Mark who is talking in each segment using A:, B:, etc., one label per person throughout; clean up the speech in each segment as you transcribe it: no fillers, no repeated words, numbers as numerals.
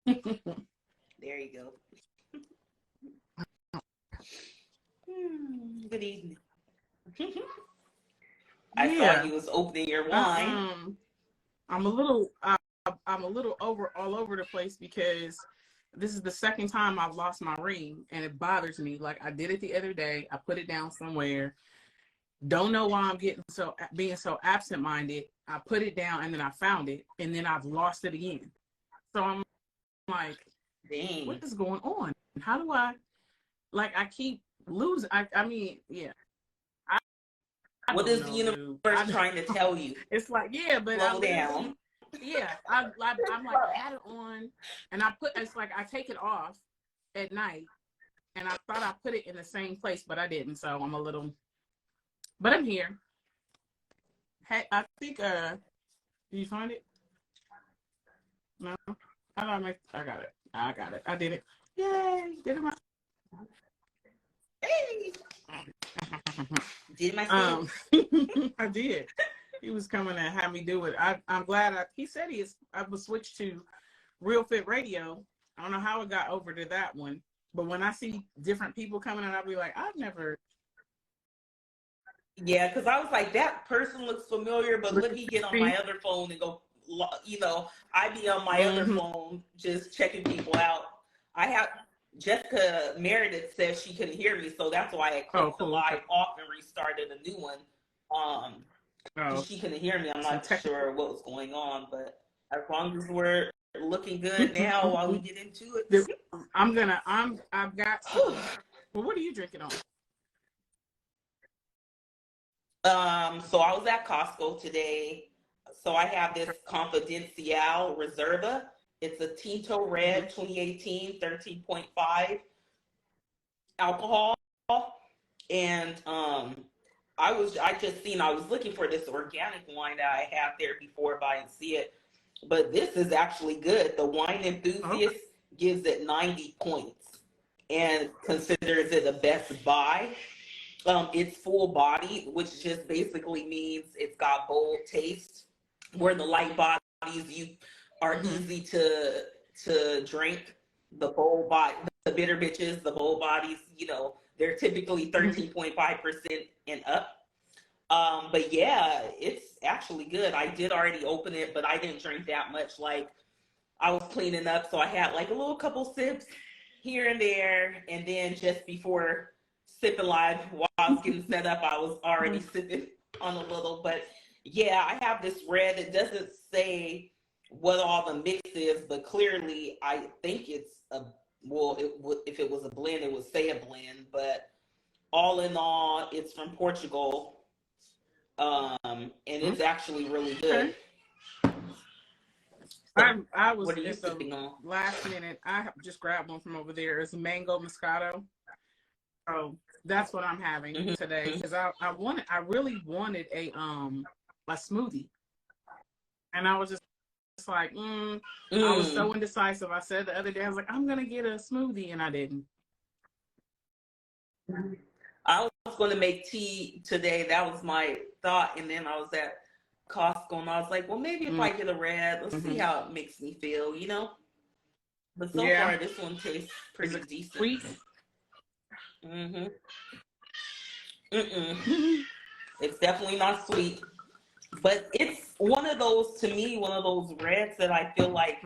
A: There you go. Good evening. I saw
B: Yeah.
A: you was opening your wine.
B: I'm a little all over the place because this is the second time I've lost my ring, and it bothers me. Like, I did it the other day. I put it down somewhere. Don't know why I'm being so absent-minded. I put it down and then I found it, and then I've lost it again. So I'm like,
A: Dang.
B: what is going on? How do I keep losing? I mean, yeah. I
A: What
B: don't
A: is the
B: know, dude.
A: universe trying to tell you?
B: It's like, yeah, but
A: Slow down.
B: I'm like, I had it on, and it's like I take it off at night, and I thought I put it in the same place, but I didn't. So I'm a little, but I'm here. Hey, I think, did you find it? No, I got it. I got it. I did it. Yay! Did it my.
A: Hey. Did my
B: I did. He was coming and had me do it. I'm glad. He said I was switched to Real Fit Radio. I don't know how it got over to that one, but when I see different people coming in, I'll be like, I've never.
A: Yeah, because I was like, that person looks familiar, but let me get on my other phone and go. I be on my other phone just checking people out. I have Jessica Meredith says she couldn't hear me, so that's why I clicked the live off and restarted a new one. She couldn't hear me. I'm not sure what was going on, but as long as we're looking good now while we get into it.
B: I've got some. Well, what are you drinking on?
A: So I was at Costco today. So I have this Confidencial Reserva. It's a Tinto Red 2018, 13.5 alcohol. And I was looking for this organic wine that I had there before, but I didn't see it. But this is actually good. The Wine Enthusiast gives it 90 points and considers it a best buy. It's full body, which just basically means it's got bold taste. Where the light bodies are easy to drink. The bold body, the bitter bitches, the bold bodies, they're typically 13.5% and up. But yeah, it's actually good. I did already open it, but I didn't drink that much. Like, I was cleaning up, so I had like a little couple sips here and there, and then just before sipping live, while I was getting set up, I was already sipping on a little. But yeah, I have this red. It doesn't say what all the mix is, but clearly I think it's if it was a blend, it would say a blend. But all in all, it's from Portugal, and it's actually really good.
B: So, I was
A: what are you sipping on?
B: Last minute. I just grabbed one from over there. It's a mango moscato. So that's what I'm having today, because I really wanted a smoothie, and I was just like, I was so indecisive. I said the other day, I was like, I'm gonna get a smoothie, and I didn't.
A: I was going to make tea today. That was my thought, and then I was at Costco, and I was like, well, maybe if I get a red, let's see how it makes me feel, But so far, this one tastes pretty decent.
B: Sweet.
A: It's definitely not sweet, but it's one of those reds that I feel like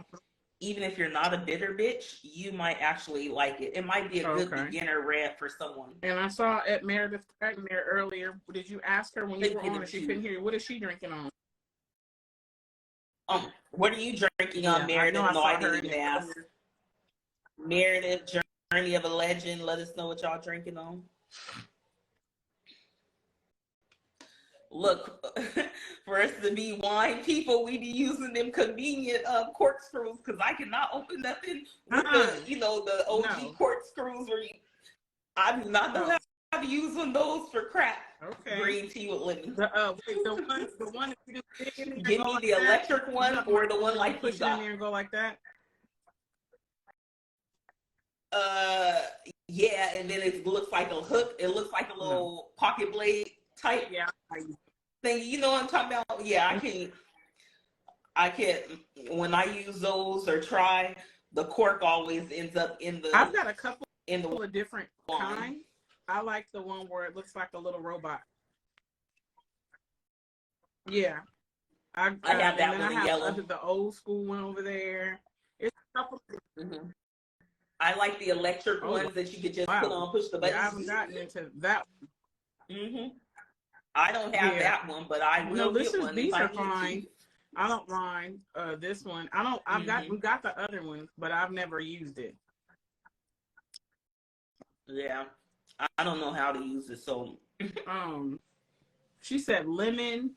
A: even if you're not a bitter bitch, you might actually like it. It might be a good beginner red for someone.
B: And I saw at Meredith there earlier. Did you ask her when you were on? She couldn't hear you. What is she drinking on?
A: What are you drinking on, Meredith? I didn't even ask. Meredith, Journey of a Legend. Let us know what y'all drinking on. Look, for us to be wine people, we be using them convenient corkscrews, because I cannot open nothing with the OG corkscrews. I do not know how to use one of those for crap. Green tea with lemon.
B: The one
A: give me the electric one or the one like
B: push it in there and go like that.
A: Yeah, and then it looks like a hook. It looks like a little pocket blade type thing. You know what I'm talking about? Yeah, I can't. When I use those or try, the cork always ends up in
B: I've got a couple
A: the
B: of different
A: wine.
B: kinds. I like the one where it looks like a little robot. Yeah.
A: I have
B: And
A: that
B: then
A: one
B: I
A: in
B: have
A: yellow.
B: the old school one over there. It's a couple.
A: Mm-hmm. I like the electric ones that you could just put on, push the button.
B: Yeah, I haven't gotten into that.
A: Mm-hmm. I don't have that one, but I will get one
B: these
A: if I
B: are
A: need
B: fine.
A: to.
B: I don't mind this one. I don't. We got the other one, but I've never used it.
A: Yeah, I don't know how to use it. So,
B: she said lemon,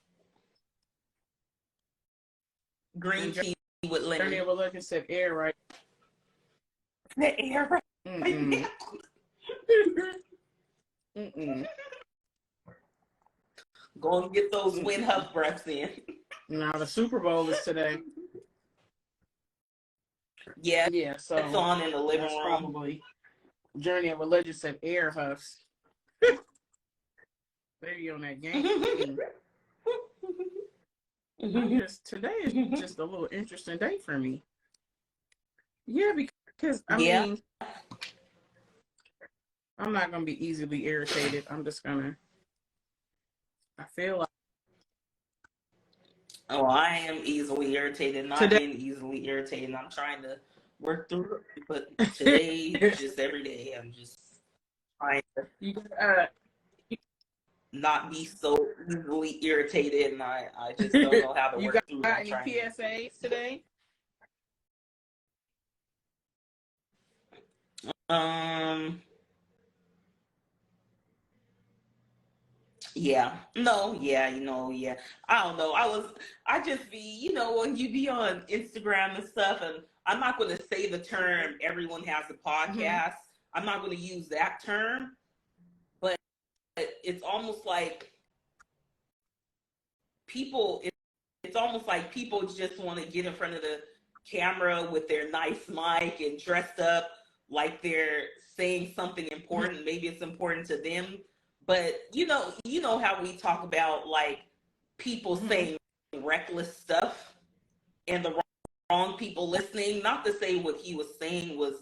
A: green tea with lemon.
B: Journey of Religion said air, right?
A: The air, right?
B: Mm-mm. Mm-mm.
A: Go and get those wind huff breaths in.
B: Now the Super Bowl is today.
A: Yeah,
B: so
A: it's on in the living room.
B: Probably Journey of Religion said air huffs. Maybe on that game. Today is just a little interesting day for me. Yeah, because I mean, I'm not gonna be easily irritated. I'm just gonna. I feel like.
A: Oh, I am easily irritated. Not being easily irritated. I'm trying to work through it, but today, just every day, I'm just trying to not be so easily irritated, and I just don't know how to work through it.
B: You got any PSAs today?
A: Yeah. No, yeah, yeah. I don't know. I just be, when you be on Instagram and stuff, and I'm not going to say the term everyone has a podcast. I'm not going to use that term, but it's almost like it's almost like people just want to get in front of the camera with their nice mic and dressed up like they're saying something important. Maybe it's important to them. But you know how we talk about like people saying reckless stuff and the wrong people listening. Not to say what he was saying was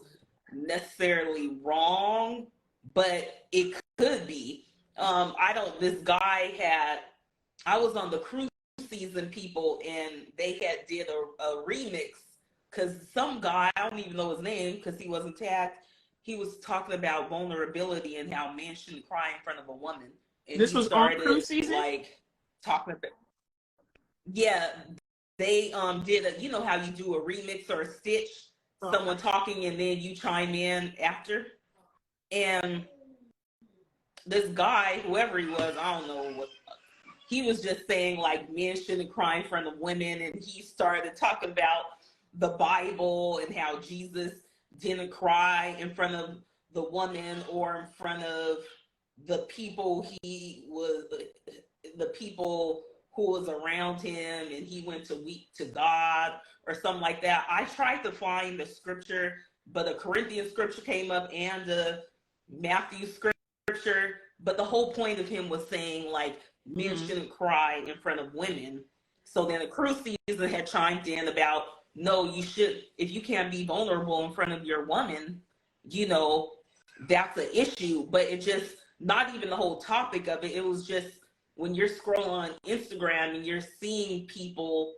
A: necessarily wrong, but it could be. This guy I was on the cruise season people, and they did a remix because some guy, I don't even know his name because he wasn't tagged. He was talking about vulnerability and how men shouldn't cry in front of a woman. And
B: this was on cruise season?
A: Like talking about, yeah, they did you know how you do a remix or a stitch, someone talking and then you chime in after. And this guy, whoever he was, I don't know what, he was just saying like men shouldn't cry in front of women, and he started talking about the Bible and how Jesus didn't cry in front of the woman or in front of the people the people who was around him, and he went to weep to God or something like that. I tried to find the scripture, but a Corinthian scripture came up and a Matthew scripture, but the whole point of him was saying like men shouldn't cry in front of women. So then the cruise season had chimed in about, no, you should, if you can't be vulnerable in front of your woman, that's an issue. But it just, not even the whole topic of it. It was just when you're scrolling on Instagram and you're seeing people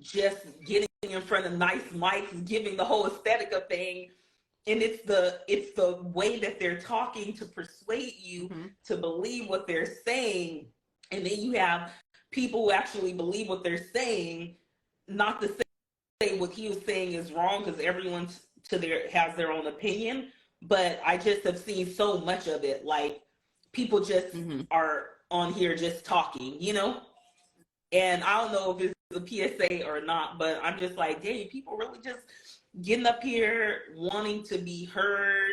A: just getting in front of nice mics, giving the whole aesthetic of thing. And it's the way that they're talking to persuade you to believe what they're saying. And then you have people who actually believe what they're saying, not to say what he was saying is wrong, because everyone has their own opinion. But I just have seen so much of it. Like people just are on here just talking, And I don't know if it's a PSA or not, but I'm just like, dang, people really just getting up here wanting to be heard,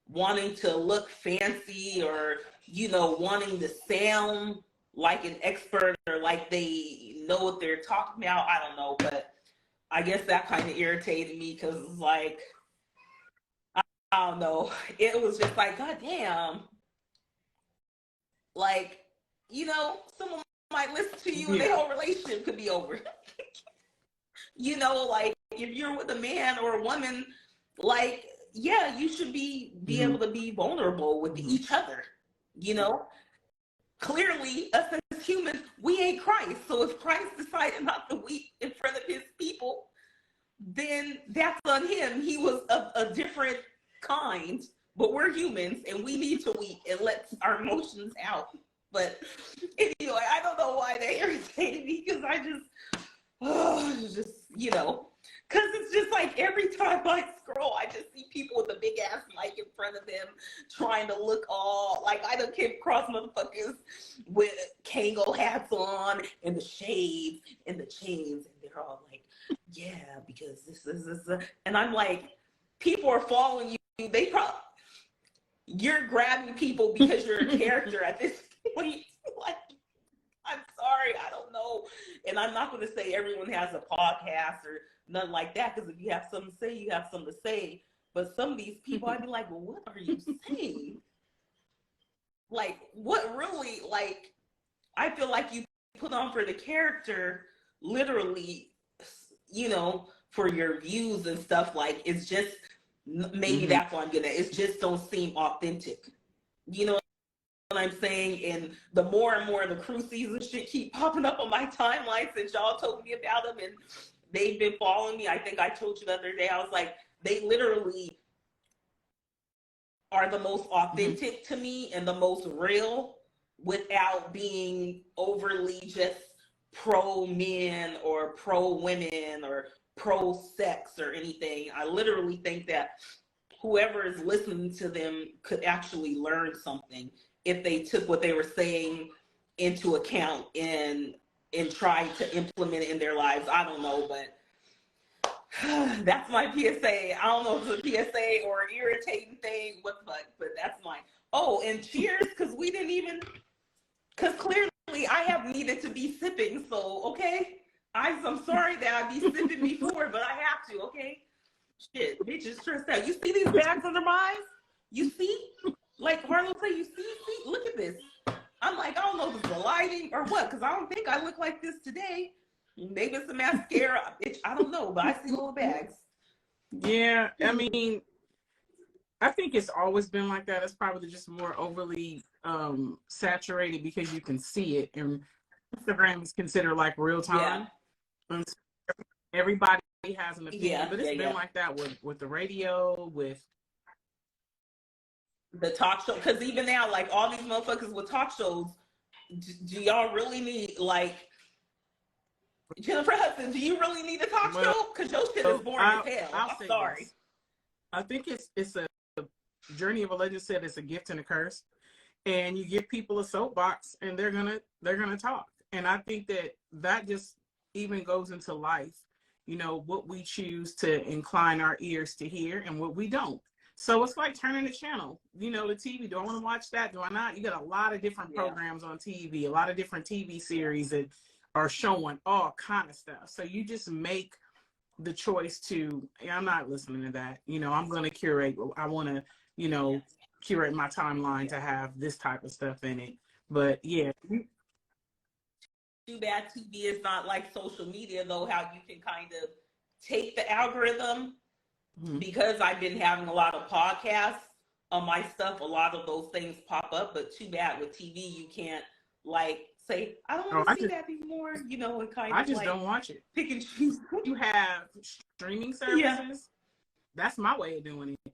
A: wanting to look fancy, or, wanting to sound like an expert or like they know what they're talking about. I don't know, but I guess that kind of irritated me because it's like, I don't know. It was just like, God damn. Like, someone might listen to you and their whole relationship could be over. Like if you're with a man or a woman like, yeah, you should be able to be vulnerable with each other, you know? Clearly, us as humans, we ain't Christ. So if Christ decided not to weep in front of his people, then that's on him. He was a different kind, but we're humans and we need to weep and let our emotions out. But anyway, I don't know why they irritated me because I just, you know, because it's just like every time I scroll, I just see people with a big ass mic in front of them trying to look all like I done came across motherfuckers with Kango hats on and the shades and the chains, and they're all like, yeah, because this is, and I'm like, people are following you. They probably, you're grabbing people because you're a character at this point. Like, I'm sorry, I don't know. And I'm not going to say everyone has a podcast or nothing like that, because if you have something to say, you have something to say. But some of these people, I'd be like, well, what are you saying? Like, what really, like, I feel like you put on for the character, literally, you know, for your views and stuff. Like, it's just, maybe that's what I'm getting at. It just don't seem authentic. You know what I'm saying? And the more and more the cruise season shit keep popping up on my timeline since y'all told me about them, and they've been following me. I think I told you the other day, I was like, they literally are the most authentic to me and the most real without being overly just pro men or pro women or pro sex or anything. I literally think that whoever is listening to them could actually learn something if they took what they were saying into account and tried to implement it in their lives. I don't know, but that's my PSA. I don't know if it's a PSA or an irritating thing, what the fuck, but that's mine. Oh, and cheers, because we didn't even, because clearly I have needed to be sipping, so, okay? I'm sorry that I be sipping before, but I have to, okay? Shit, bitch is stressed out. You see these bags under my eyes? You see? Like Harlow said, you see? Look at this. I'm like, I don't know if it's the lighting or what, because I don't think I look like this today. Maybe it's the mascara. Bitch, I don't know, but I see little bags.
B: Yeah, I mean, I think it's always been like that. It's probably just more overly saturated because you can see it, and Instagram is considered like real time. Yeah. And everybody has an opinion, but it's been like that with the radio, with
A: the talk show. Because even now, like all these motherfuckers with talk shows, do y'all really need, like, Jennifer Hudson, do you really need a talk show? Because your shit is boring as hell. I'm sorry.
B: This. I think it's a journey of a legend said it's a gift and a curse. And you give people a soapbox and they're gonna talk. And I think that just even goes into life, you know, what we choose to incline our ears to hear and what we don't. So it's like turning the channel, you know, the TV. Do I want to watch that? Do I not? You got a lot of different programs on TV, a lot of different TV series that are showing all kind of stuff. So you just make the choice to, I'm not listening to that. You know, I'm going to curate. I want to, you know, curate my timeline to have this type of stuff in it. But yeah.
A: Too bad TV is not like social media, though, how you can kind of take the algorithm. Because I've been having a lot of podcasts on my stuff, a lot of those things pop up, but too bad with TV, you can't like say, I don't want to see that anymore, you know, and kind of
B: I just like, don't watch it.
A: Pick and choose.
B: You have streaming services. That's my way of doing it.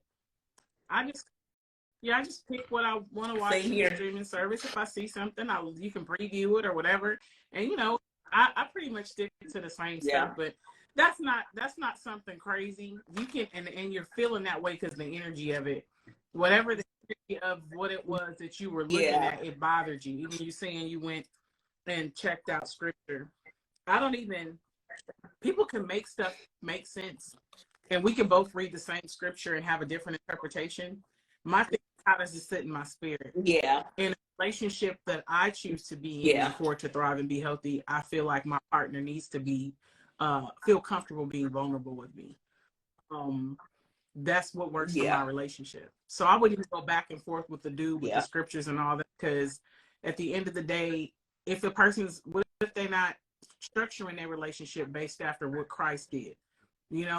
B: I just pick what I want to watch in the streaming service. If I see something, you can preview it or whatever. And you know, I pretty much stick to the same stuff, but that's not something crazy. You can and you're feeling that way because the energy of it, whatever the energy of what it was that you were looking at, it bothered you. Even you saying you went and checked out scripture. People can make stuff make sense, and we can both read the same scripture and have a different interpretation. My thing is, how does it sit in my spirit? In a relationship that I choose to be in for it to thrive and be healthy, I feel like my partner needs to be feel comfortable being vulnerable with me. That's what works for my relationship. So I wouldn't even go back and forth with the dude with the scriptures and all that, because at the end of the day, if the person's, what if they're not structuring their relationship based after what Christ did? You know,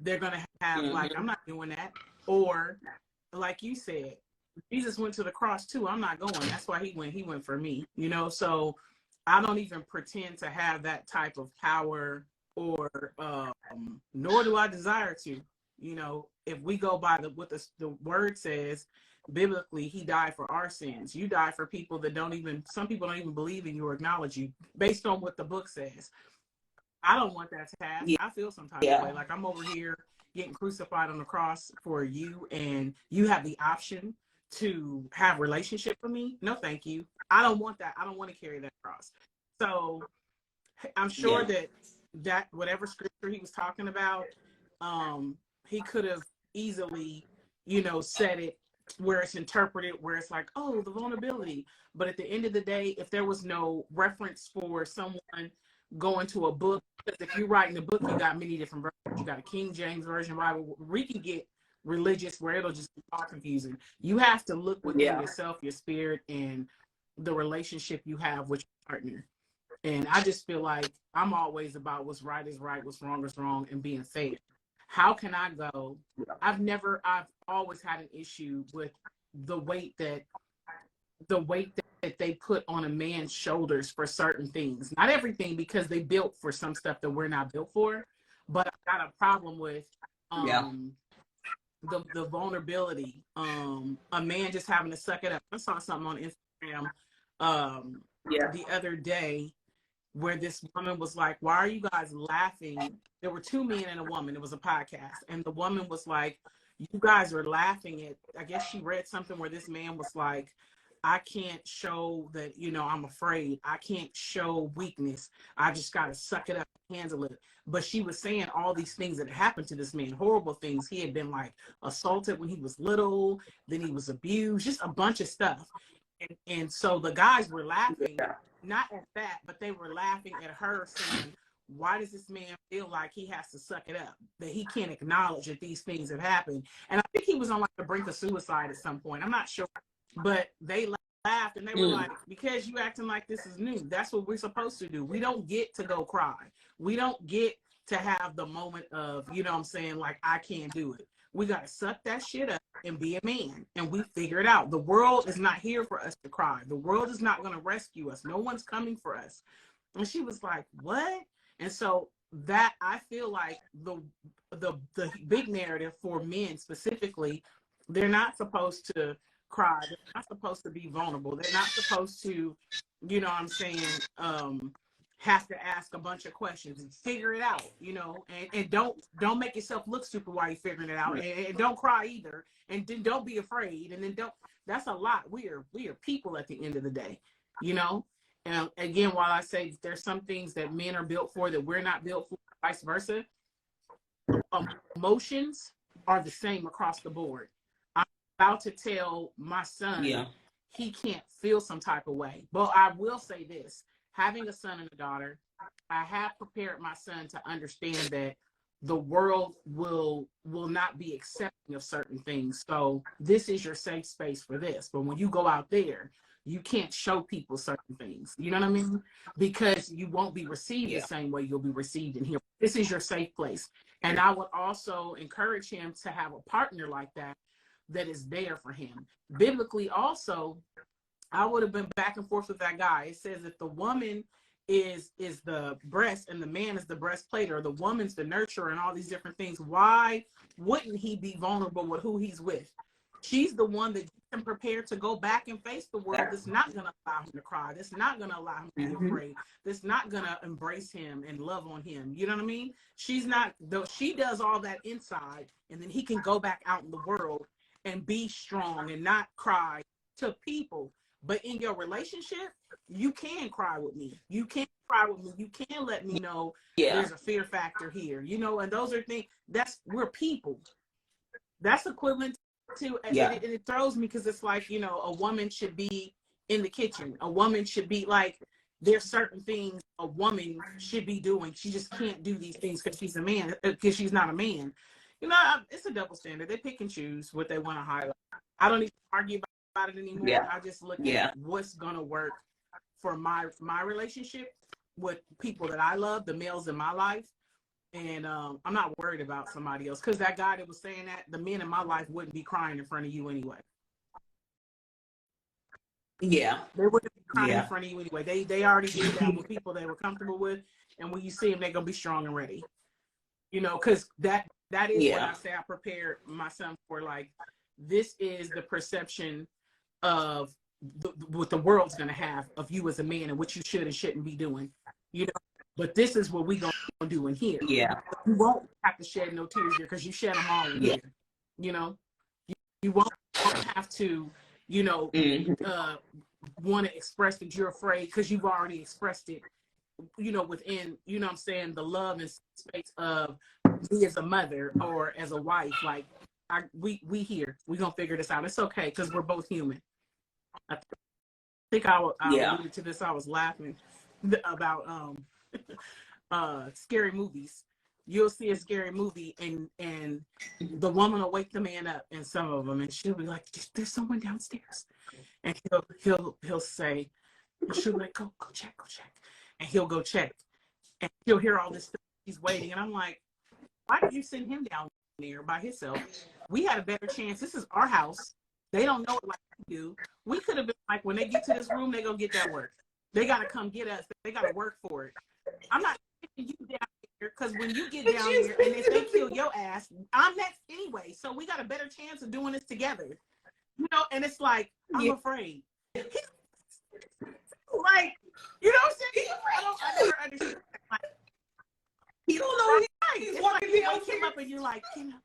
B: they're gonna have like, I'm not doing that. Or like you said, Jesus went to the cross too. I'm not going. That's why he went for me, you know. So I don't even pretend to have that type of power, or nor do I desire to. You know, if we go by what the word says biblically, he died for our sins. You die for people that don't even, some people don't even believe in you or acknowledge you based on what the book says. I don't want that task. I feel some type of way. Like, I'm over here getting crucified on the cross for you, and you have the option to have a relationship with me. No, thank you. I don't want that. I don't want to carry that cross. So I'm sure that whatever scripture he was talking about, he could have easily, you know, said it where it's interpreted, where it's like, oh, the vulnerability. But at the end of the day, if there was no reference for someone going to a book, because if you're writing a book, you got many different versions. You got a King James Version Bible. We can get religious where it'll just be all confusing. You have to look within yourself, your spirit, and the relationship you have with your partner. And I just feel like I'm always about what's right is right, what's wrong is wrong, and being fair. How can I go? I've always had an issue with the weight that they put on a man's shoulders for certain things. Not everything, because they built for some stuff that we're not built for. But I got a problem with the vulnerability. A man just having to suck it up. I saw something on Instagram the other day where this woman was like, why are you guys laughing? There were two men and a woman. It was a podcast. And the woman was like, you guys are laughing at, I guess she read something where this man was like, I can't show that, you know, I'm afraid. I can't show weakness. I just got to suck it up and handle it. But she was saying all these things that happened to this man, horrible things. He had been like assaulted when he was little. Then he was abused, just a bunch of stuff. And so the guys were laughing, not at that, but they were laughing at her, saying, why does this man feel like he has to suck it up, that he can't acknowledge that these things have happened? And I think he was on like the brink of suicide at some point. I'm not sure. But they laughed and they were like, because you acting like this is new. That's what we're supposed to do. We don't get to go cry. We don't get to have the moment of, you know what I'm saying, like, I can't do it. We got to suck that shit up and be a man. And we figure it out. The world is not here for us to cry. The world is not going to rescue us. No one's coming for us. And she was like, what? And so that, I feel like the big narrative for men specifically, they're not supposed to cry. They're not supposed to be vulnerable. They're not supposed to, you know what I'm saying, have to ask a bunch of questions and figure it out, you know, and don't make yourself look stupid while you're figuring it out, and don't cry either, and then don't be afraid, and then don't. That's a lot. We are people at the end of the day, you know. And again, while I say there's some things that men are built for that we're not built for, vice versa, emotions are the same across the board. I'm about to tell my son he can't feel some type of way. But I will say this, having a son and a daughter, I have prepared my son to understand that the world will not be accepting of certain things. So this is your safe space for this. But when you go out there, you can't show people certain things. You know what I mean? Because you won't be received the same way you'll be received in here. This is your safe place. And I would also encourage him to have a partner like that is there for him. Biblically also, I would have been back and forth with that guy. It says if the woman is the breast and the man is the breastplate, or the woman's the nurturer, and all these different things, why wouldn't he be vulnerable with who he's with? She's the one that can prepare to go back and face the world that's not going to allow him to cry, that's not going to allow him to be afraid, that's not going to embrace him and love on him. You know what I mean? She's not, though, she does all that inside, and then he can go back out in the world and be strong and not cry to people. But in your relationship, you can cry with me. You can cry with me. You can let me know there's a fear factor here. You know, and those are things, we're people. That's equivalent to, and it throws me, because it's like, you know, a woman should be in the kitchen. A woman should be like, there's certain things a woman should be doing. She just can't do these things because she's a man, because she's not a man. You know, it's a double standard. They pick and choose what they want to highlight. I don't even argue about it anymore. I just look at what's gonna work for my relationship with people that I love, the males in my life, And I'm not worried about somebody else, because that guy that was saying that, the men in my life wouldn't be crying in front of you anyway.
A: Yeah.
B: They wouldn't be crying in
A: Yeah.
B: front of you anyway. They already did that with people they were comfortable with, and when you see them, they're gonna be strong and ready. You know, because that is what I
A: Yeah.
B: say I prepared my son for. Like, this is the perception of what the world's gonna have of you as a man and what you should and shouldn't be doing. You know, but this is what we gonna do in here.
A: Yeah.
B: You won't have to shed no tears here, because you shed them all in
A: Yeah.
B: here. You know, you won't have to, you know,
A: Mhm.
B: want to express that you're afraid, because you've already expressed it, you know, within, you know what I'm saying, the love and space of me as a mother or as a wife. Like, we here, we gonna figure this out. It's okay, because we're both human. I think I
A: Yeah.
B: alluded to this. I was laughing about scary movies. You'll see a scary movie, and the woman will wake the man up in some of them, and she'll be like, "There's someone downstairs," and he'll say, and she'll be like, "Go check, and he'll go check, and he'll hear all this stuff. He's waiting, and I'm like, "Why did you send him down there by himself? We had a better chance. This is our house. They don't know it like we do. We could have been like, when they get to this room, they gonna get that work. They gotta come get us. They gotta work for it. I'm not taking you down here, because when you get down here, and if they kill your ass, I'm next anyway. So we got a better chance of doing this together." You know, and it's like, I'm
A: Yeah.
B: afraid. Like, you know what I'm saying? I never understood that. Like,
A: You don't know
B: right.
A: he's
B: It's like
A: walking
B: you
A: down
B: wake him
A: here.
B: up and you're like, you know,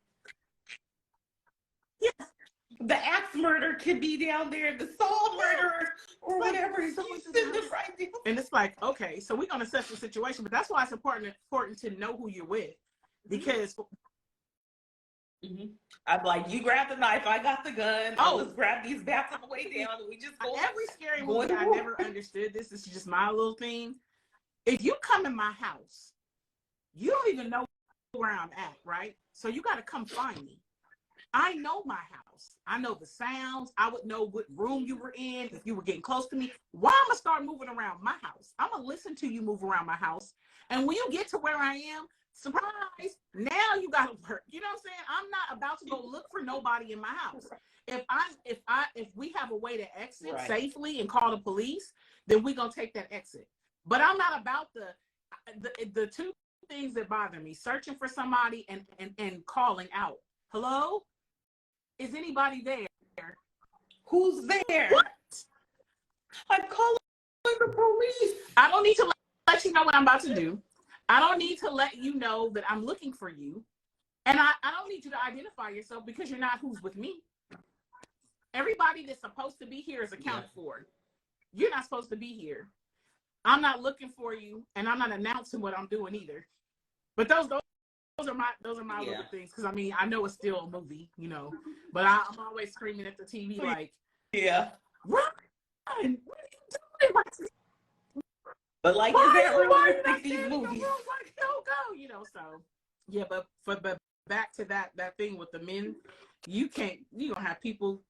B: yeah.
A: The axe murder could be down there, the saw murderer or
B: Like,
A: whatever. You
B: someone's in
A: send
B: the
A: them
B: house.
A: right down.
B: And it's like, okay, so we're gonna assess the situation, but that's why it's important to know who you're with, because
A: I'm like, you grab the knife, I got the gun.
B: Oh.
A: Let's grab these bats on the way down, and we just go.
B: every scary movie, I never understood this. This is just my little thing. If you come in my house, you don't even know where I'm at, right? So you got to come find me. I know my house. I know the sounds. I would know what room you were in, if you were getting close to me. Why I'm gonna start moving around my house? I'm gonna listen to you move around my house. And when you get to where I am, surprise, now you gotta work. You know what I'm saying? I'm not about to go look for nobody in my house. If we have a way to exit
A: Right.
B: safely and call the police, then we're gonna take that exit. But I'm not about the two things that bother me: searching for somebody and calling out. Hello? Is anybody there?
A: Who's there?
B: What?
A: I'm calling the police.
B: I don't need to let you know what I'm about to do. I don't need to let you know that I'm looking for you. And I don't need you to identify yourself, because you're not who's with me. Everybody that's supposed to be here is accounted for. You're not supposed to be here. I'm not looking for you, and I'm not announcing what I'm doing either. But those are my little things, because I mean, I know it's still a movie, you know, but I'm always screaming at the TV like,
A: Yeah.
B: run! What are you doing?
A: But like, is that realistic, these movies?
B: Don't go, you know. So yeah, but back to that thing with the men, you gonna have people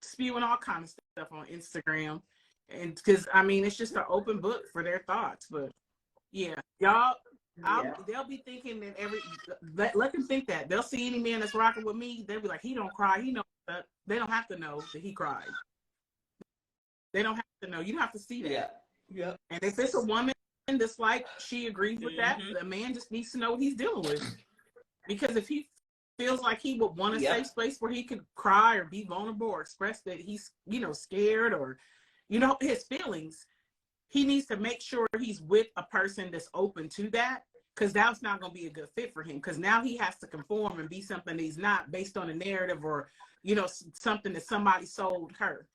B: spewing all kind of stuff on Instagram, and because I mean, it's just an open book for their thoughts. But yeah, y'all, they'll be thinking that let them think that. They'll see any man that's rocking with me, they'll be like, he don't cry, he knows that. They don't have to know that he cried. They don't have to know. You don't have to see that.
A: Yeah. Yeah.
B: And if it's a woman that's like, she agrees with that, the man just needs to know what he's dealing with. Because if he feels like he would want a safe space where he could cry or be vulnerable or express that he's, you know, scared or, you know, his feelings, he needs to make sure he's with a person that's open to that, because that's not going to be a good fit for him, because now he has to conform and be something that he's not, based on a narrative or, you know, something that somebody sold her.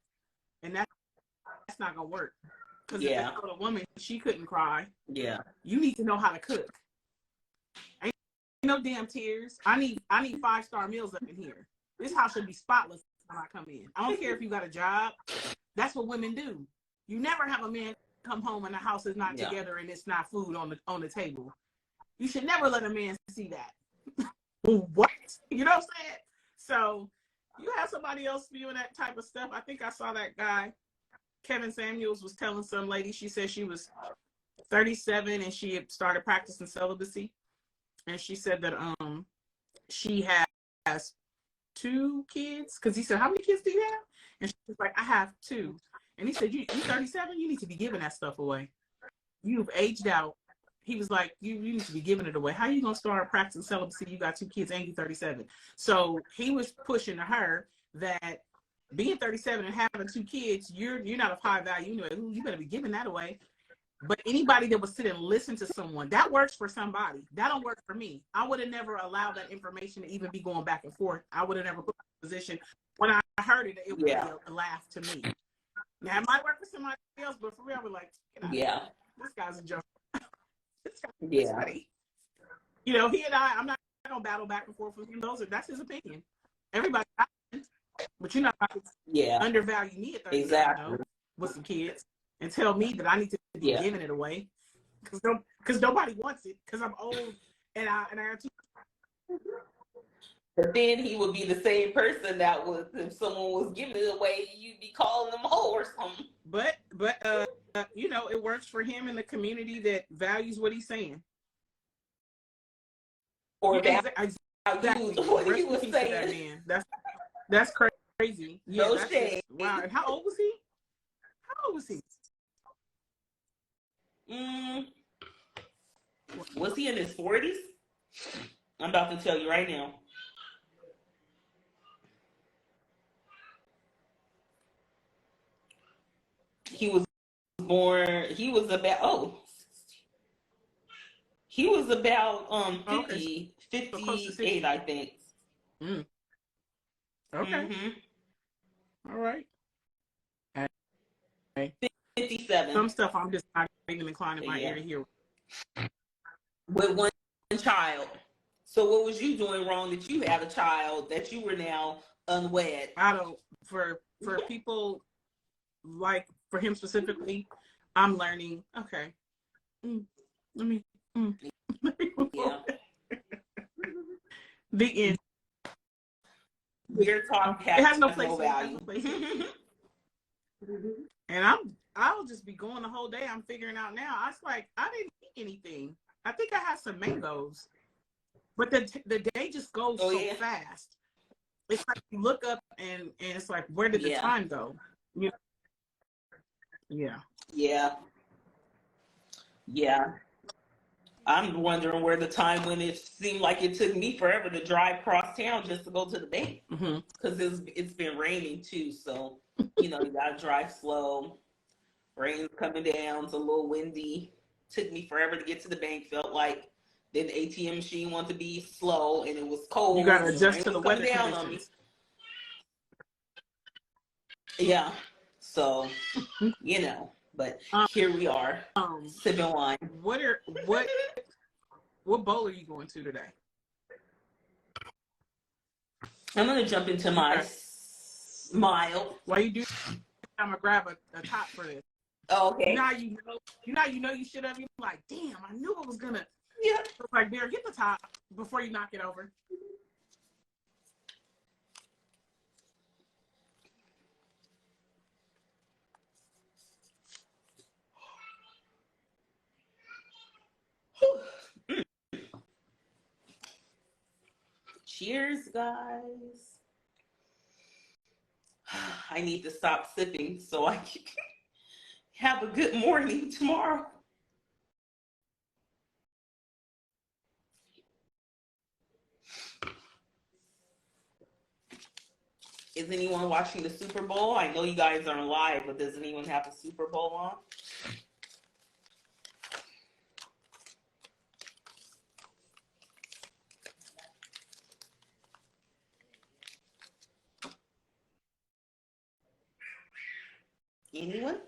B: And that's not going to work. Because if they told a woman she couldn't cry, you need to know how to cook. Ain't no damn tears. I need 5-star meals up in here. This house should be spotless when I come in. I don't care if you got a job. That's what women do. You never have a man come home and the house is not together and it's not food on the table. You should never let a man see that. What? You know what I'm saying? So you have somebody else spewing that type of stuff. I think I saw that guy, Kevin Samuels, was telling some lady, she said she was 37 and she had started practicing celibacy. and she said that she has 2 kids, because he said, how many kids do you have? And she was like, I have 2. And he said, you 37, you need to be giving that stuff away. You've aged out. He was like, you need to be giving it away. How are you gonna start practicing celibacy? You got 2 kids and you're 37. So he was pushing to her that being 37 and having 2 kids, you're not of high value anyway. You better be giving that away. But anybody that would sit and listen to someone, that works for somebody. That don't work for me. I would have never allowed that information to even be going back and forth. I would have never put in a position. When I heard it, it would be a laugh to me. Now, it might work for somebody else, but for me, I was like, this guy's a joke. This guy's funny. You know, he and I'm not going to battle back and forth with him. That's his opinion. Everybody, but you're not going to undervalue me at 30 with some kids and tell me that I need to be giving it away because nobody wants it because I'm old and I have 2.
A: But then he would be the same person that was, if someone was giving it away, you'd be calling them a hoe or something.
B: But you know, it works for him in the community that values what he's saying.
A: Or
B: exactly.
A: What he was saying.
B: That's crazy. Yeah,
A: no
B: that's
A: shade.
B: Wow. And how old was he?
A: Was he in his 40s? I'm about to tell you right now. He was born, he was about 50, 58, I think.
B: Okay. All right.
A: 57.
B: Some stuff I'm just not even inclined in my ear to hear.
A: With one child. So what was you doing wrong that you had a child that you were now unwed?
B: I don't, for people like for him specifically, I'm learning. Okay. Let me the end.
A: Your talk
B: has no place.
A: value.
B: And I'll just be going the whole day. I'm figuring out now. I was like, I didn't eat anything. I think I had some mangoes, but the day just goes so fast. It's like you look up and it's like, where did the time go? You know?
A: Yeah. I'm wondering where the time when it seemed like it took me forever to drive across town just to go to the bank because it's been raining too. So, you know, you got to drive slow. Rain's coming down. It's a little windy. Took me forever to get to the bank. Felt like the ATM machine wanted to be slow and it was cold.
B: You got to adjust to the weather
A: down on me. Yeah. So, you know, but here we are sipping wine.
B: What bowl are you going to today?
A: I'm gonna jump into my smile.
B: While you do, I'm gonna grab a top for this.
A: Oh, okay.
B: Now you know you should have. You're like, damn, I knew I was gonna.
A: Yeah.
B: So it's like, Bear, get the top before you knock it over.
A: Cheers, guys. I need to stop sipping so I can have a good morning tomorrow. Is anyone watching the Super Bowl? I know you guys aren't live, but does anyone have the Super Bowl on? Anyone?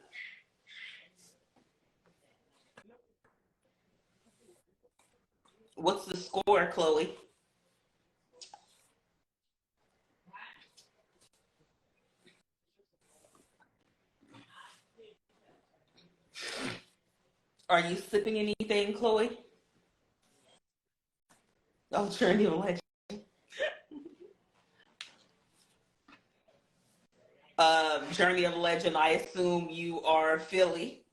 A: What's the score, Chloe? Are you sipping anything, Chloe? Oh, Journey of Legend. Journey of Legend, I assume you are Philly.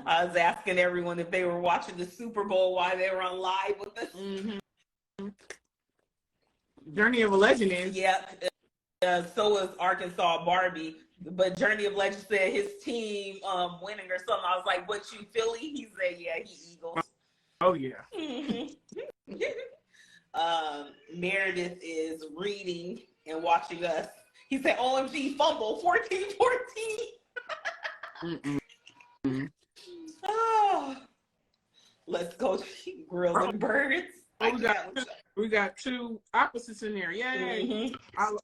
A: I was asking everyone if they were watching the Super Bowl while they were on live with us.
B: Mm-hmm. Journey of a Legend is.
A: Yep. So is Arkansas Barbie. But Journey of Legend said his team winning or something. I was like, "What, you Philly?" He said, "Yeah, he Eagles."
B: Oh yeah.
A: Mm-hmm. Meredith is reading and watching us. He said, "OMG, fumble 14-14." Oh, let's go grilling birds.
B: Oh, we got two opposites in there. Yay!
A: Mm-hmm.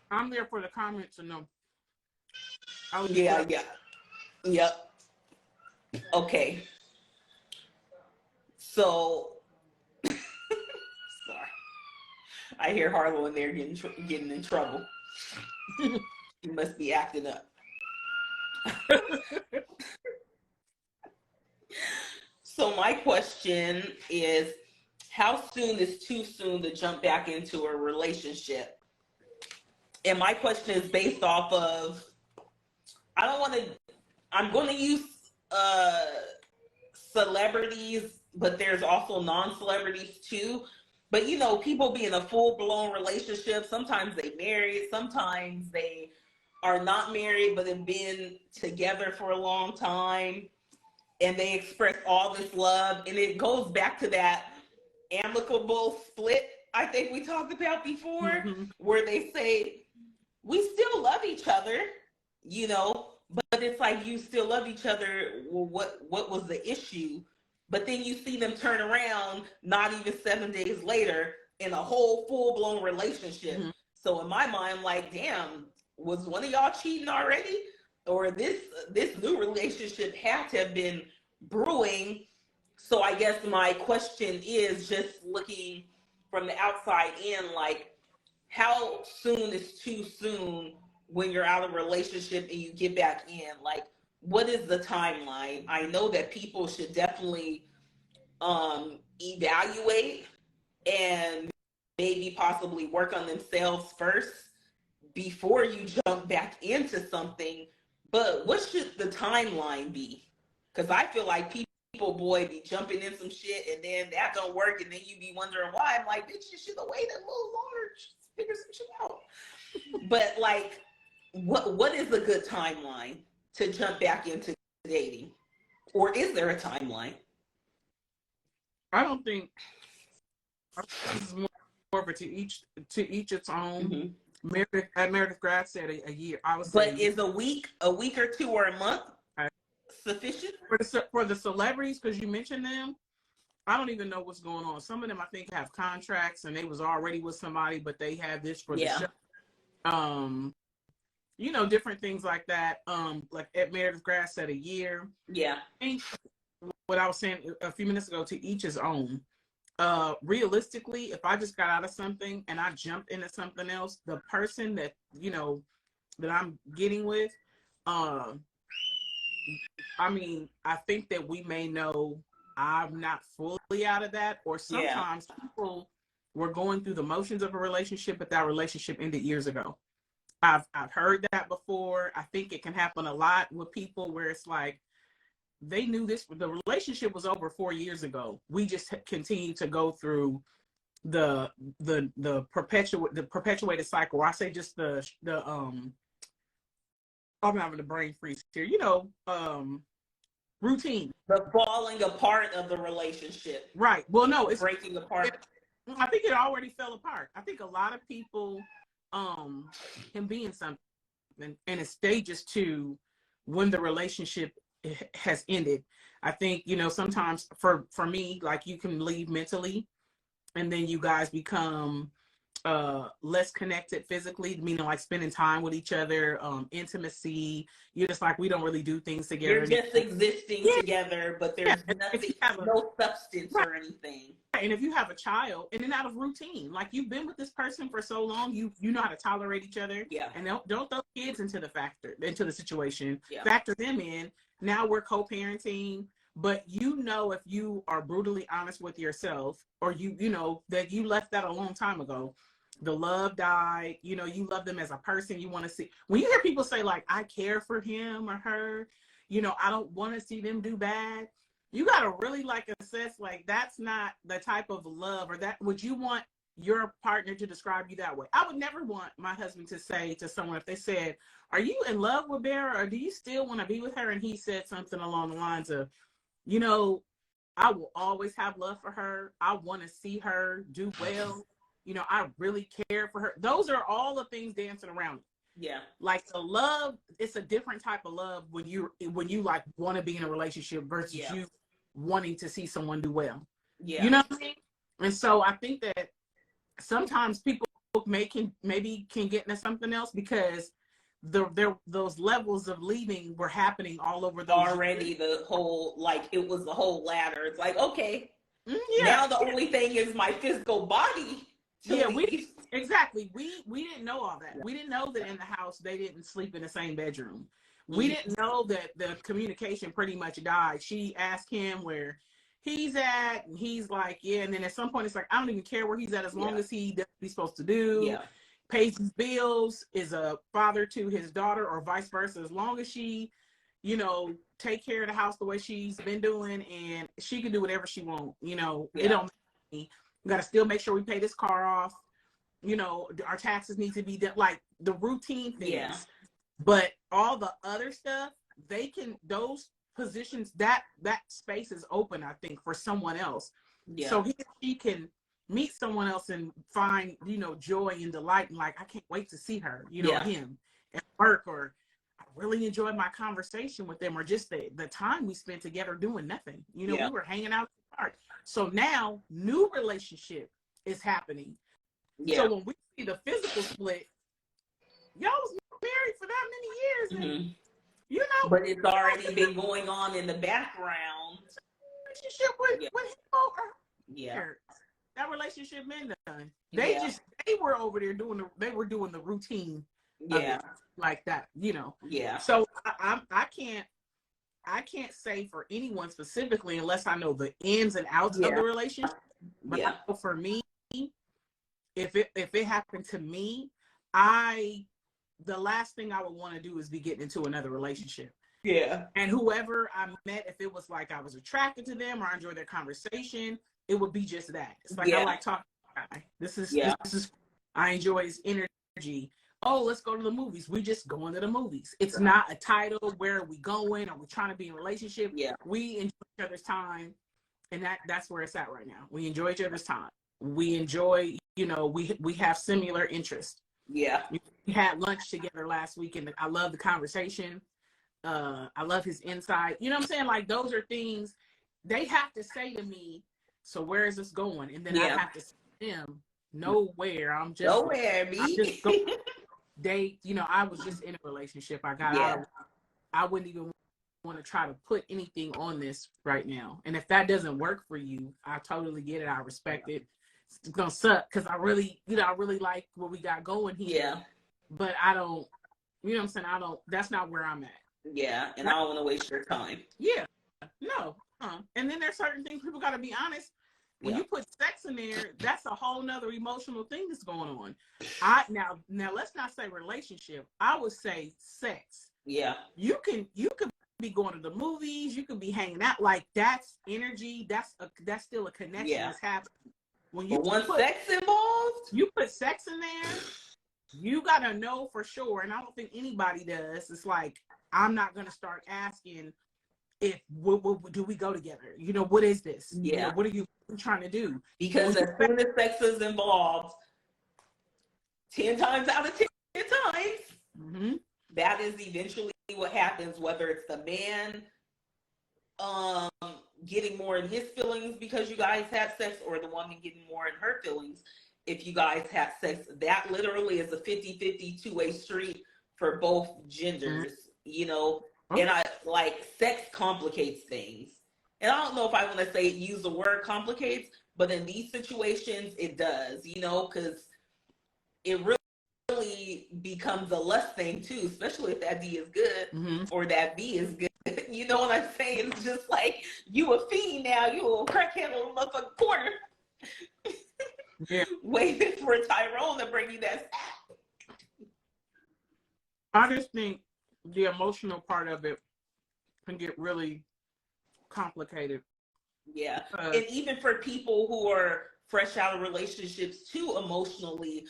B: I'm there for the comments and no.
A: Yeah. Yep. Okay. So, sorry. I hear Harlow in there getting in trouble. He must be acting up. So my question is, how soon is too soon to jump back into a relationship? And my question is based off of, I'm going to use celebrities, but there's also non-celebrities too. But you know, people be in a full-blown relationship. Sometimes they married, sometimes they are not married, but have been together for a long time, and they express all this love. And it goes back to that amicable split I think we talked about before, where they say, we still love each other, you know, but it's like, you still love each other. Well, what was the issue? But then you see them turn around not even 7 days later in a whole full-blown relationship. Mm-hmm. So in my mind, I'm like, damn, was one of y'all cheating already? Or this new relationship had to have been brewing. So I guess my question is, just looking from the outside in, like, how soon is too soon when you're out of a relationship and you get back in? Like, what is the timeline? I know that people should definitely evaluate and maybe possibly work on themselves first before you jump back into something. But what should the timeline be? Because I feel like people, boy, be jumping in some shit and then that don't work, and then you be wondering why. I'm like, bitch, you should have waited a little longer to figure some shit out. But like, what is a good timeline to jump back into dating? Or is there a timeline?
B: I don't think this is more of a to each its own. Mm-hmm. Meredith Graff said a year. I was
A: saying, is a week or two or a month sufficient
B: for the celebrities? Because you mentioned them, I don't even know what's going on. Some of them I think have contracts and they was already with somebody, but they had this for the show. You know, different things like that. Like at Meredith Graff said a year.
A: Yeah.
B: I think what I was saying a few minutes ago, to each his own. Realistically, if I just got out of something and I jumped into something else, the person that, you know, that I'm getting with, I mean, I think that we may know I'm not fully out of that, or sometimes people were going through the motions of a relationship, but that relationship ended years ago. I've heard that before. I think it can happen a lot with people where it's like, they knew the relationship was over 4 years ago. We just continue to go through the perpetuated cycle. Or I say just I'm having a brain freeze here. You know, routine.
A: The falling apart of the relationship.
B: Right. Well, no, it's
A: breaking apart.
B: I think it already fell apart. I think a lot of people can be in something and it stages to when the relationship has ended. I think, you know, sometimes for me, like, you can leave mentally and then you guys become less connected physically, meaning like spending time with each other, intimacy. You're just like, we don't really do things together.
A: You're just existing together, but there's nothing, no substance or anything.
B: And if you have a child, and then out of routine, like, you've been with this person for so long, you know how to tolerate each other.
A: Yeah.
B: And don't throw kids into the situation. Yeah. Factor them in. Now we're co-parenting, but you know, if you are brutally honest with yourself, or you know that you left that a long time ago, the love died, you know, you love them as a person. You want to see, when you hear people say like, I care for him or her, I don't want to see them do bad. You got to really like assess, like, that's not the type of love, or that would you want your partner to describe you that way. I would never want my husband to say to someone, if they said, are you in love with Bear, or do you still want to be with her? And he said something along the lines of, I will always have love for her. I want to see her do well. I really care for her. Those are all the things dancing around it.
A: Yeah.
B: Like the love, it's a different type of love when you like want to be in a relationship versus you wanting to see someone do well.
A: Yeah.
B: You know what I mean? And so I think that sometimes people maybe can get into something else because those levels of leaving were happening all over those
A: already years. The whole, like, it was the whole ladder. It's like, okay,
B: yeah.
A: Now the only thing is my physical body.
B: Exactly. We didn't know all that. We didn't know that in the house they didn't sleep in the same bedroom. We didn't know that the communication pretty much died. She asked him where he's at, and he's like, yeah. And then at some point, it's like, I don't even care where he's at as long as he does what he's supposed to do, pays his bills, is a father to his daughter, or vice versa. As long as she, take care of the house the way she's been doing, and she can do whatever she wants. It don't matter. We got to still make sure we pay this car off. Our taxes need to be done, like the routine things. Yeah. But all the other stuff, those positions, that space is open, I think, for someone else. Yeah. So she can meet someone else and find, joy and delight, and like, I can't wait to see her, him at work, or I really enjoyed my conversation with them, or just the time we spent together doing nothing. We were hanging out in the park. So now new relationship is happening. Yeah. So when we see the physical split, y'all was married for that many years, and
A: but it's already been going on in the background.
B: Relationship with him over that relationship been done. They were over there doing the routine like that,
A: Yeah.
B: So I can't say for anyone specifically unless I know the ins and outs of the relationship. But I know for me, if it happened to me, the last thing I would want to do is be getting into another relationship.
A: Yeah.
B: And whoever I met, if it was like I was attracted to them or I enjoyed their conversation, it would be just that. It's like, I like talking to the guy. This is I enjoy his energy. Oh, let's go to the movies. We just going to the movies. It's not a title. Where are we going? Are we trying to be in a relationship? Yeah. We enjoy each other's time. And that's where it's at right now. We enjoy each other's time. We enjoy, we have similar interests.
A: Yeah.
B: We had lunch together last week, and I love the conversation. I love his insight. You know what I'm saying? Like, those are things they have to say to me. So where is this going? And then I have to say to them, nowhere. I'm just
A: nowhere.
B: I'm just going date. I was just in a relationship. I got out. I wouldn't even want to try to put anything on this right now. And if that doesn't work for you, I totally get it. I respect it. It's gonna suck because I really like what we got going here.
A: Yeah.
B: But I don't, what I'm saying? That's not where I'm at.
A: Yeah. And I don't want to waste your time.
B: Yeah. No. And then there's certain things people got to be honest. When you put sex in there, that's a whole nother emotional thing that's going on. Now let's not say relationship. I would say sex.
A: Yeah.
B: You can be going to the movies. You can be hanging out. Like, that's energy. That's still a connection that's happening. When you
A: put sex involved,
B: you put sex in there, you gotta know for sure. And I don't think anybody does. It's like, I'm not gonna start asking if do we go together? What is this?
A: Yeah.
B: What are you trying to do?
A: Because as soon as sex is involved, 10 times out of 10 times, that is eventually what happens. Whether it's the man getting more in his feelings because you guys have sex, or the woman getting more in her feelings if you guys have sex, that literally is a 50-50 two-way street for both genders, and I like, sex complicates things. And I don't know if I want to use the word complicates, but in these situations it does, because it really becomes a lust thing too, especially if that D is good or that B is good. You know what I'm saying? It's just like, you a fiend now, you a crackhead on the motherfucking corner. Waiting for Tyrone to bring you that sack.
B: I just think the emotional part of it can get really complicated.
A: Yeah. And even for people who are fresh out of relationships too, emotionally,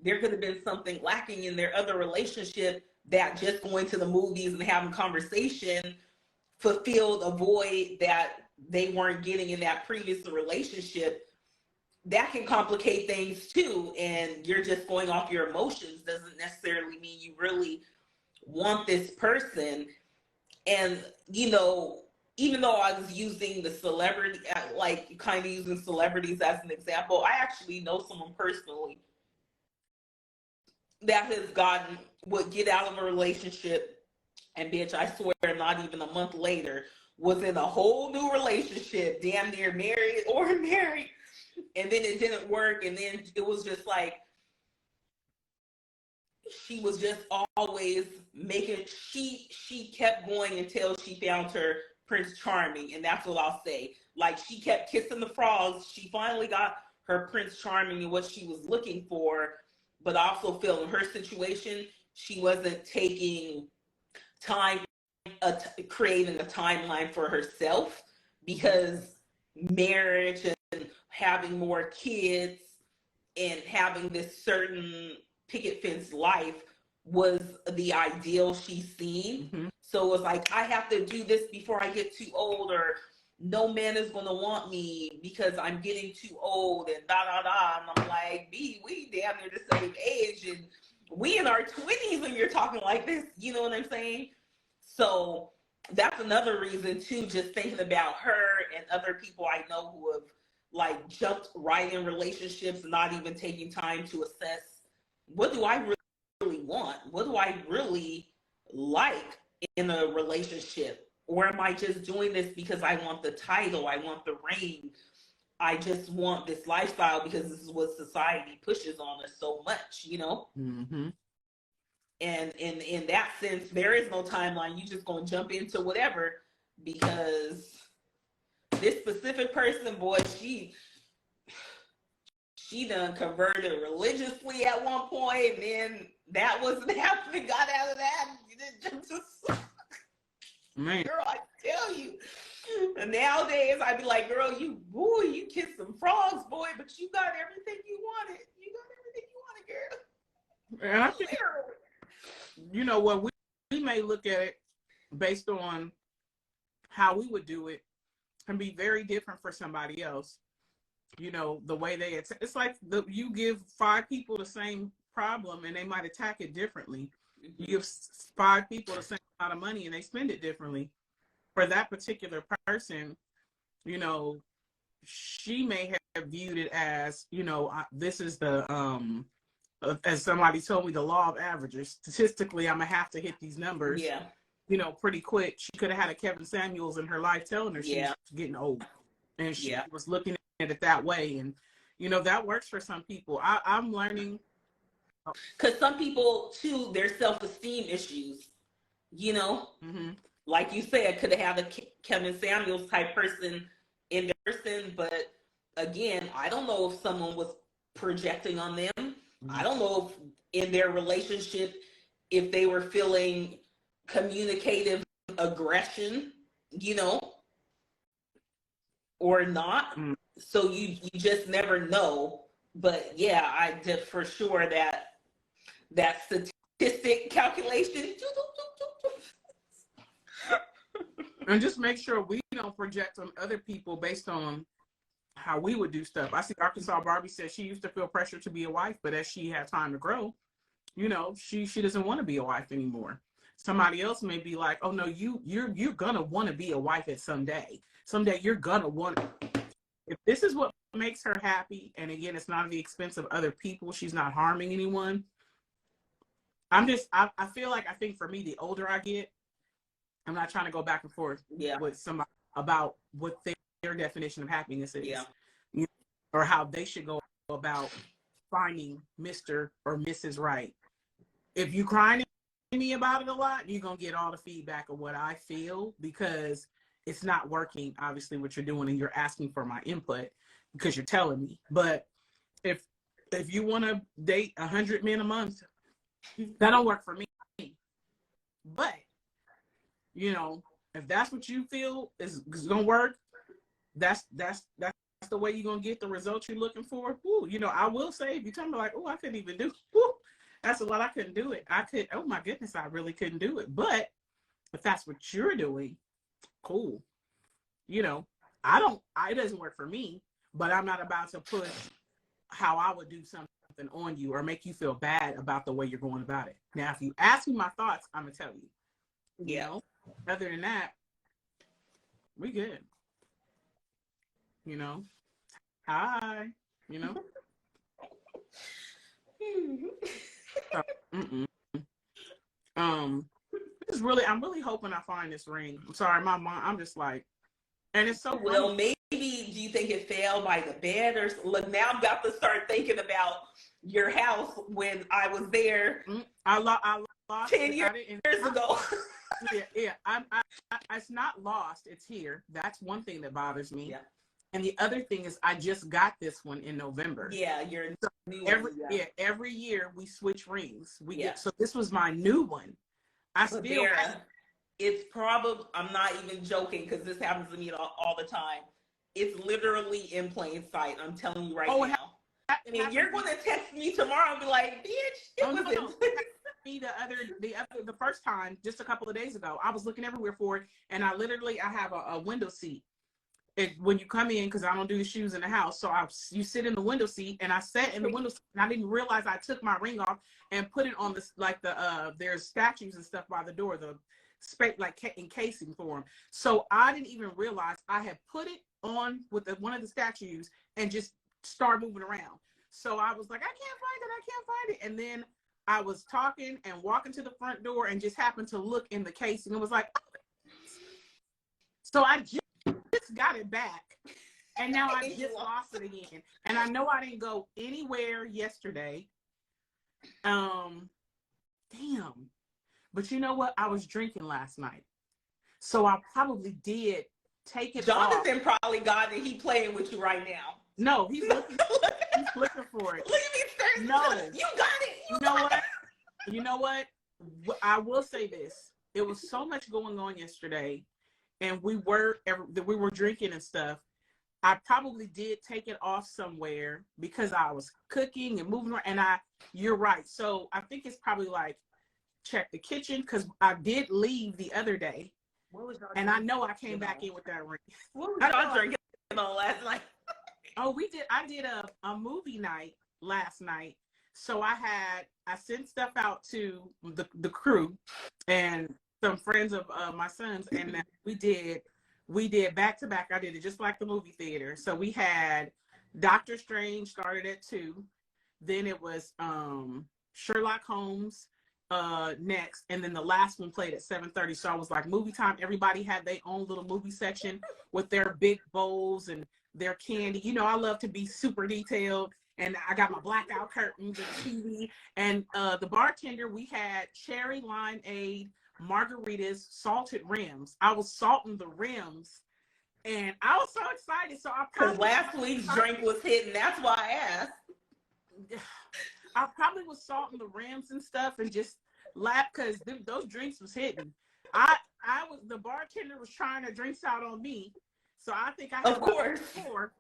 A: there could have been something lacking in their other relationship that just going to the movies and having conversation fulfilled a void that they weren't getting in that previous relationship. That can complicate things too. And you're just going off your emotions doesn't necessarily mean you really want this person. And, you know, even though I was using the celebrity, like kind of using celebrities as an example, I actually know someone personally that has would get out of a relationship, and bitch, I swear, not even a month later, was in a whole new relationship, damn near married or married, and then it didn't work, and then it was just like, she was just always making, she kept going until she found her Prince Charming, and that's what I'll say. Like, she kept kissing the frogs. She finally got her Prince Charming and what she was looking for, but I also feel in her situation, she wasn't taking time, creating a timeline for herself, because marriage and having more kids and having this certain picket fence life was the ideal she's seen.
B: Mm-hmm.
A: So it was like, I have to do this before I get too old, or no man is going to want me because I'm getting too old, and da da da. And I'm like, B, we damn near the same age, and we in our 20s when you're talking like this. You know what I'm saying? So that's another reason too, just thinking about her and other people I know who have like jumped right in relationships, not even taking time to assess, what do I really want? What do I really like in a relationship? Or am I just doing this because I want the title, I want the ring, I just want this lifestyle because this is what society pushes on us so much, you know?
B: Mm-hmm.
A: And in that sense, there is no timeline. You just gonna jump into whatever, because this specific person, boy, she done converted religiously at one point, and then that wasn't happening. Got out of that, and just
B: Man.
A: girl, I tell you. And nowadays, I'd be like, girl, you kissed some frogs, boy, but you got everything you wanted. You got everything you wanted, girl.
B: And I think, you know what, we may look at it based on how we would do it can be very different for somebody else. You know, the way it's like you give 5 people the same problem and they might attack it differently.
A: Mm-hmm.
B: You give 5 people the same amount of money and they spend it differently. For that particular person, you know, she may have viewed it as, you know, this is the as somebody told me, the law of averages. Statistically, I'm gonna have to hit these numbers,
A: Yeah,
B: you know, pretty quick. She could have had a Kevin Samuels in her life telling her she's getting old, and she was looking at it that way. And you know, that works for some people. I'm learning,
A: because some people too, their self-esteem issues, you know.
B: mm-hmm.
A: Like you said, could have had a Kevin Samuels type person in their person, but again, I don't know if someone was projecting on them. Mm-hmm. I don't know if in their relationship, if they were feeling communicative aggression, you know, or not. Mm-hmm. So you just never know. But yeah, I did for sure that statistic calculation.
B: And just make sure we don't project on other people based on how we would do stuff. I see Arkansas Barbie said she used to feel pressure to be a wife, but as she had time to grow, you know, she doesn't want to be a wife anymore. Somebody else may be like, oh no, you're gonna want to be a wife at someday. Someday you're gonna want to. If this is what makes her happy, and again, it's not at the expense of other people, she's not harming anyone. I feel like, I think for me, the older I get, I'm not trying to go back and forth with somebody about what their definition of happiness is, you know, or how they should go about finding Mr. or Mrs. Right. If you crying to me about it a lot, you're going to get all the feedback of what I feel, because it's not working, obviously, what you're doing, and you're asking for my input because you're telling me. But if you want to date 100 men a month, that don't work for me. But, you know, If that's what you feel is gonna work, that's the way you're gonna get the results you're looking for. Ooh, you know, I will say if you tell me like, oh, I couldn't even do, whew, that's a lot. I couldn't do it. I could, oh my goodness, I really couldn't do it. But if that's what you're doing, cool. You know, it doesn't work for me, but I'm not about to push how I would do something on you or make you feel bad about the way you're going about it. Now, if you ask me my thoughts, I'm gonna tell you. You know, other than that, we good. You know, hi. You know, so, this is really. I'm really hoping I find this ring. I'm sorry, my mom. I'm just like, and it's so
A: Well,
B: funny.
A: maybe do you think it fell by the bed or look? Now I'm about to start thinking about your house when I was there.
B: I lost
A: 10 years ago.
B: Yeah. It's not lost. It's here. That's one thing that bothers me.
A: Yeah.
B: And the other thing is, I just got this one in November.
A: Yeah, you're
B: so
A: new
B: every year we switch rings. So this was my new one.
A: It's probably, I'm not even joking because this happens to me all the time. It's literally in plain sight. I'm telling you right now. And you're going to text me tomorrow and be like, bitch, it was
B: me the first time, just a couple of days ago. I was looking everywhere for it, and I have a window seat. When you come in, because I don't do the shoes in the house, so you sit in the window seat, and I sat in the window seat, and I didn't realize I took my ring off and put it on this, like there's statues and stuff by the door, the space like encasing for them. So I didn't even realize I had put it on with one of the statues and just start moving around. So I was like, I can't find it. And then I was talking and walking to the front door and just happened to look in the case, and it was like, oh. So I just got it back, and now I just lost it again. And I know I didn't go anywhere yesterday. Damn. But you know what? I was drinking last night, so I probably did take it
A: Jonathan
B: off.
A: Probably got it. He playing with you right now.
B: No, he's looking. He's looking for it.
A: Look at me staring.
B: No,
A: you got it.
B: You know what? You know what? I will say this. It was so much going on yesterday, and we were drinking and stuff. I probably did take it off somewhere because I was cooking and moving around. And you're right. So I think it's probably like, check the kitchen, because I did leave the other day, and I know I came back in with that ring.
A: What was y'all drinking on last night?
B: Oh, I did a movie night last night. So I sent stuff out to the crew and some friends of my son's, and we did back to back. I did it just like the movie theater. So we had Doctor Strange started at 2, then it was Sherlock Holmes next, and then the last one played at 7:30. So I was like, movie time. Everybody had their own little movie section with their big bowls and their candy. You know, I love to be super detailed, and I got my blackout curtains and TV. And the bartender, we had cherry limeade margaritas, salted rims. I was salting the rims, and I was so excited. So
A: because last week's drink was hitting. That's why I asked.
B: I probably was salting the rims and stuff and just laugh because those drinks was hitting. The bartender was trying her drinks out on me, so I think I had
A: of course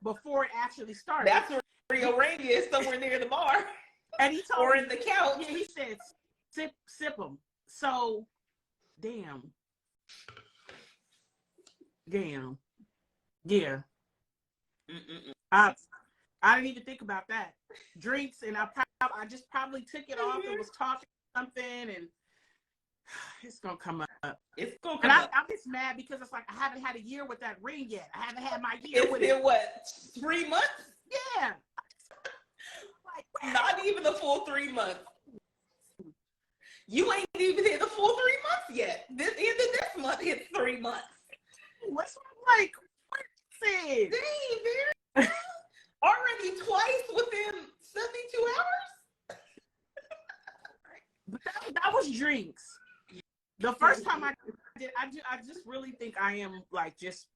B: before it actually started.
A: That's where your ring is, somewhere near the bar,
B: and he told me,
A: in the couch.
B: Yeah, he said sip them. So, damn, yeah. I didn't even think about that. Drinks, and I just probably took it off and was talking something, and it's gonna come up.
A: It's gonna come up.
B: I'm just mad because it's like I haven't had a year with that ring yet. I haven't had my year with it.
A: It's been what, 3 months?
B: Yeah.
A: Like, not even the full 3 months. You ain't even hit the full 3 months yet. This end of this month hits 3 months.
B: What's like? What is it?
A: Dang, man. Already twice within 72 hours?
B: But that was drinks. The first time I just really think I am like just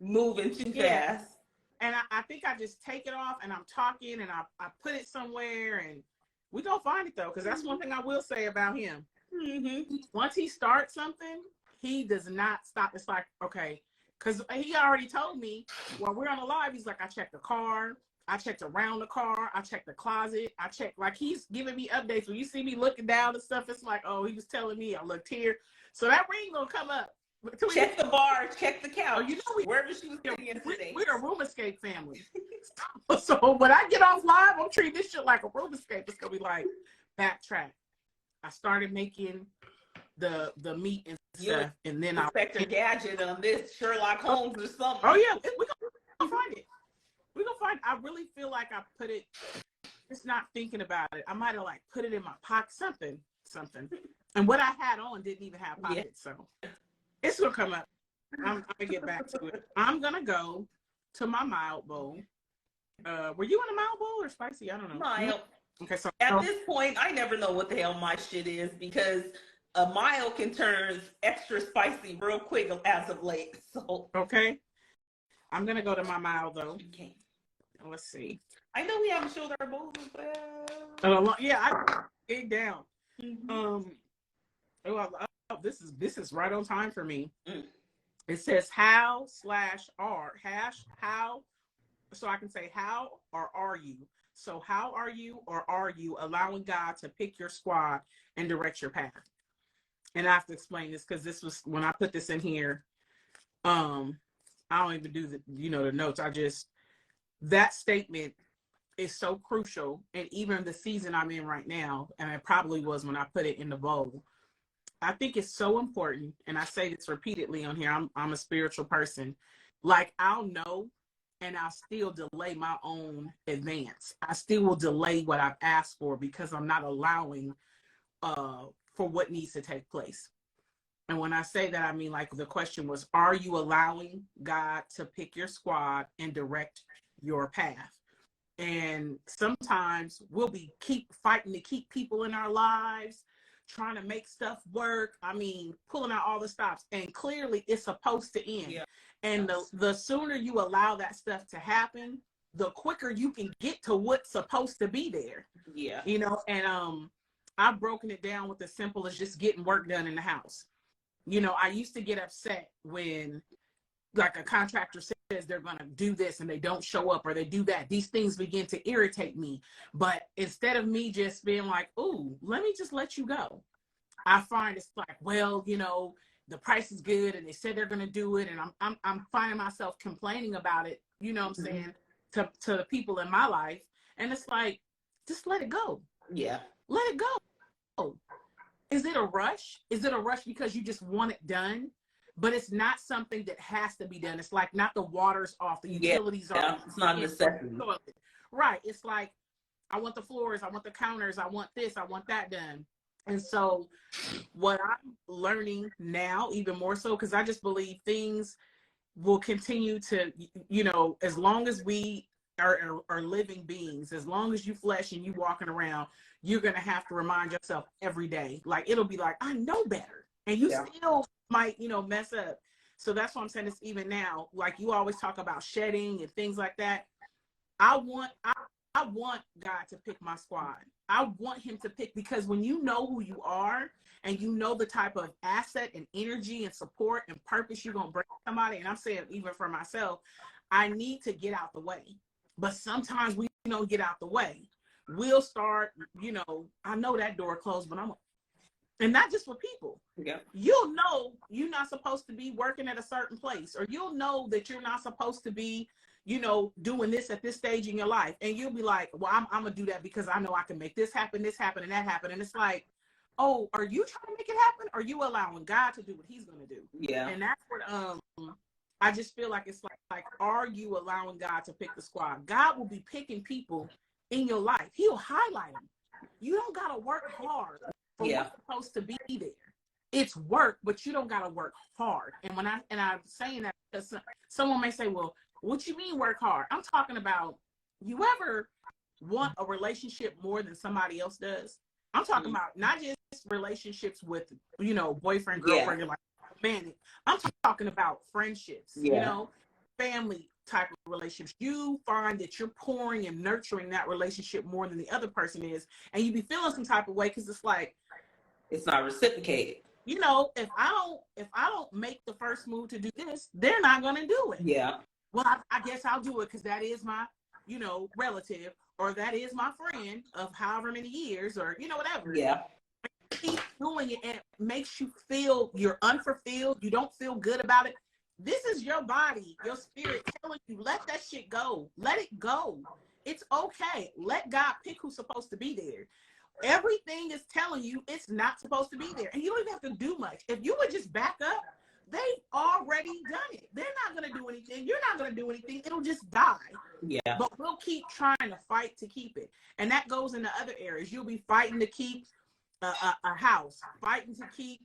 A: moving too fast.
B: And I think I just take it off and I'm talking and I put it somewhere, and we gonna find it though, because that's one thing I will say about him. Mm-hmm. Once he starts something, he does not stop. It's like, okay, because he already told me while we're on the live, he's like, I checked the car, I checked around the car, I checked the closet, I checked, like, he's giving me updates. When you see me looking down and stuff, it's like, oh, he was telling me I looked here. So that ring gonna come up.
A: Check the bar, check the couch.
B: Oh, you know,
A: wherever she was sitting yesterday.
B: We're a room escape family. So when I get off live, I'm treating this shit like a room escape. It's gonna be like, backtrack. I started making the meat and stuff, and then
A: Inspector Gadget on this, Sherlock Holmes or something.
B: Oh yeah, we're gonna find it. We're gonna find. I really feel like I put it. Just not thinking about it. I might have like put it in my pocket, something. And what I had on didn't even have pockets, so it's gonna come up. I'm gonna get back to it. I'm gonna go to my mild bowl. Were you in a mild bowl or spicy? I don't know.
A: Mild.
B: Okay, so
A: at this point, I never know what the hell my shit is, because a mild can turn extra spicy real quick as of late. So
B: okay, I'm gonna go to my mild though.
A: Okay.
B: Let's see.
A: I know we haven't showed our bowls as well.
B: Yeah, I dig down.
A: Mm-hmm.
B: This is right on time for me.
A: Mm.
B: It says how/r how, so I can say how or are you. So how are you or are you allowing God to pick your squad and direct your path? And I have to explain this because this was when I put this in here. I don't even do the notes. That statement is so crucial, and even the season I'm in right now, and it probably was when I put it in the bowl. I think it's so important, and I say this repeatedly on here. I'm a spiritual person. Like, I'll know, and I'll still delay my own advance. I still will delay what I've asked for because I'm not allowing for what needs to take place. And when I say that, I mean, like, the question was, are you allowing God to pick your squad and direct your path? And sometimes we'll keep fighting to keep people in our lives, trying to make stuff work. I mean, pulling out all the stops, and clearly it's supposed to end. Yeah. And the sooner you allow that stuff to happen, the quicker you can get to what's supposed to be there.
A: Yeah.
B: And I've broken it down with as simple as just getting work done in the house. I used to get upset when, like, a contractor says they're going to do this and they don't show up, or they do that. These things begin to irritate me. But instead of me just being like, ooh, let me just let you go, I find it's like, well, the price is good and they said they're going to do it. And I'm finding myself complaining about it, what I'm saying, to the people in my life. And it's like, just let it go.
A: Yeah.
B: Let it go. Is it a rush? Is it a rush because you just want it done? But it's not something that has to be done. It's like, not the water's off, the utilities are off.
A: It's not a necessity.
B: Right. It's like, I want the floors, I want the counters, I want this, I want that done. And so what I'm learning now, even more so, because I just believe things will continue to, as long as we are living beings, as long as you flesh and you walking around, you're going to have to remind yourself every day. Like, it'll be like, I know better. And you still might, mess up. So that's what I'm saying. It's even now, like, you always talk about shedding and things like that. I want God to pick my squad. I want him to pick, because when you know who you are and you know the type of asset and energy and support and purpose you're going to bring somebody, and I'm saying even for myself, I need to get out the way. But sometimes we don't get out the way. We'll start, I know that door closed, but and not just for people.
A: Yeah.
B: You'll know you're not supposed to be working at a certain place, or you'll know that you're not supposed to be, doing this at this stage in your life. And you'll be like, well, I'm going to do that because I know I can make this happen, and that happen. And it's like, oh, are you trying to make it happen? Or are you allowing God to do what he's going to do?
A: Yeah.
B: And that's what, I just feel like it's like, are you allowing God to pick the squad? God will be picking people in your life. He'll highlight them. You don't got to work hard for what's supposed to be there. It's work, but you don't got to work hard. And I'm saying that because someone may say, well, what you mean work hard? I'm talking about, you ever want a relationship more than somebody else does? I'm talking about not just relationships with, boyfriend, girlfriend, like, man, I'm talking about friendships, family type of relationships. You find that you're pouring and nurturing that relationship more than the other person is, and you be feeling some type of way because it's like,
A: it's not reciprocated.
B: you know, if I don't make the first move to do this, they're not going to do it.
A: Yeah.
B: Well, I guess I'll do it because that is my, you know, relative, or that is my friend of however many years, or, you know, whatever.
A: Yeah.
B: Keep doing it, and it makes you feel you're unfulfilled. You don't feel good about it. This is your body, your spirit telling you, let that shit go. Let it go. It's okay. Let God pick who's supposed to be there. Everything is telling you it's not supposed to be there. And you don't even have to do much. If you would just back up, they've already done it. They're not going to do anything. You're not going to do anything. It'll just die.
A: Yeah.
B: But we'll keep trying to fight to keep it. And that goes into other areas. You'll be fighting to keep a house, fighting to keep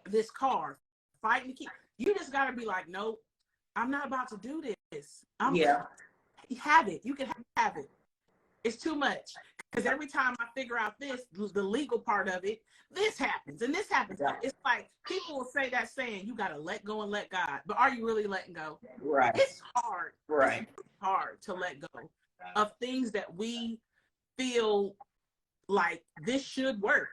B: this car, fighting to keep. You just got to be like, no, I'm not about to do this.
A: Yeah.
B: Have it. You can have it. It's too much. Because every time I figure out this, the legal part of it, this happens and this happens.
A: Yeah.
B: It's like people will say that saying, you got to let go and let God. But are you really letting go?
A: Right.
B: It's hard.
A: Right.
B: It's hard to let go of things that we feel like this should work.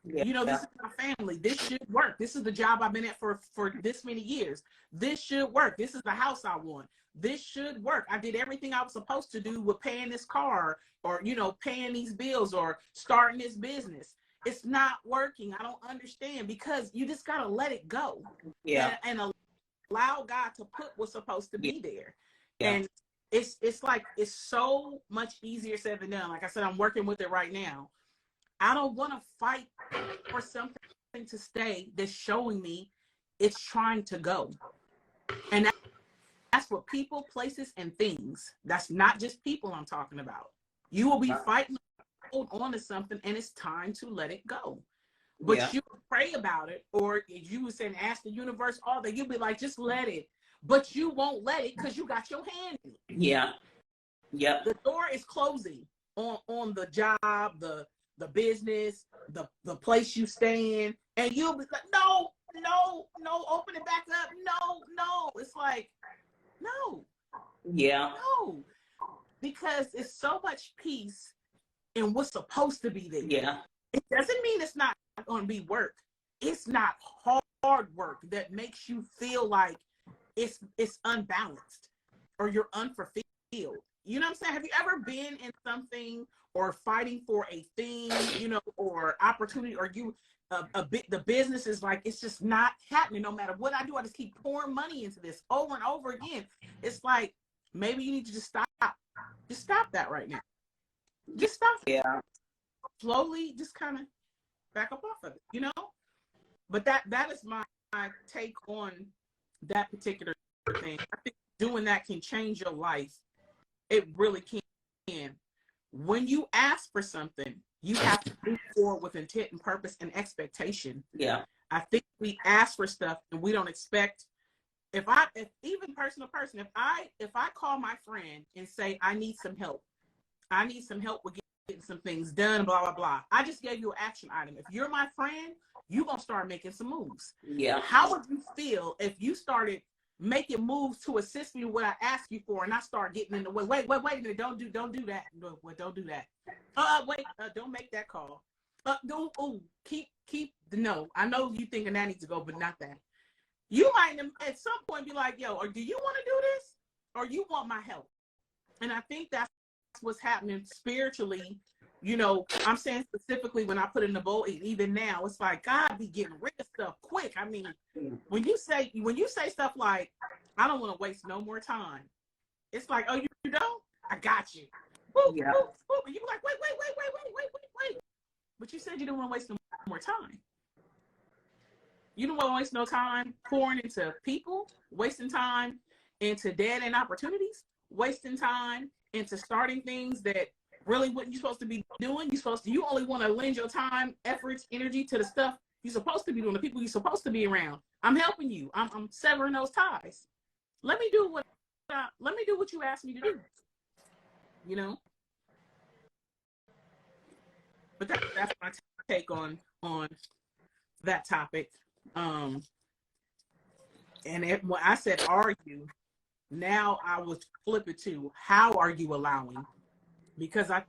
A: Yeah.
B: You know, this is my family. This should work. This is the job I've been at for this many years. This should work. This is the house I want. This should work. I did everything I was supposed to do with paying this car, or, you know, paying these bills, or starting this business. It's not working. I don't understand, because you just got to let it go.
A: Yeah.
B: And allow God to put what's supposed to be there.
A: Yeah.
B: And it's like, it's so much easier said than done. Like I said, I'm working with it right now. I don't want to fight for something to stay that's showing me it's trying to go. And that's what people, places, and things. That's not just people I'm talking about. You will be fighting to hold on to something, and it's time to let it go. But you pray about it, or you would say, ask the universe all that. You'll be like, just let it. But you won't let it because you got your hand in it.
A: Yeah. Yep.
B: The door is closing on the job, the business, the place you stay in, and you'll be like, no, open it back up. No. It's like, no.
A: Yeah.
B: No. Because it's so much peace in what's supposed to be there.
A: Yeah.
B: It doesn't mean it's not going to be work. It's not hard work that makes you feel like it's unbalanced or you're unfulfilled. You know what I'm saying? Have you ever been in something or fighting for a thing, you know, or opportunity, or you the business is like, it's just not happening. No matter what I do, I just keep pouring money into this over and over again. It's like, maybe you need to just stop. Just stop that right now. Just stop.
A: Yeah.
B: Slowly, just kind of back up off of it, you know? But that is my take on that particular thing. I think doing that can change your life. It really can. When you ask for something, you have to move forward with intent and purpose and expectation.
A: Yeah.
B: I think we ask for stuff and we don't expect. If even person to person, if I call my friend and say, I need some help with getting some things done, blah, blah, blah. I just gave you an action item. If you're my friend, you're going to start making some moves.
A: Yeah.
B: How would you feel if you started making moves to assist me with what I asked you for, and I start getting in the way? Wait a minute. Don't do that. No, don't do that. Don't make that call. No, I know you thinking that needs to go, but not that. You might at some point be like, yo, or do you want to do this? Or you want my help? And I think that's what's happening spiritually. You know, I'm saying specifically when I put in the bowl, even now, it's like God be getting rid of stuff quick. I mean, when you say stuff like, I don't want to waste no more time, it's like, oh, you don't? I got you. Boop,
A: Yeah.
B: boop, boop. And you be like, wait. But you said you don't want to waste no more time. You don't want to waste no time pouring into people, wasting time into dead end opportunities, wasting time into starting things that really what you're supposed to be doing. You only want to lend your time, efforts, energy to the stuff you're supposed to be doing, the people you're supposed to be around. I'm helping you. I'm severing those ties. Let me do what you asked me to do. You know? But that's my take on that topic. And when I said argue, now I would flip it to, how are you allowing? Because I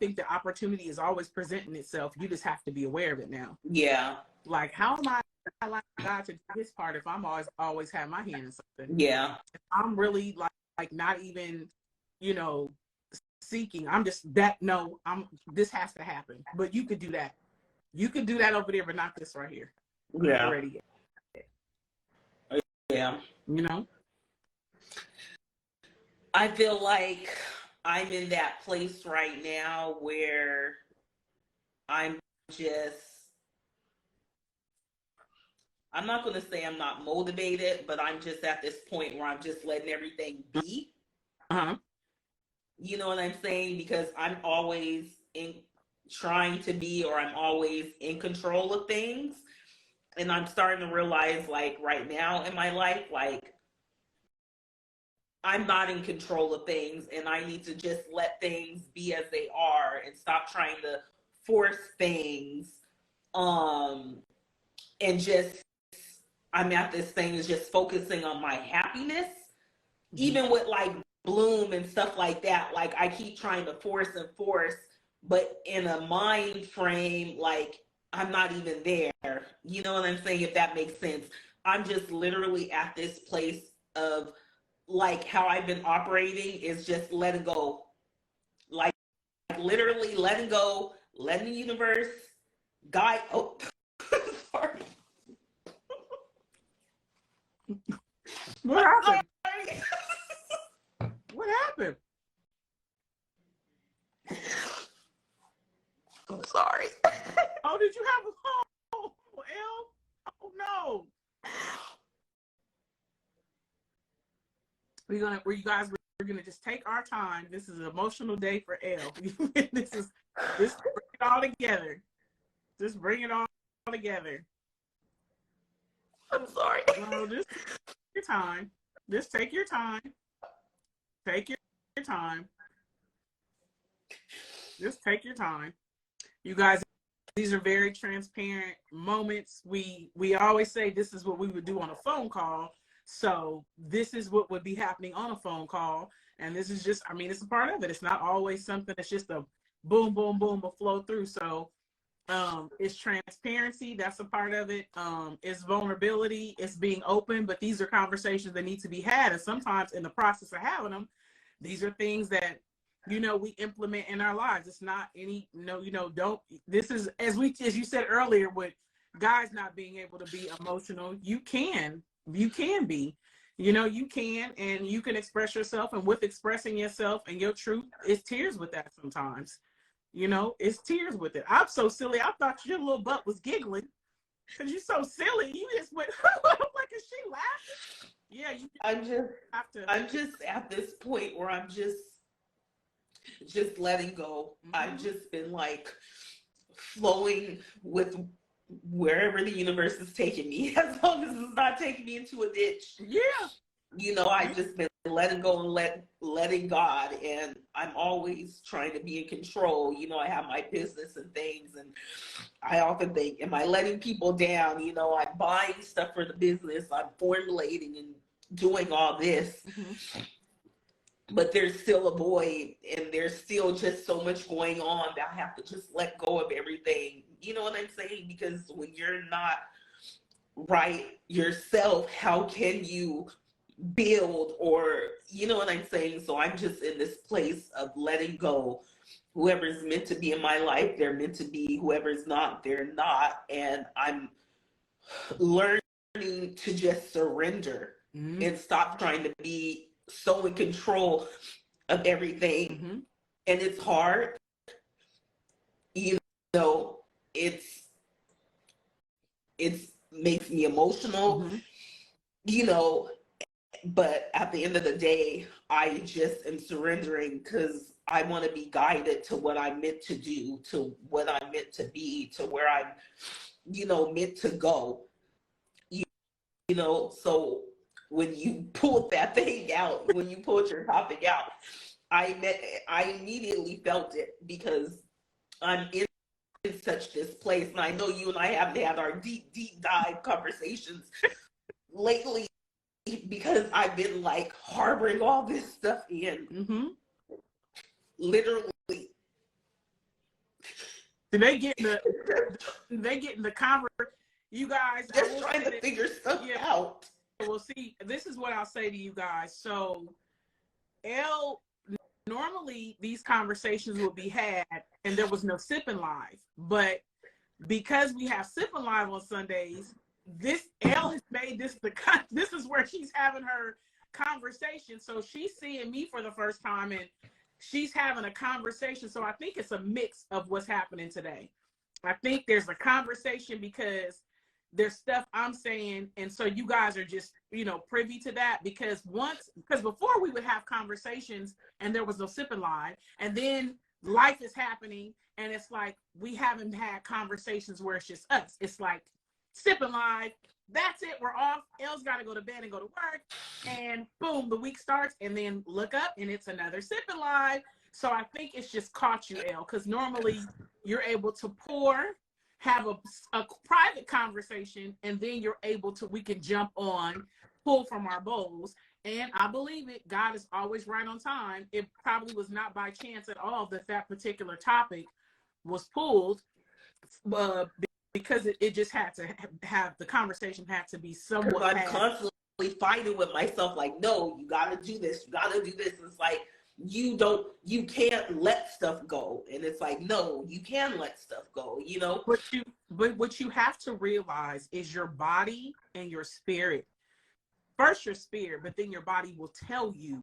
B: think the opportunity is always presenting itself. You just have to be aware of it now.
A: Yeah.
B: Like, how am I allow God to do his part if I'm always have my hand in something?
A: Yeah.
B: I'm really like not even, you know, seeking. I'm just that no, this has to happen. But you could do that. You could do that over there, but not this right here. I'm not
A: Yeah.
B: ready yet.
A: Yeah.
B: You know?
A: I feel like I'm in that place right now where I'm just, I'm not going to say I'm not motivated, but I'm just at this point where I'm just letting everything be.
B: Uh-huh.
A: You know what I'm saying? Because I'm always in trying to be, or I'm always in control of things. And I'm starting to realize, like, right now in my life, like, I'm not in control of things, and I need to just let things be as they are and stop trying to force things. And just, I'm at this thing is just focusing on my happiness, even with like Bloom and stuff like that. Like, I keep trying to force and force, but in a mind frame, like, I'm not even there. You know what I'm saying? If that makes sense. I'm just literally at this place of, like, how I've been operating is just letting go. Like, literally letting go, letting the universe guide. Oh, sorry.
B: What happened?
A: Sorry.
B: What happened?
A: I'm sorry.
B: Oh, did you have a oh, L? Oh no. We're gonna just take our time. This is an emotional day for L. This bring it all together. Just bring it all together.
A: I'm sorry.
B: No, just take your time. Just take your time. Take your time. Just take your time. You guys, these are very transparent moments. We always say this is what we would do on a phone call. So this is what would be happening on a phone call. And this is just, I mean, it's a part of it. It's not always something that's just a boom, boom, boom, will flow through. So it's transparency. That's a part of it. It's vulnerability. It's being open. But these are conversations that need to be had. And sometimes in the process of having them, these are things that, you know, we implement in our lives. It's not any, no, you know, don't, this is, as you said earlier, with guys not being able to be emotional, you can be, you know, you can, and you can express yourself. And with expressing yourself and your truth, it's tears with that sometimes. You know, it's tears with it. I'm so silly. I thought your little butt was giggling because you're so silly. You just went, like, is she laughing? Yeah, you have to.
A: I'm just at this point where I'm just letting go. I've just been like flowing with wherever the universe is taking me, as long as it's not taking me into a ditch.
B: Yeah.
A: You know, I've just been letting go and letting God, and I'm always trying to be in control. You know, I have my business and things, and I often think, am I letting people down? You know, I'm buying stuff for the business, I'm formulating and doing all this. But there's still a void, and there's still just so much going on that I have to just let go of everything. You know what I'm saying? Because when you're not right yourself, how can you build, or, you know what I'm saying? So I'm just in this place of letting go. Whoever's meant to be in my life, they're meant to be. Whoever's not, they're not. And I'm learning to just surrender and stop trying to be so in control of everything. And it's hard, you know, it's makes me emotional, you know, but at the end of the day, I just am surrendering because I want to be guided to what I'm meant to do, to what I'm meant to be, to where I'm, you know, meant to go. You know, so when you pulled that thing out, when you pulled your topic out, I immediately felt it, because I'm in such this place, and I know you and I have had our deep dive conversations lately, because I've been like harboring all this stuff in. Literally.
B: They get in the You guys, I
A: Just
B: will
A: trying
B: say
A: to
B: that,
A: figure stuff
B: yeah,
A: out.
B: well, see, this is what I'll say to you guys. So, L, normally these conversations would be had and there was no sipping live. But because we have sipping live on Sundays, this L has made this this is where she's having her conversation. So she's seeing me for the first time and she's having a conversation. So I think it's a mix of what's happening today. I think there's a conversation because there's stuff I'm saying, and so you guys are just, privy to that, because before we would have conversations and there was no sipping live, and then life is happening and it's like we haven't had conversations where it's just us. It's like sipping live, that's it, we're off. Elle's got to go to bed and go to work, and boom, the week starts, and then look up and it's another sipping live. So I think it's just caught you, Elle, because normally you're able to have a private conversation, and then we can jump on, pull from our bowls. And I believe it, God is always right on time. It probably was not by chance at all that particular topic was pulled, uh, because it just had to have, the conversation had to be
A: Because
B: somewhat
A: I'm
B: had.
A: constantly fighting with myself, like, no, you gotta do this, you gotta do this. It's like you can't let stuff go. And it's like, no, you can let stuff go,
B: But what you have to realize is your body and your spirit. First your spirit, but then your body will tell you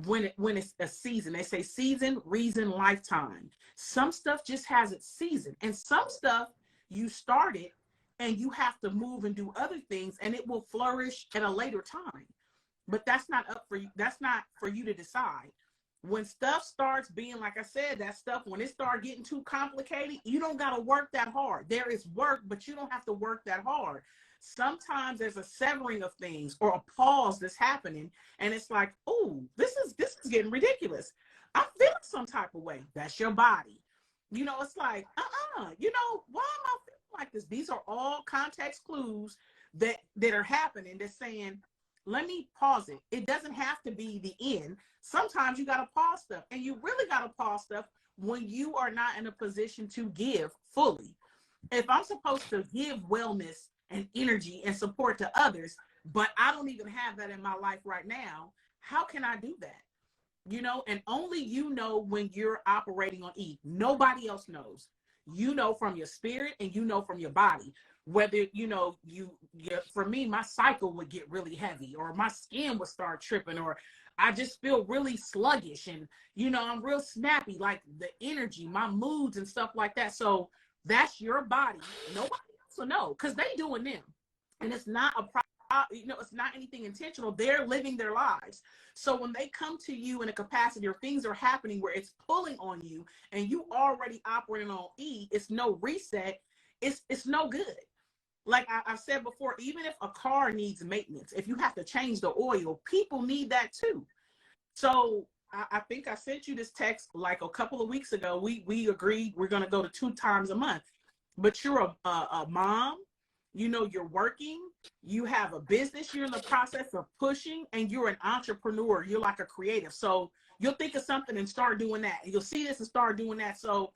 B: when it's a season. They say season, reason, lifetime. Some stuff just has its season, and some stuff you started and you have to move and do other things, and it will flourish at a later time. But that's not up for you. That's not for you to decide. When stuff starts being, like I said, that stuff, when it starts getting too complicated, you don't got to work that hard. There is work, but you don't have to work that hard. Sometimes there's a severing of things or a pause that's happening, and it's like, oh, this is getting ridiculous. I'm feeling some type of way. That's your body. It's like, why am I feeling like this? These are all context clues that are happening, that's saying, let me pause it. It doesn't have to be the end. Sometimes you got to pause stuff, and you really got to pause stuff when you are not in a position to give fully. If I'm supposed to give wellness and energy and support to others, but I don't even have that in my life right now, how can I do that? And only when you're operating on E. Nobody else knows. From your spirit, and from your body. Whether for me, my cycle would get really heavy, or my skin would start tripping, or I just feel really sluggish, and I'm real snappy, like the energy, my moods and stuff like that. So that's your body. Nobody else will know, because they doing them, and it's not it's not anything intentional. They're living their lives. So when they come to you in a capacity, or things are happening where it's pulling on you, and you already operating on E, it's no reset. It's no good. Like I've said before, even if a car needs maintenance, if you have to change the oil, people need that too. So I think I sent you this text like a couple of weeks ago. We agreed we're going to go to 2 times a month. But you're a mom, you're working, you have a business, you're in the process of pushing, and you're an entrepreneur. You're like a creative. So you'll think of something and start doing that. And you'll see this and start doing that. So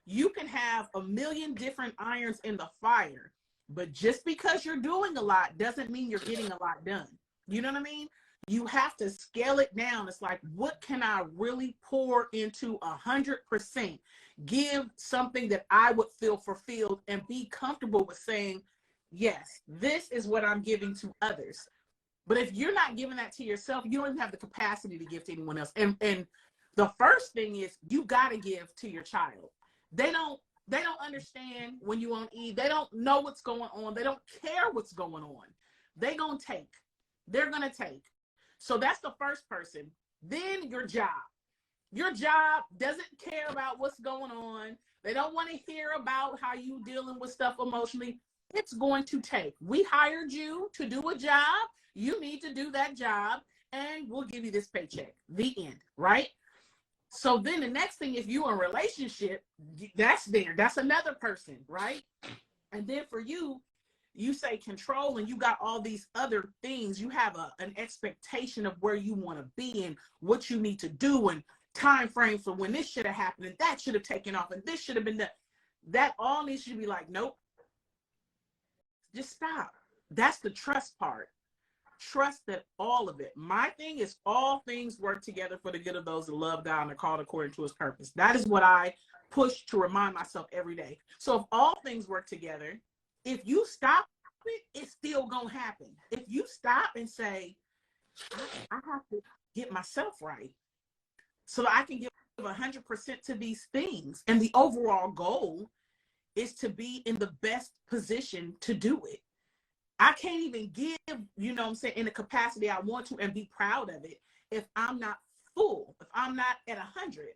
B: you can have a million different irons in the fire, but just because you're doing a lot doesn't mean you're getting a lot done. You know what I mean? You have to scale it down. It's like, what can I really pour into 100%? Give something that I would feel fulfilled and be comfortable with saying, yes, this is what I'm giving to others. But if you're not giving that to yourself, you don't even have the capacity to give to anyone else. And the first thing is, you got to give to your child. They don't understand when you on E. They don't know what's going on. They don't care what's going on. They're going to take. So that's the first person. Then your job. Your job doesn't care about what's going on. They don't want to hear about how you dealing with stuff emotionally. It's going to take. We hired you to do a job. You need to do that job, and we'll give you this paycheck. The end, right? So then the next thing, if you're in a relationship, that's there. That's another person, right? And then for you, you say control, and you got all these other things. You have an expectation of where you want to be and what you need to do, and time frame for when this should have happened, and that should have taken off, and this should have been done. That all needs to be like, nope. Just stop. That's the trust part. Trust that all of it. My thing is all things work together for the good of those that love God and are called according to his purpose. That is what I push to remind myself every day. So if all things work together, if you stop it, it's still gonna happen. If you stop and say, I have to get myself right so that I can give 100% to these things. And the overall goal is to be in the best position to do it. I can't even give, you know what I'm saying, in the capacity I want to and be proud of it if I'm not full, if I'm not at 100.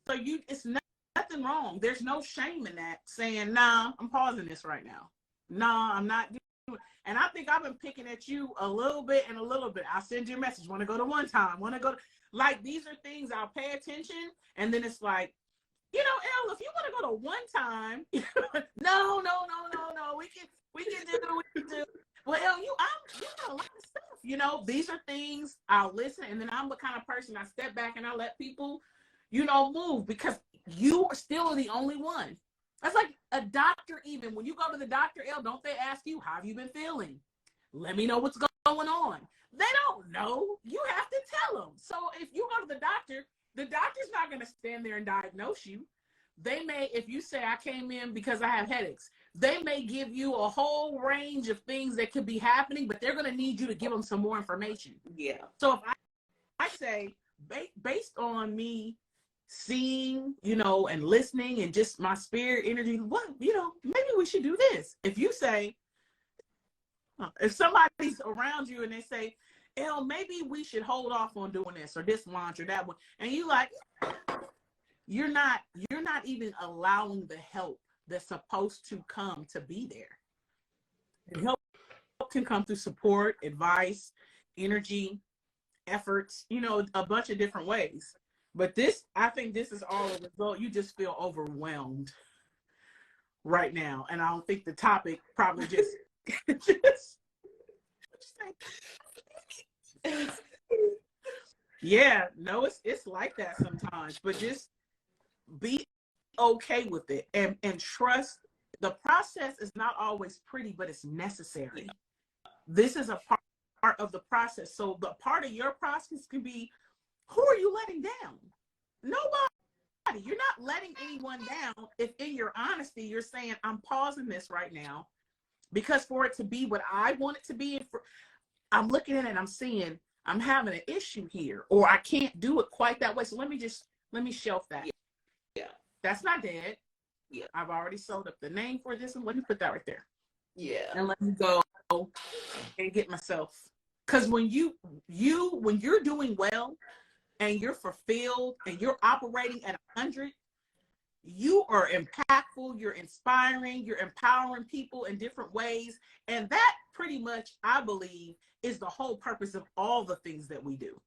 B: So it's nothing wrong. There's no shame in that, saying, nah, I'm pausing this right now. Nah, I'm not doing it. And I think I've been picking at you a little bit and a little bit. I'll send you a message. Want to go to one time? Want to go to, like, these are things I'll pay attention. And then it's like, you know, Elle, if you want to go to one time, no. We can do what we do. Well, Elle, you got a lot of stuff. You know, these are things I'll listen, and then I'm the kind of person I step back and I let people, you know, move, because you are still the only one. That's like a doctor. Even when you go to the doctor, Elle, don't they ask you, how have you been feeling? Let me know what's going on. They don't know. You have to tell them. So if you go to the doctor's not going to stand there and diagnose you. They may, if you say, I came in because I have headaches, they may give you a whole range of things that could be happening, but they're going to need you to give them some more information.
A: Yeah.
B: So if I say, based on me seeing, you know, and listening and just my spirit energy, what, you know, maybe we should do this. If you say, if somebody's around you and they say, Elle, maybe we should hold off on doing this or this launch or that one, and you like, you're not even allowing the help that's supposed to come to be there. And help can come through support, advice, energy, efforts, you know, a bunch of different ways. But this, I think this is all a result. You just feel overwhelmed right now. And I don't think the topic probably just yeah, no, it's like that sometimes, but just be okay with it and trust the process is not always pretty, but it's necessary. This is a part of the process. So the part of your process can be, who are you letting down? Nobody. You're not letting anyone down if in your honesty you're saying, I'm pausing this right now because for it to be what I want it to be, I'm looking at it and I'm seeing I'm having an issue here, or I can't do it quite that way. So let me shelf that.
A: Yeah.
B: That's not dead.
A: Yeah.
B: I've already sold up the name for this, and let me put that right there.
A: Yeah.
B: And let me go and get myself. Because when you're doing well and you're fulfilled and you're operating at 100, you are impactful, you're inspiring, you're empowering people in different ways. And that pretty much, I believe, is the whole purpose of all the things that we do.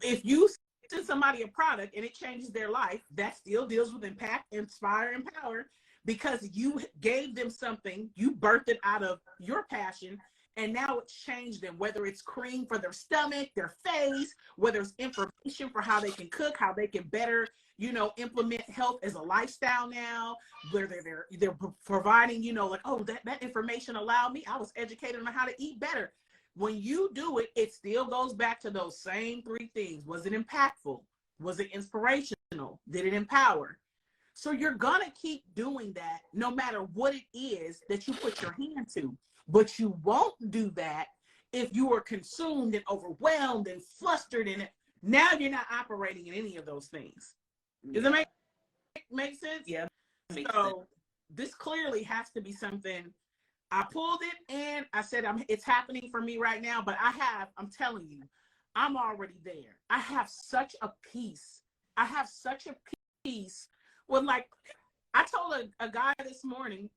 B: If you send somebody a product and it changes their life, that still deals with impact, inspire, empower, because you gave them something, you birthed it out of your passion, and now it's changed them, whether it's cream for their stomach, their face, whether it's information for how they can cook, how they can better, you know, implement health as a lifestyle now, where they're providing, you know, like, oh, that information allowed me, I was educated on how to eat better. When you do it, it still goes back to those same three things. Was it impactful? Was it inspirational? Did it empower? So you're going to keep doing that no matter what it is that you put your hand to. But you won't do that if you are consumed and overwhelmed and flustered in it. Now you're not operating in any of those things. Does that make sense?
A: Yeah.
B: So this clearly has to be something. I pulled it and I said, it's happening for me right now, but I'm telling you, I'm already there. I have such a peace. I have such a peace with, like, I told a guy this morning,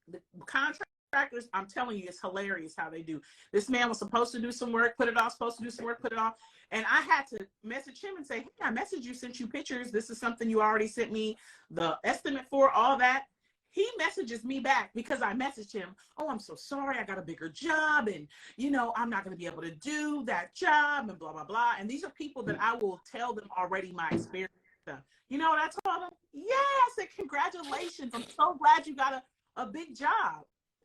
B: the contractors, I'm telling you, it's hilarious how they do. This man was supposed to do some work, put it off, supposed to do some work, put it off. And I had to message him and say, hey, I messaged you, sent you pictures. This is something you already sent me the estimate for, all that. He messages me back because I messaged him, oh, I'm so sorry, I got a bigger job, and, you know, I'm not going to be able to do that job, and blah, blah, blah. And these are people that I will tell them already my experience. You know what I told him? Yeah, I said, congratulations. I'm so glad you got a big job.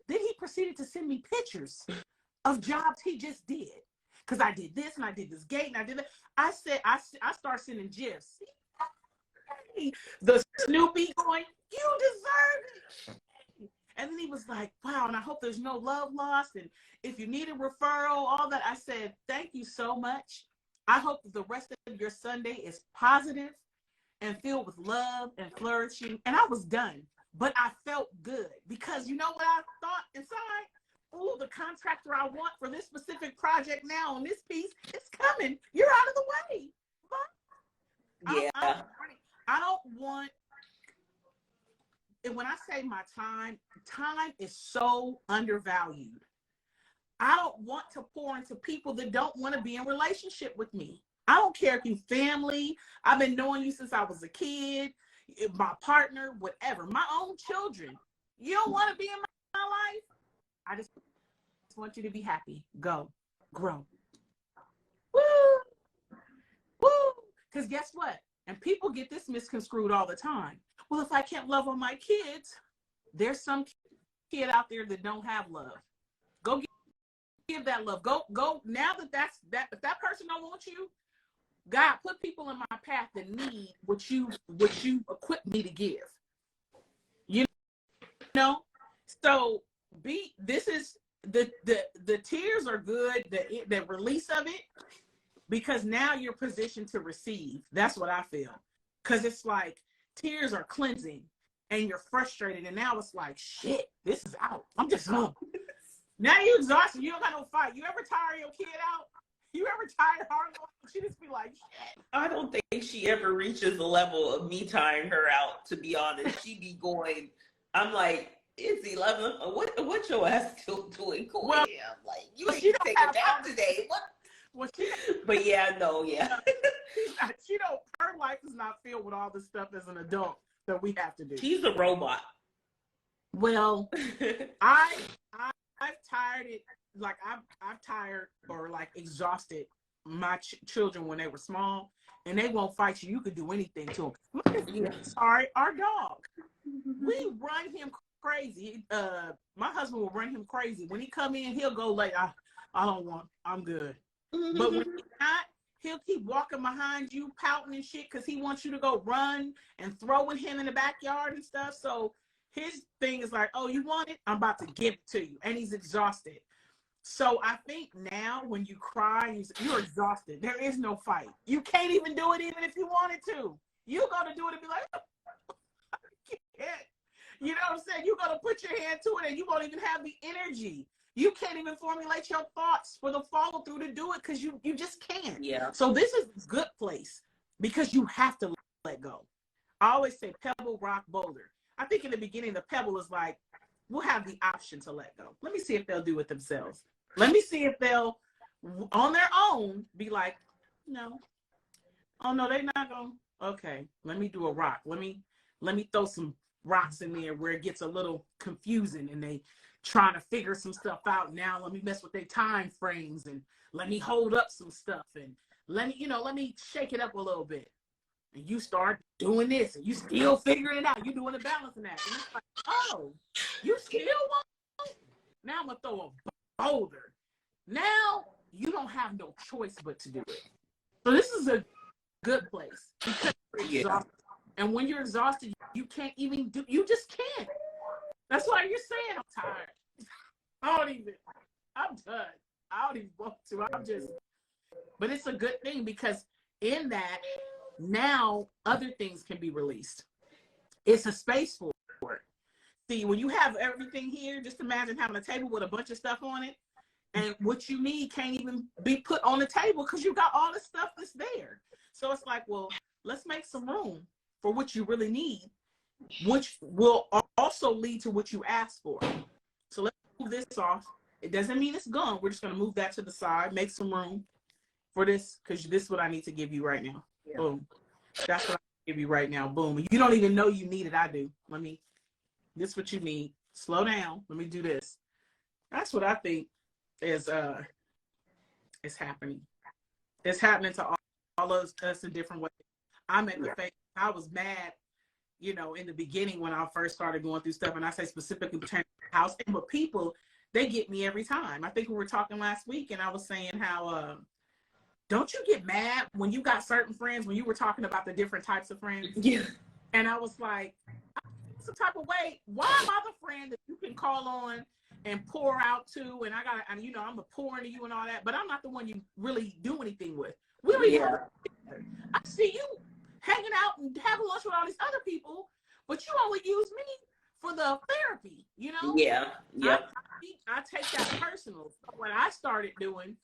B: Then he proceeded to send me pictures of jobs he just did. Because I did this and I did this gate and I did that. I said, I started sending GIFs. The Snoopy going, you deserve it. And then he was like, wow, and I hope there's no love lost. And if you need a referral, all that. I said, thank you so much. I hope that the rest of your Sunday is positive and filled with love and flourishing. And I was done. But I felt good because you know what I thought inside? Oh, the contractor I want for this specific project now on this piece, it's coming. You're out of the way.
A: Yeah.
B: I don't want, and when I say my time is so undervalued. I don't want to pour into people that don't want to be in relationship with me. I don't care if you family. I've been knowing you since I was a kid, my partner, whatever, my own children. You don't want to be in my life. I just want you to be happy. Go, grow. Woo, woo. Because guess what? And people get this misconstrued all the time. Well, if I can't love on my kids, there's some kid out there that don't have love. Go give that love. Go. Now if that person don't want you, God put people in my path that need what you equipped me to give. You know? So this is the tears are good, the release of it, because now you're positioned to receive. That's what I feel. Because it's like tears are cleansing and you're frustrated. And now it's like, shit, this is out. I'm just home. Now you're exhausted. You don't got no fight. You ever tire your kid out? You ever tire her? She just be like, shit.
A: I don't think she ever reaches the level of me tiring her out, to be honest. She be going, I'm like, it's 11. What your ass still doing?
B: Well,
A: I'm like, you need to take a nap today. What?
B: Well,
A: but yeah, no, yeah.
B: Her life is not filled with all the stuff as an adult that we have to do.
A: She's a robot.
B: Well, I've tired it, like I've tired or like exhausted my children when they were small, and they won't fight you. You could do anything to them. Sorry, our dog. We run him crazy. My husband will run him crazy. When he come in, he'll go like, I don't want, I'm good. But when he's not, he'll keep walking behind you, pouting and shit, because he wants you to go run and throw with him in the backyard and stuff. So his thing is like, oh, you want it? I'm about to give it to you. And he's exhausted. So I think now when you cry, you're exhausted. There is no fight. You can't even do it even if you wanted to. You go to do it and be like, oh, I can't. You know what I'm saying? You're going to put your hand to it and you won't even have the energy. You can't even formulate your thoughts for the follow through to do it because you just can't.
A: Yeah.
B: So this is a good place because you have to let go. I always say pebble, rock, boulder. I think in the beginning, the pebble is like, we'll have the option to let go. Let me see if they'll do it themselves. Let me see if they'll, on their own, be like, no. Oh, no, they're not going to. Okay, let me do a rock. Let me throw some rocks in there where it gets a little confusing and they trying to figure some stuff out. Now let me mess with their time frames and let me hold up some stuff and let me shake it up a little bit. And you start doing this and you still figuring it out. You doing the balancing act. And it's like, oh, you still want? Now I'm gonna throw a boulder. Now you don't have no choice but to do it. So this is a good place because you're exhausted. And when you're exhausted, you can't even do, you just can't. That's why you're saying I'm tired. I'm done. I don't even want to. But it's a good thing because in that, now other things can be released. It's a space for it. See, when you have everything here, just imagine having a table with a bunch of stuff on it. And what you need can't even be put on the table because you got all the stuff that's there. So it's like, well, let's make some room for what you really need, which will also lead to what you asked for. So let's move this off. It doesn't mean it's gone. We're just going to move that to the side, make some room for this, because this is what I need to give you right now. Yeah. Boom. That's what I give you right now. Boom. You don't even know you need it. I do. This is what you need. Slow down. Let me do this. That's what I think is happening. It's happening to all of us in different ways. I'm at the phase. I was mad you know, in the beginning when I first started going through stuff, and I say specifically pertaining to the house, but people, they get me every time. I think we were talking last week, and I was saying how, don't you get mad when you got certain friends, when you were talking about the different types of friends?
A: Yeah.
B: And I was like, some type of way, why am I the friend that you can call on and pour out to, and you know, I'm a pour into you and all that, but I'm not the one you really do anything with. We don't even have together. I see you hanging out and having lunch with all these other people, but you only use me for the therapy, you know?
A: Yeah. Yep.
B: I take that personal. So what I started doing,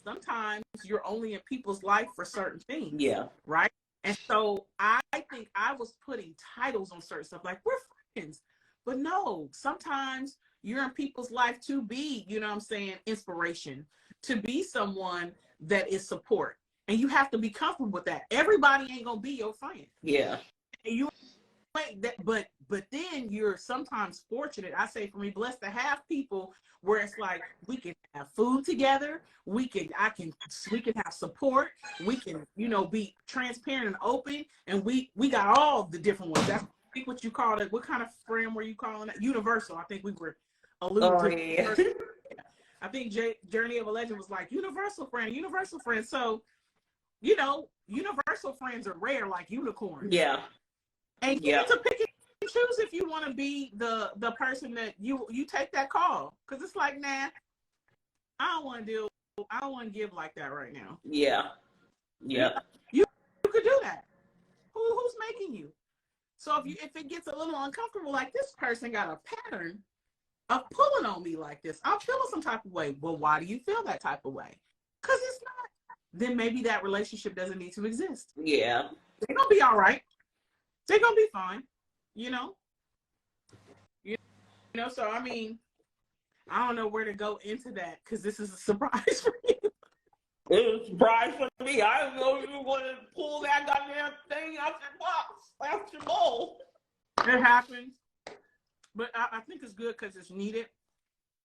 B: sometimes you're only in people's life for certain things.
A: Yeah.
B: Right? And so I think I was putting titles on certain stuff, like we're friends. But no, sometimes you're in people's life to be, you know what I'm saying, inspiration, to be someone that is support. And you have to be comfortable with that. Everybody ain't gonna be your friend.
A: Yeah.
B: And you ain't that, but then you're sometimes fortunate. I say for me, blessed to have people where it's like we can have food together, we can have support, we can, you know, be transparent and open, and we got all the different ones. That's, I think, what you call it. What kind of friend were you calling it? Universal. I think we were alluding to.
A: Yeah.
B: I think Journey of a Legend was like universal friend. So, you know, universal friends are rare, like unicorns.
A: Yeah.
B: And you get to pick and choose if you want to be the person that you take that call, because it's like, nah, I don't want to give like that right now.
A: Yeah. Yeah.
B: You could do that. Who's making you? So if it gets a little uncomfortable, like this person got a pattern of pulling on me like this, I'm feeling some type of way. Well, why do you feel that type of way? Because it's not. Then maybe that relationship doesn't need to exist.
A: Yeah.
B: They're gonna be all right. They're gonna be fine. You know. You know. So I mean, I don't know where to go into that because this is a surprise for you.
A: It was a surprise for me. I didn't know you were going to pull that goddamn thing out your box, out your bowl.
B: It happens, but I think it's good because it's needed.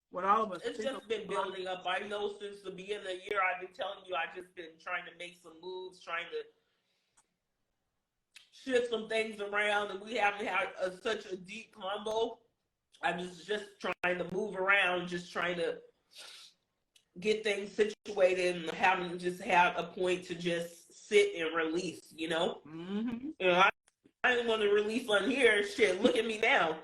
B: What all of us.
A: It's just been building up. I know since the beginning of the year, I've been telling you, I've just been trying to make some moves, trying to shift some things around, and we haven't had such a deep combo. I'm just trying to move around, just trying to get things situated, and having just have a point to just sit and release, you know?
B: Mm-hmm.
A: You know, I didn't want to release on here. Shit, look at me now.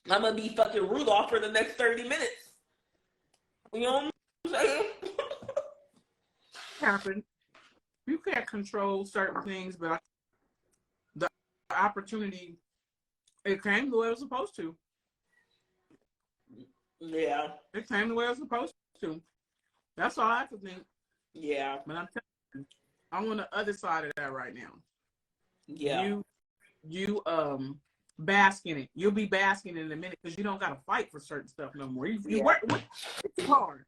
A: I'm going to be fucking Rudolph for the next 30 minutes. You know what I'm saying?
B: Happen. You can't control certain things, but the opportunity, it came the way it was supposed to.
A: Yeah.
B: It came the way it was supposed to. That's all I have to think.
A: Yeah.
B: But I'm telling you, I'm on the other side of that right now.
A: Yeah.
B: You bask in it. You'll be basking in a minute because you don't got to fight for certain stuff no more. You work too hard.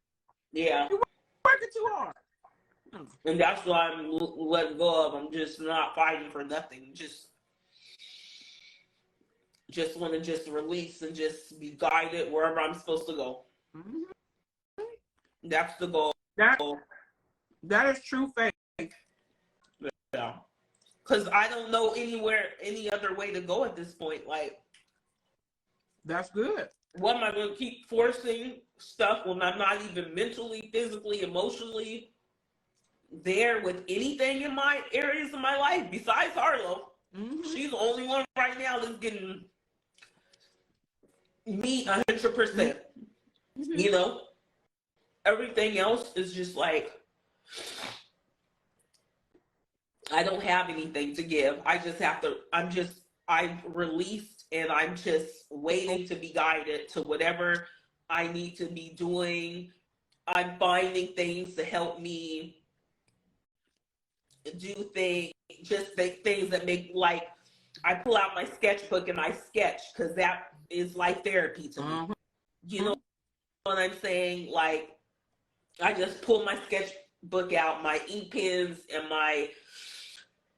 A: Yeah.
B: You working too hard.
A: And that's what I'm letting go of. I'm just not fighting for nothing. Just want to just release and just be guided wherever I'm supposed to go.
B: Mm-hmm.
A: That's the goal.
B: That is true faith.
A: Yeah. Because I don't know any other way to go at this point. Like,
B: that's good.
A: what am I going to keep forcing stuff when I'm not even mentally, physically, emotionally there with anything in my areas of my life besides Harlow?
B: Mm-hmm.
A: She's the only one right now that's getting me 100%. Mm-hmm. You know, everything else is just like, I don't have anything to give. I just have to, I've released, and I'm just waiting to be guided to whatever I need to be doing. I'm finding things to help me do things, just things that make, like, I pull out my sketchbook and I sketch because that is like therapy to me. Mm-hmm. You know what I'm saying? Like, I just pull my sketchbook out, my ink pens and my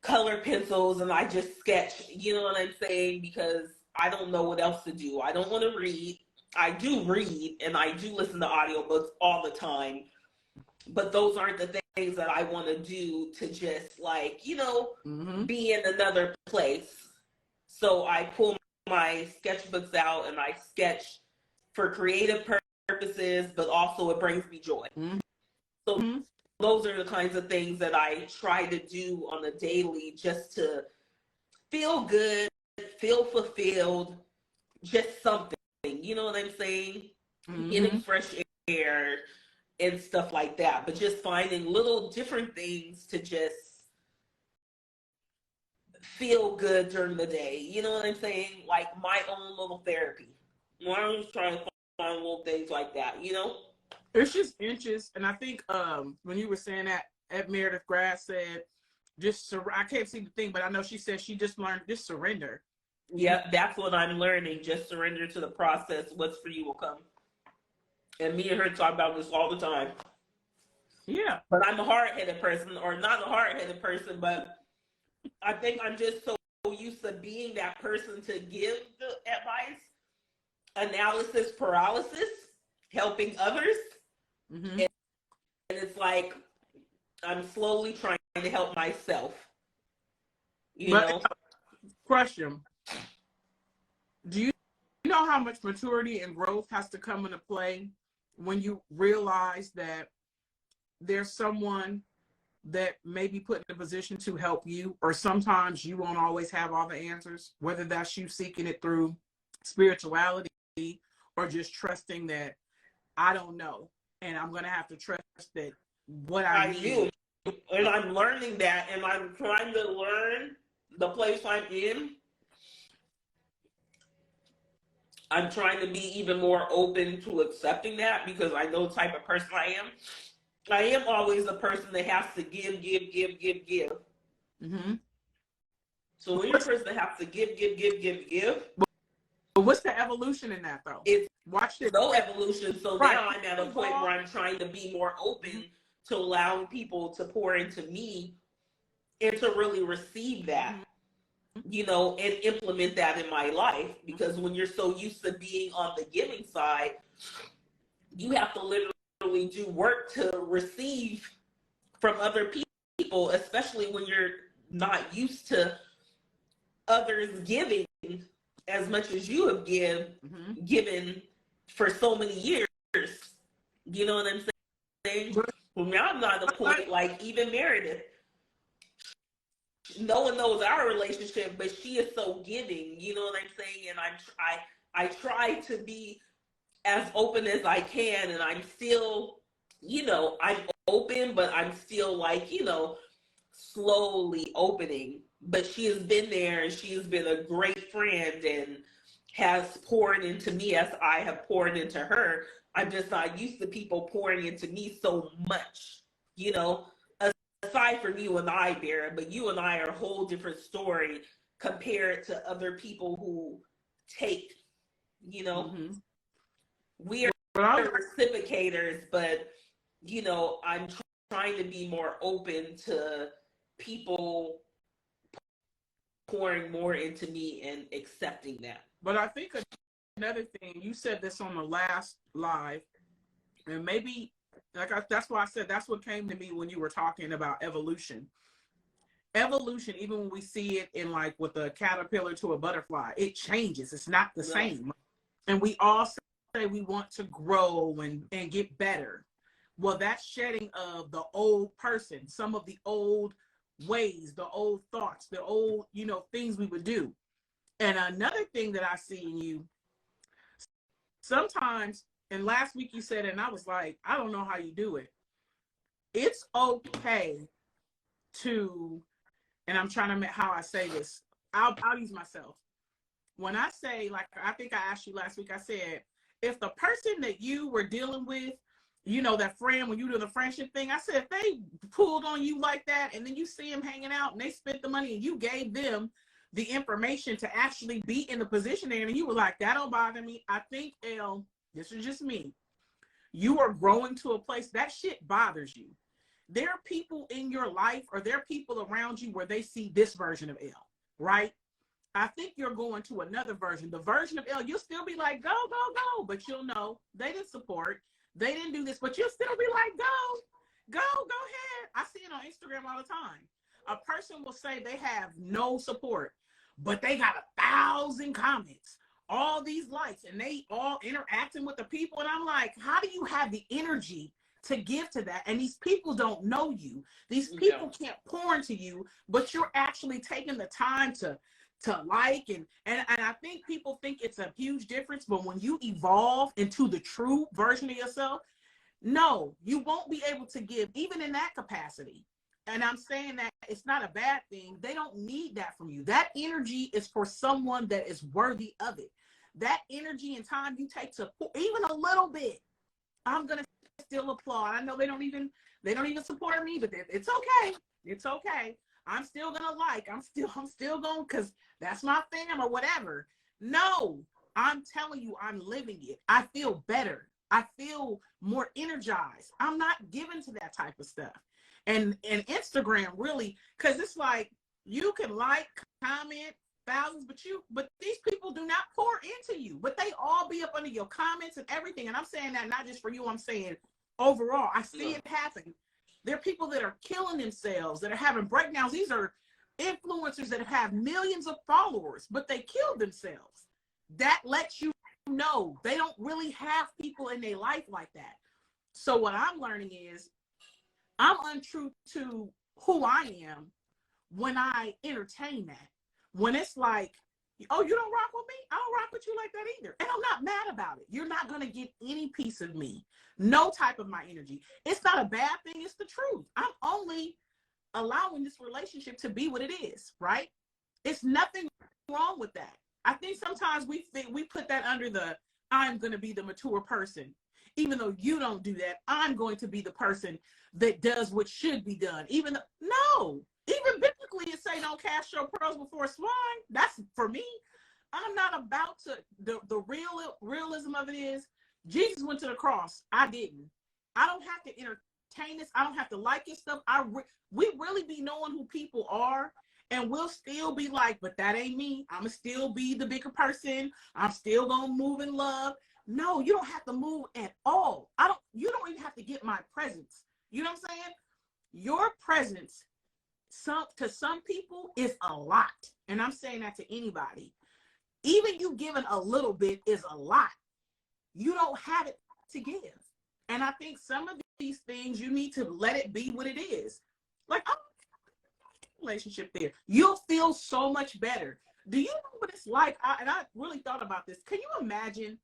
A: color pencils, and I just sketch. You know what I'm saying? Because I don't know what else to do. I don't want to read. I do read, and I do listen to audiobooks all the time. but those aren't the things that I want to do to just like,
B: Mm-hmm.
A: be in another place. So I pull my sketchbooks out and I sketch for creative purposes, but also it brings me joy. So
B: Mm-hmm.
A: those are the kinds of things that I try to do on a daily just to feel good, feel fulfilled, just something. You know what I'm saying? Getting
B: Mm-hmm.
A: fresh air and stuff like that. But just finding little different things to just feel good during the day. You know what I'm saying? Like my own little therapy. I'm just trying to find little things like that.
B: It's just inches, and I think when you were saying that, Ed Meredith Grass said, I can't see the thing, but I know she said she just learned just surrender.
A: Yeah, that's what I'm learning. Just surrender to the process. What's for you will come. And me and her talk about this all the time.
B: Yeah.
A: But I'm a hard-headed person, or not a hard-headed person, but I think I'm just so used to being that person to give the advice, analysis paralysis, helping others.
B: Mm-hmm.
A: And it's like I'm slowly trying to help myself, you
B: But
A: know?
B: question: do you know how much maturity and growth has to come into play when you realize that there's someone that may be put in a position to help you, or sometimes you won't always have all the answers, whether that's you seeking it through spirituality or just trusting that I don't know, and I'm going to have to trust that what I
A: I
B: need.
A: do. And I'm learning that, and I'm trying to learn the place I'm in. I'm trying to be even more open to accepting that because I know the type of person I am. I am always the person that has to give, give, give, give, give.
B: Mm-hmm.
A: So when you're a person that has to give, give, give, give, give,
B: But what's the evolution in that, though?
A: it's
B: Watch this.
A: no evolution. So
B: Right.
A: now I'm at a point where I'm trying to be more open to allowing people to pour into me and to really receive that, and implement that in my life. Because when you're so used to being on the giving side, you have to literally do work to receive from other people, especially when you're not used to others giving as much as you have given for so many years. You know what I'm saying? Well, now I'm not at the point like even Meredith. No one knows our relationship, but she is so giving. You know what I'm saying? And I try to be as open as I can, and I'm still, I'm open, but I'm still like, slowly opening. But she has been there, and she has been a great friend and has poured into me as I have poured into her. I'm just not used to people pouring into me so much, you know, aside from you and I, Bear, but you and I are a whole different story compared to other people who take, we are reciprocators, but, I'm trying to be more open to people pouring more into me and accepting that.
B: But I think another thing, you said this on the last live, and maybe that's why I said that's what came to me when you were talking about evolution. Evolution, even when we see it in like with a caterpillar to a butterfly, it changes. It's not the same. And we all say we want to grow and get better. Well, that's shedding of the old person, some of the old ways, the old thoughts, the old, things we would do. And another thing that I see in you, sometimes, and last week you said it, and I was like, I don't know how you do it. It's okay to, and I'm trying to how I say this. I'll use myself. When I say, like, I think I asked you last week, I said, if the person that you were dealing with, that friend, when you do the friendship thing, I said, if they pulled on you like that, and then you see them hanging out and they spent the money and you gave them the information to actually be in the position there, and you were like, that don't bother me. I think, Elle, this is just me. You are growing to a place that shit bothers you. There are people in your life, or there are people around you where they see this version of Elle, right? I think you're going to another version. The version of Elle, you'll still be like, go, go, go. But you'll know they didn't support. They didn't do this, but you'll still be like, go. Go ahead. I see it on Instagram all the time. A person will say they have no support, but they got 1,000 comments, all these likes, and they all interacting with the people. And I'm like, how do you have the energy to give to that? And these people don't know you. These people can't pour into you, but you're actually taking the time to like and I think people think it's a huge difference, but when you evolve into the true version of yourself, no, you won't be able to give even in that capacity. And I'm saying that it's not a bad thing. They don't need that from you. That energy is for someone that is worthy of it. That energy and time you take to even a little bit, I'm gonna still applaud. I know they don't even support me, but it's okay. It's okay. I'm still gonna like. I'm still going because that's my fam or whatever. No, I'm telling you, I'm living it. I feel better. I feel more energized. I'm not given to that type of stuff. And Instagram really, because it's like you can like, comment, thousands, but these people do not pour into you. But they all be up under your comments and everything. And I'm saying that not just for you, I'm saying overall. I see it happen. There are people that are killing themselves, that are having breakdowns. These are influencers that have millions of followers, but they killed themselves. That lets you know they don't really have people in their life like that. So what I'm learning is I'm untrue to who I am when I entertain that. When it's like, oh, you don't rock with me? I don't rock with you like that either. And I'm not mad about it. You're not going to get any piece of me. No type of my energy. It's not a bad thing. It's the truth. I'm only allowing this relationship to be what it is, right? It's nothing wrong with that. I think sometimes we put that under the I'm going to be the mature person. Even though you don't do that, I'm going to be the person that does what should be done. Even biblically it say don't cast your pearls before swine. That's for me. I'm not about to the realism of it is Jesus went to the cross. I didn't. I don't have to entertain this. I don't have to like his stuff. We really be knowing who people are. And we'll still be like, but that ain't me. I'ma still be the bigger person. I'm still gonna move in love. No, you don't have to move at all. You don't even have to get my presence. You know what I'm saying? Your presence to some people is a lot. And I'm saying that to anybody. Even you giving a little bit is a lot. You don't have it to give. And I think some of these things you need to let it be what it is. Like, I'm relationship there. You'll feel so much better. Do you know what it's like? I really thought about this. Can you imagine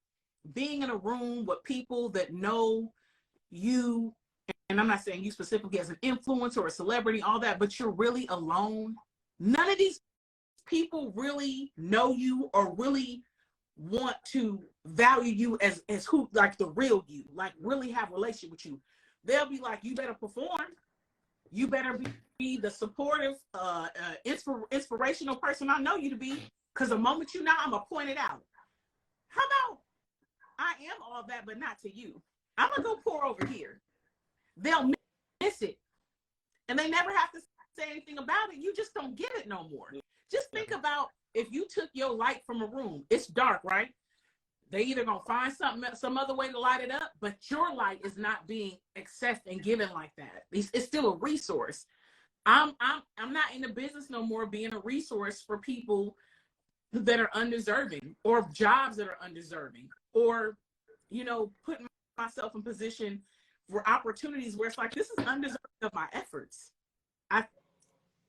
B: being in a room with people that know you, and I'm not saying you specifically as an influencer or a celebrity, all that, but you're really alone? None of these people really know you or really want to value you as who, like the real you, like really have a relationship with you. They'll be like, you better perform. You better be the supportive, inspirational person I know you to be, because the moment you know, I'm going to point it out. How about I am all that, but not to you? I'm going to go pour over here. They'll miss it. And they never have to say anything about it. You just don't get it no more. Just think about if you took your light from a room. It's dark, right? They either going to find some other way to light it up, but your light is not being accessed and given like that. It's still a resource. I'm not in the business no more being a resource for people that are undeserving, or jobs that are undeserving, or, putting myself in position for opportunities where it's like, this is undeserving of my efforts. I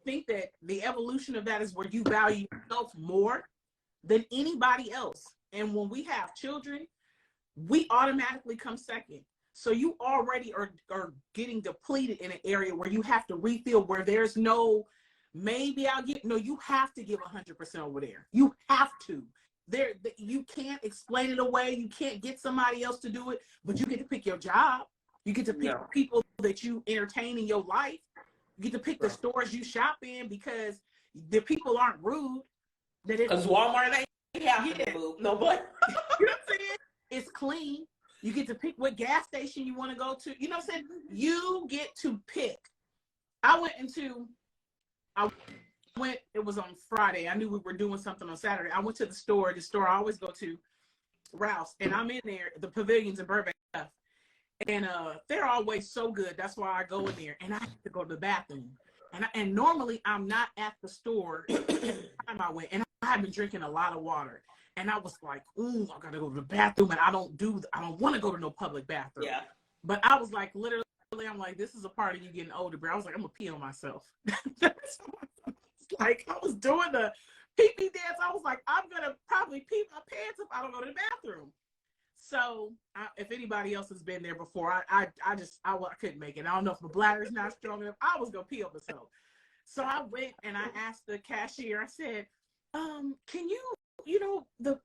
B: think that the evolution of that is where you value yourself more than anybody else. And when we have children, we automatically come second. So you already are getting depleted in an area where you have to refill, where there's no, maybe I'll give, no, you have to give 100% over there. You have to. You can't explain it away. You can't get somebody else to do it, but you get to pick your job. You get to pick people that you entertain in your life. You get to pick the stores you shop in, because the people aren't rude.
A: Because Walmart ain't have to move. No, but
B: you know what I'm saying? It's clean. You get to pick what gas station you want to go to. You know what I'm saying? You get to pick. It was on Friday. I knew we were doing something on Saturday. I went to the store I always go to, Ralph's, and I'm in there, the Pavilions in Burbank. And they're always so good. That's why I go in there, and I have to go to the bathroom. And normally I'm not at the store at the time I went, and I've been drinking a lot of water. And I was like, ooh, I gotta go to the bathroom, and I don't want to go to no public bathroom.
A: Yeah.
B: But I was like, literally, I'm like, this is a part of you getting older, bro. I was like, I'm gonna pee on myself. Like, I was doing the pee pee dance. I was like, I'm gonna probably pee my pants if I don't go to the bathroom. So if anybody else has been there before, I couldn't make it. I don't know if my bladder's not strong enough. I was gonna pee on myself. So I went and I asked the cashier. I said, can you,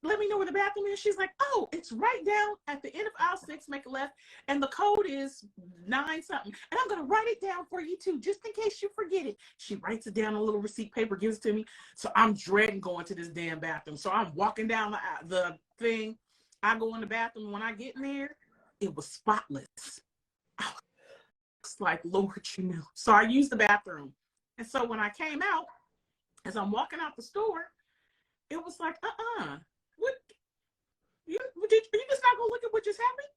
B: let me know where the bathroom is. She's like, oh, it's right down at the end of aisle 6, make a left, and the code is 9 something. And I'm gonna write it down for you too, just in case you forget it. She writes it down on a little receipt paper, gives it to me. So I'm dreading going to this damn bathroom. So I'm walking down the thing. I go in the bathroom. When I get in there, it was spotless. I was like, Lord, you knew. So I used the bathroom. And so when I came out, as I'm walking out the store, it was like, what? You just not gonna look at what just happened?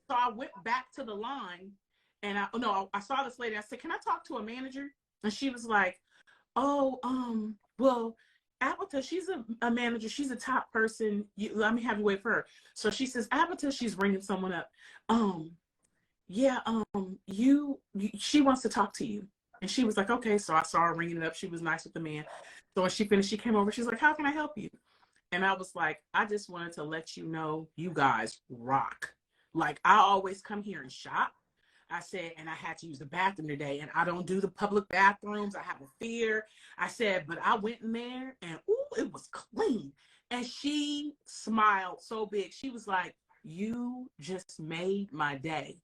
B: So I went back to the line, and I saw this lady. I said, can I talk to a manager? And she was like, oh, well, Abatha, she's a manager. She's a top person. Let me have you wait for her. So she says, Abatha, she's ringing someone up. Yeah, she wants to talk to you. And she was like, okay. So I saw her ringing it up. She was nice with the man. So when she finished, she came over. She's like, how can I help you? And I was like, I just wanted to let you know you guys rock. Like, I always come here and shop. I said, and I had to use the bathroom today, and I don't do the public bathrooms. I have a fear. I said, but I went in there, and ooh, it was clean. And she smiled so big. She was like, you just made my day.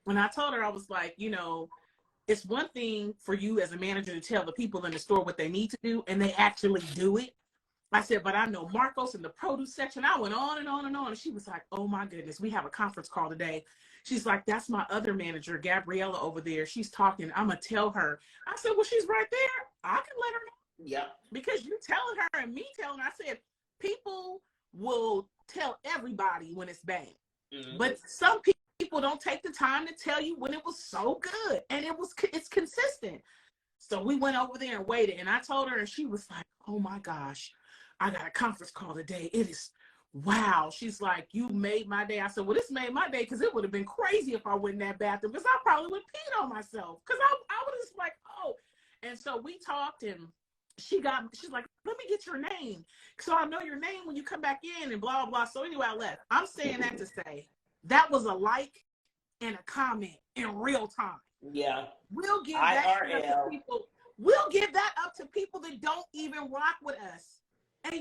B: When I told her, I was like, it's one thing for you as a manager to tell the people in the store what they need to do, and they actually do it. I said, but I know Marcos in the produce section. I went on and on and on. And she was like, oh my goodness, we have a conference call today. She's like, that's my other manager, Gabriella, over there. She's talking. I'm going to tell her. I said, well, she's right there. I can let her know.
A: Yeah.
B: Because you telling her and me telling her, I said, people will tell everybody when it's bad. Mm-hmm. But some people don't take the time to tell you when it was so good. And it's consistent. So we went over there and waited. And I told her, and she was like, oh my gosh, I got a conference call today. It is, wow. She's like, you made my day. I said, well, this made my day because it would have been crazy if I went in that bathroom because I probably would have peed on myself because I was just like, oh. And so we talked, and she's like, let me get your name so I know your name when you come back in and blah, blah. So anyway, I left. I'm saying that to say that was a like and a comment in real time.
A: Yeah.
B: We'll give that up to people. We'll give that up to people that don't even rock with us. And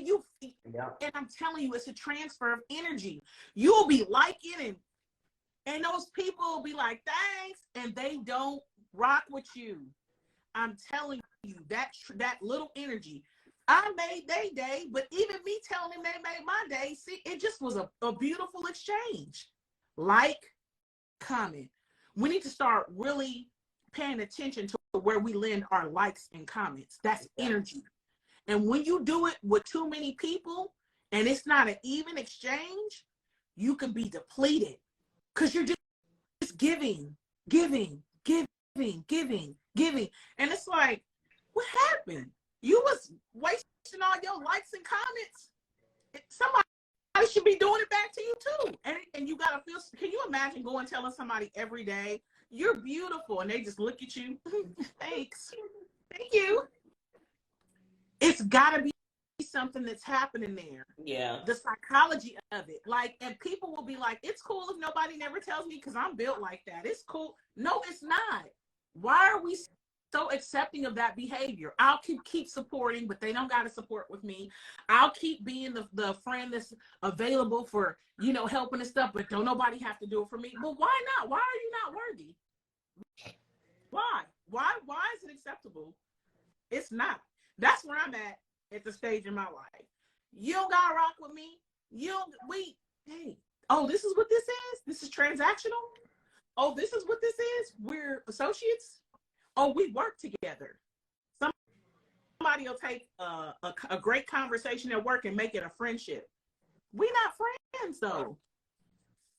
B: I'm telling you, it's a transfer of energy. You'll be liking and those people will be like, thanks, and they don't rock with you. I'm telling you, that little energy. I made their day, but even me telling them they made my day, see, it just was a beautiful exchange. Like, comment. We need to start really paying attention to where we lend our likes and comments. That's energy. And when you do it with too many people and it's not an even exchange, you can be depleted because you're just giving. And it's like, what happened? You was wasting all your likes and comments. Somebody should be doing it back to you too. And you gotta feel, can you imagine going telling somebody every day, you're beautiful, and they just look at you, thanks, thank you. It's gotta be something that's happening there.
A: Yeah.
B: The psychology of it. Like, and people will be like, it's cool if nobody never tells me because I'm built like that. It's cool. No, it's not. Why are we so accepting of that behavior? I'll keep supporting, but they don't got to support with me. I'll keep being the friend that's available for, helping and stuff, but don't nobody have to do it for me. But why not? Why are you not worthy? Why is it acceptable? It's not. That's where I'm at the stage in my life. You don't got to rock with me. Hey, oh, this is what this is? This is transactional? Oh, this is what this is? We're associates? Oh, we work together. Somebody will take a great conversation at work and make it a friendship. We're not friends, though.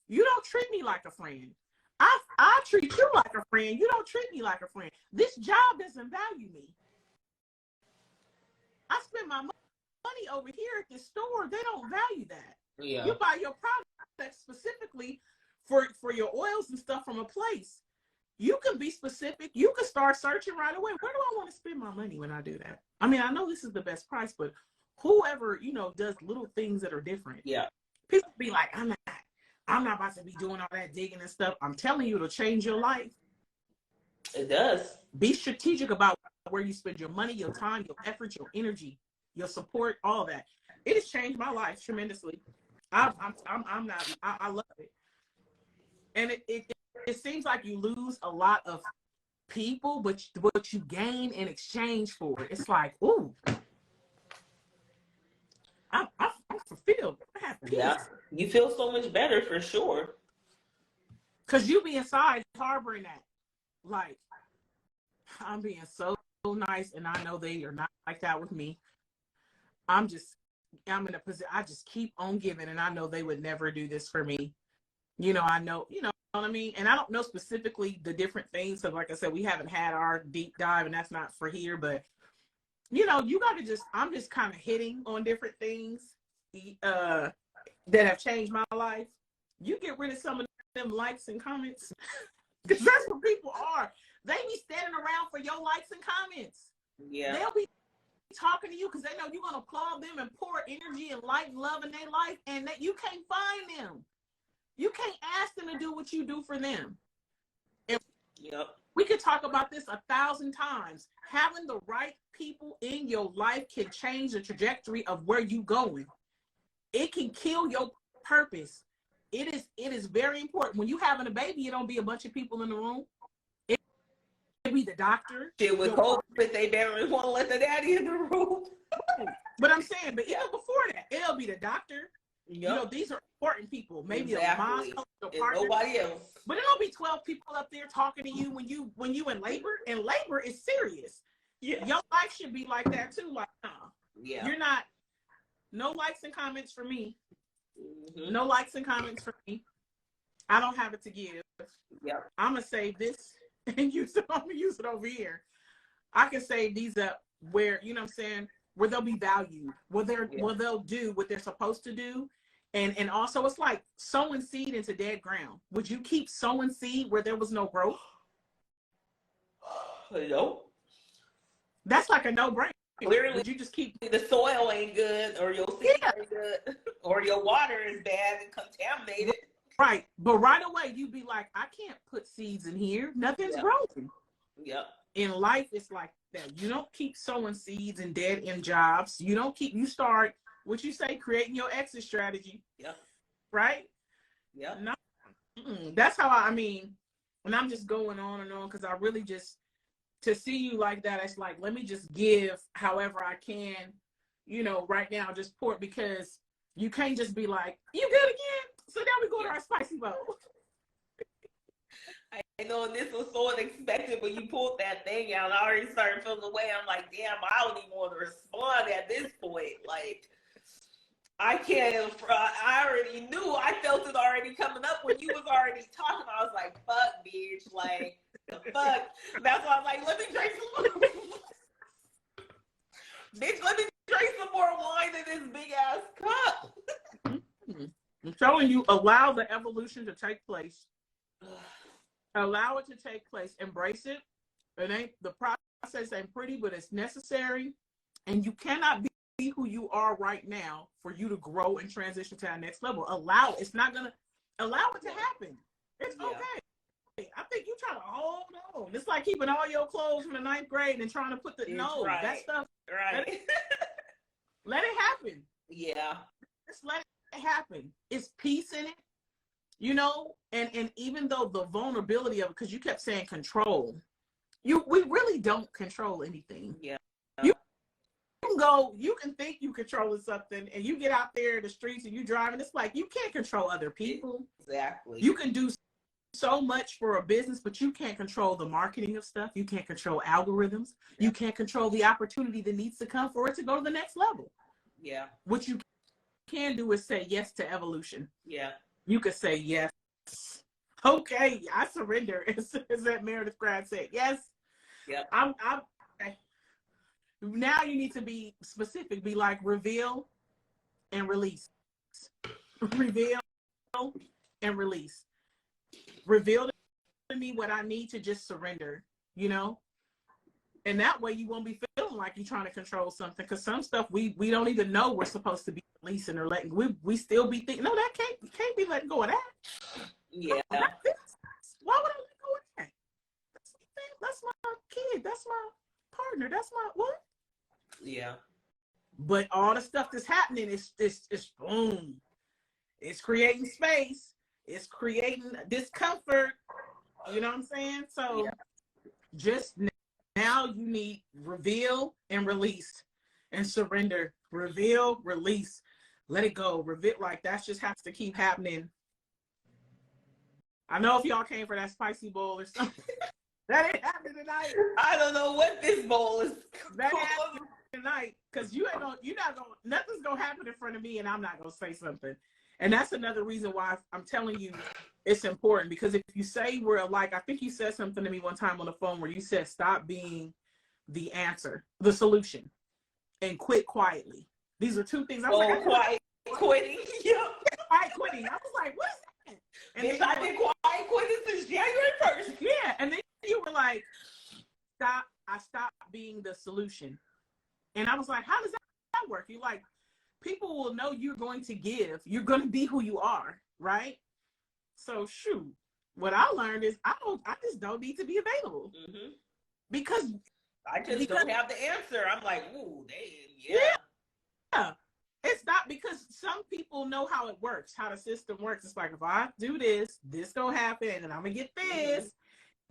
B: You don't treat me like a friend. I I treat you like a friend. You don't treat me like a friend. This job doesn't value me. I spend my money over here at this store. They don't value that.
A: Yeah.
B: You buy your products specifically for your oils and stuff from a place. You can be specific. You can start searching right away. Where do I want to spend my money when I do that? I mean, I know this is the best price, but whoever, does little things that are different.
A: Yeah.
B: People be like, I'm not about to be doing all that digging and stuff. I'm telling you, it'll change your life.
A: It does. Be
B: strategic about where you spend your money, your time, your effort, your energy, your support, all that. It has changed my life tremendously. I love it. And it seems like you lose a lot of people, but what you gain in exchange for it, it's like, ooh, I'm fulfilled. I have peace.
A: Yeah, you feel so much better for sure.
B: Because you be inside harboring that. Like, I'm being so nice, and I know they are not like that with me. I'm in a position, I just keep on giving, and I know they would never do this for me. I know, what I mean? And I don't know specifically the different things, because like I said, we haven't had our deep dive, and that's not for here, but you got to I'm just kind of hitting on different things that have changed my life. You get rid of some of them likes and comments, because that's what people are. They be standing around for your likes and comments.
A: Yeah.
B: They'll be talking to you because they know you're going to applaud them and pour energy and light and love in their life, and that you can't find them. You can't ask them to do what you do for them. And
A: yep.
B: We could talk about this 1,000 times. Having the right people in your life can change the trajectory of where you're going. It can kill your purpose. It is very important. When you having a baby, it don't be a bunch of people in the room. It be the doctor.
A: Shit, with COVID, they barely want to let the daddy in the room.
B: But I'm saying, but even before that, it'll be the doctor.
A: Yep.
B: These are important people. Maybe
A: exactly.
B: a mom, a partner,
A: nobody else.
B: But it'll be 12 people up there talking to you when you in labor, and labor is serious. Yeah. Your life should be like that too. Like,
A: yeah.
B: You're not. No likes and comments for me.
A: Mm-hmm.
B: No likes and comments for me. I don't have it to give.
A: Yep.
B: I'm gonna save this and use it. I'm gonna use it over here. I can save these up where what I'm saying, where they'll be valued, where they'll do what they're supposed to do. And also, it's like sowing seed into dead ground. Would you keep sowing seed where there was no growth?
A: No.
B: That's like a no-brainer.
A: Clearly,
B: would you just keep
A: the soil ain't good, or your seed ain't good, or your water is bad and contaminated.
B: Right. But right away, you'd be like, I can't put seeds in here. Nothing's growing.
A: Yep.
B: In life, it's like that. You don't keep sowing seeds in dead-end jobs. You start, what you say, creating your exit strategy.
A: Yep.
B: Right?
A: Yep.
B: No. That's how I mean, and I'm just going on and on, because I really just, to see you like that, it's like, let me just give however I can, right now, just pour it, because you can't just be like, you good again? So now we go to our spicy bowl.
A: I know, and this was so unexpected when you pulled that thing out. I already started feeling the way. I'm like, damn, I don't even want to respond at this point. Like, I can't. I already knew. I felt it already coming up when you was already talking. I was like, fuck, bitch. Like, the fuck. That's why I was like, let me drink some more. Bitch, let me drink some more wine in this big ass cup.
B: I'm telling you, allow the evolution to take place. Allow it to take place. Embrace it. The process ain't pretty, but it's necessary. And you cannot be who you are right now for you to grow and transition to that next level. Allow it. It's not gonna allow it to happen. It's okay. I think you trying to hold on. It's like keeping all your clothes from the 9th grade and trying to put that stuff.
A: Right.
B: Let it happen.
A: Yeah.
B: Just let it happen. It's peace in it, and even though the vulnerability of it, because you kept saying control, we really don't control anything.
A: Yeah.
B: You can think you controlling something, and you get out there in the streets and you drive, and it's like you can't control other people.
A: Exactly.
B: You can do so much for a business, but you can't control the marketing of stuff. You can't control algorithms. You can't control the opportunity that needs to come for it to go to the next level.
A: Yeah.
B: What you can do is say yes to evolution.
A: Yeah.
B: You could say yes Okay, I surrender. As that Meredith Grad said. Yes,
A: Yep.
B: I'm now you need to be specific. Be like reveal and release. Reveal and release. Reveal to me what I need to just surrender, you know? And that way you won't be feeling like you're trying to control something. Because some stuff we don't even know we're supposed to be releasing or letting. We still be thinking, no, that can't be letting go of that.
A: Yeah.
B: Why would I let go of that? That's my kid. That's my partner. That's my what?
A: Yeah.
B: But all the stuff that's happening is boom. It's creating space. It's creating discomfort. You know what I'm saying? So
A: Yeah.
B: just now you need reveal and release and surrender. Reveal, release, let it go. Reveal, like that just has to keep happening. I know if y'all came for that spicy bowl or something. That ain't happening tonight.
A: I don't know what this bowl is.
B: That ain't happening tonight. Because nothing's gonna happen in front of me and I'm not gonna say something. And that's another reason why I'm telling you it's important. Because if you say we're alike, I think you said something to me one time on the phone where you said stop being the answer, the solution, and quit quietly. These are two things. I was like,
A: quiet quitting. Yep.
B: Quiet quitting. I was like, what is that? And
A: Bitch, I've been quiet quitting since January 1st.
B: Yeah, and then you were like, I stopped being the solution. And I was like, how does that work? You're like, people will know you're going to give. You're going to be who you are, right? So shoot, what I learned is I just don't need to be available.
A: Mm-hmm.
B: Because
A: I just don't have the answer. I'm like, ooh, damn,
B: yeah. It's not, because some people know how it works, how the system works. It's like, if I do this gonna happen, and I'm gonna get this.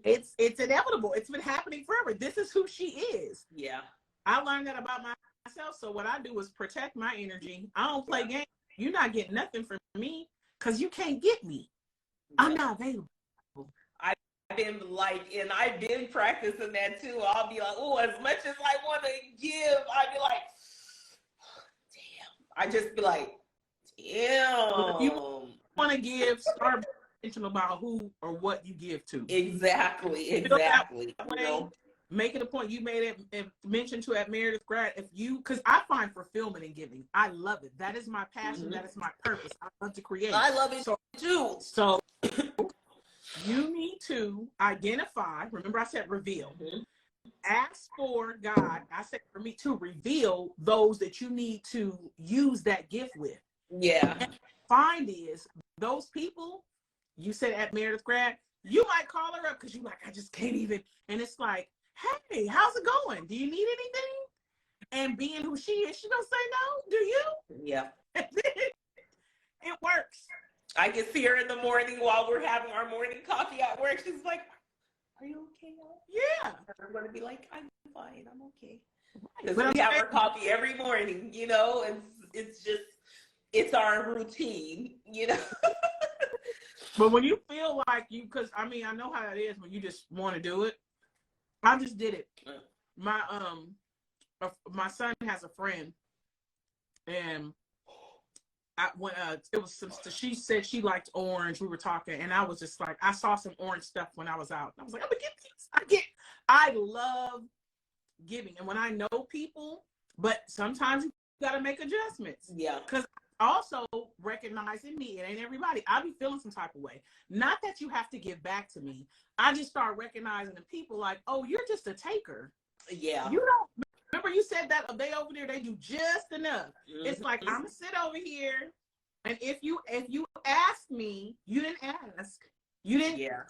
B: Mm-hmm. It's inevitable. It's been happening forever. This is who she is.
A: Yeah.
B: I learned that about myself. So what I do is protect my energy. I don't play games. You're not getting nothing from me because you can't get me. I'm not available.
A: I've been like, and I've been practicing that too. I'll be like, oh, as much as I want to give, I'd be like, damn. I just be like, damn.
B: If you want to give, start being intentional about who or what you give to.
A: Exactly.
B: You know? Make it a point. You made it mention to at Meredith Grad. Because I find fulfillment in giving. I love it. That is my passion. Mm-hmm. That is my purpose. I love to create.
A: I love it too.
B: So you need to identify. Remember, I said reveal. Mm-hmm. Ask for God. I said for me to reveal those that you need to use that gift with.
A: Yeah.
B: And find is those people. You said at Meredith Grad. You might call her up because you like, I just can't even. And it's like, hey, how's it going? Do you need anything? And being who she is, she gonna say no. Do you?
A: Yeah.
B: It works.
A: I can see her in the morning while we're having our morning coffee at work. She's like, are you okay?
B: Yeah.
A: I'm gonna be like, I'm fine. I'm okay. Because we have our coffee every morning, you know, and it's our routine, you know.
B: But when you feel like because I know how it is when you just want to do it. I just did it. My son has a friend, and it was she said she liked orange. We were talking, and I was just like, I saw some orange stuff when I was out. I was like, I'm gonna get these. I love giving, and when I know people, but sometimes you gotta make adjustments.
A: Yeah.
B: Because also recognizing me, it ain't everybody. I be feeling some type of way. Not that you have to give back to me. I just start recognizing the people like, oh, you're just a taker.
A: Yeah.
B: You don't remember you said that they over there, they do just enough. Mm-hmm. It's like, I'm gonna sit over here, and if you ask me, you didn't ask. You didn't.
A: Yeah.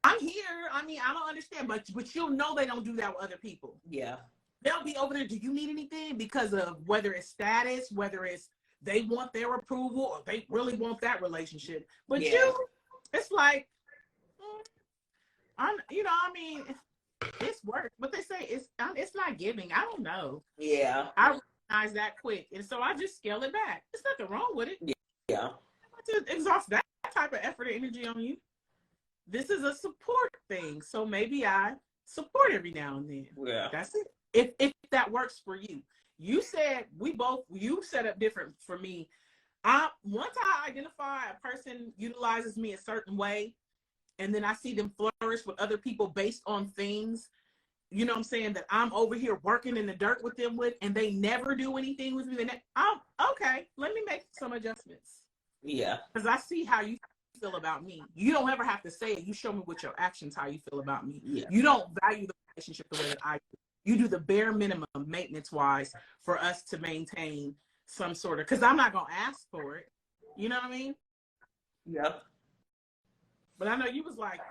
B: I'm here. I don't understand, but you'll know they don't do that with other people.
A: Yeah. They'll
B: be over there. Do you need anything? Because of whether it's status, whether it's they want their approval, or they really want that relationship. But it's like, it's work. But they say it's not giving. I don't know.
A: Yeah.
B: I recognize that quick, and so I just scale it back. There's nothing wrong with it.
A: Yeah.
B: I just exhaust that type of effort and energy on you. This is a support thing, so maybe I support every now and then.
A: Yeah.
B: That's it. If that works for you. You said you set up different for me. Once I identify a person utilizes me a certain way, and then I see them flourish with other people based on things, you know what I'm saying, that I'm over here working in the dirt with them with, and they never do anything with me, then I'm okay, let me make some adjustments.
A: Yeah.
B: Because I see how you feel about me. You don't ever have to say it. You show me with your actions how you feel about me.
A: Yeah.
B: You don't value the relationship the way that I do. You do the bare minimum maintenance wise for us to maintain some sort of, because I'm not going to ask for it. You know what I mean?
A: Yep.
B: But I know you was like,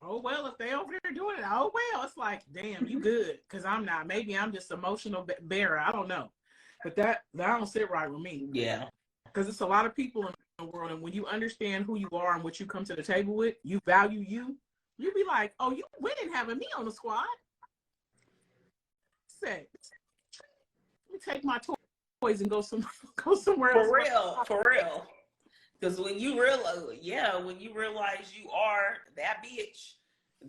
B: oh, well, if they over there doing it, oh, well, it's like, damn, you good. Because I'm not. Maybe I'm just emotional bearer. I don't know. But that don't sit right with me.
A: Yeah.
B: Because it's a lot of people in the world, and when you understand who you are and what you come to the table with, you value you be like, oh, you winning having me on the squad. Say, let me take my toys and go somewhere else.
A: For real. Because when you realize you are that bitch,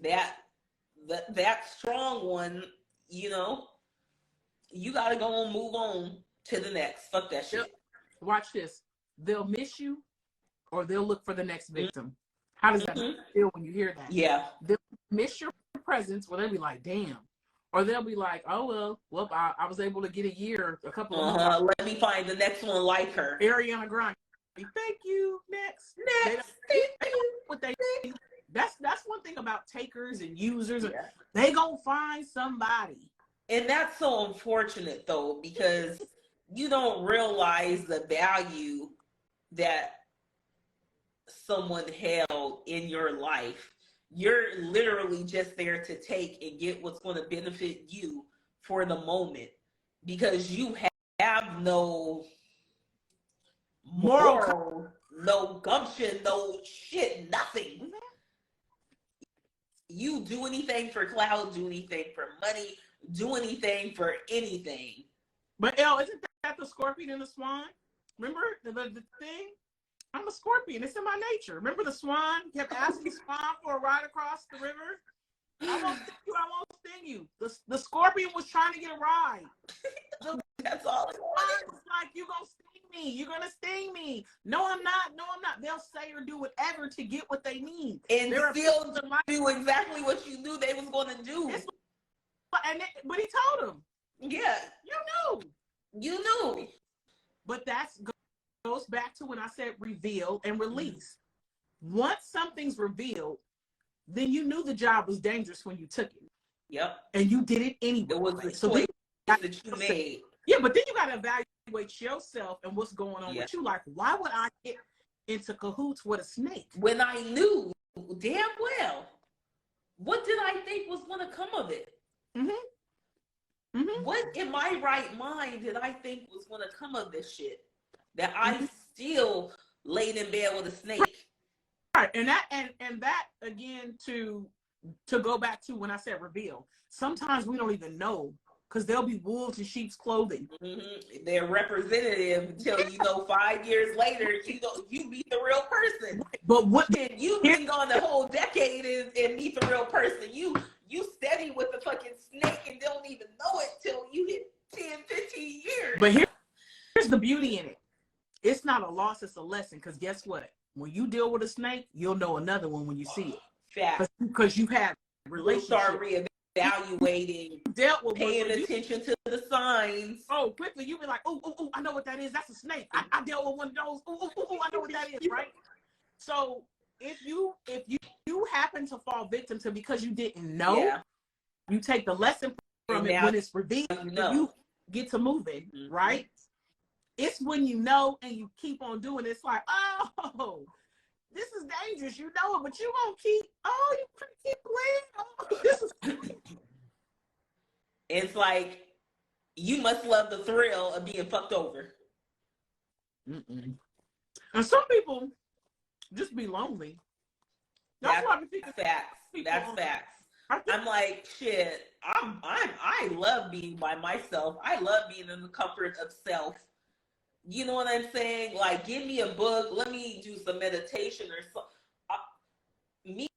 A: that strong one, you know, you gotta go and move on to the next. Fuck that shit.
B: Watch this. They'll miss you, or they'll look for the next victim. How does that feel when you hear that?
A: Yeah.
B: They'll miss your presence, or they'll be like, damn. Or they'll be like, oh, well, I was able to get a couple of months.
A: Let me find the next one like her.
B: Ariana Grande. Thank you. Next.
A: Thank you.
B: What they that's one thing about takers and users. Yeah. They gonna find somebody.
A: And that's so unfortunate though, because you don't realize the value that someone held in your life. You're literally just there to take and get what's going to benefit you for the moment, because you have no moral, no gumption, no shit, nothing. You do anything for clout, do anything for money, do anything for anything.
B: But isn't that the scorpion and the swan? Remember the thing? I'm a scorpion. It's in my nature. Remember the swan kept asking the swan for a ride across the river? I won't sting you. The scorpion was trying to get a ride.
A: That's all it was.
B: It's like, you're going to sting me. You're going to sting me. No, I'm not. No, I'm not. They'll say or do whatever to get what they need.
A: And still do exactly what you knew they was going to do.
B: But he told them.
A: Yeah. You knew.
B: But that goes back to when I said reveal and release. Once something's revealed, then you knew the job was dangerous when you took it.
A: Yep.
B: And you did it anyway.
A: It was the choice that you made.
B: Yeah, but then you got to evaluate yourself and what's going on with you. Like, why would I get into cahoots with a snake?
A: When I knew damn well, what did I think was going to come of it? What in my right mind did I think was going to come of this shit? That I still laid in bed with a snake.
B: Right, and that again, to go back to when I said reveal. Sometimes we don't even know, because there'll be wolves in sheep's clothing.
A: They're representative until 5 years later you meet the real person.
B: But what
A: you've been gone the whole decade and meet the real person. You steady with the fucking snake and don't even know it till you hit 10, 15 years.
B: But here's the beauty in it. It's not a loss, it's a lesson. Because guess what? When you deal with a snake, you'll know another one when you see it.
A: Fact.
B: Because you have relationships.
A: You'll start reevaluating, paying attention to the signs.
B: Oh, quickly, you be like, oh, I know what that is. That's a snake. I dealt with one of those. Oh, I know what that is, right? So if you happen to fall victim to, because you didn't know, you take the lesson from it when it's revealed, you get to moving, right? It's when you know and you keep on doing it. It's like, oh, this is dangerous. You know it, but you won't keep playing. This is.
A: It's like, you must love the thrill of being fucked over.
B: And some people just be lonely.
A: That's facts. That's facts. I'm like, shit. I love being by myself. I love being in the comfort of self. You know what I'm saying? Like, give me a book. Let me do some meditation or something. Me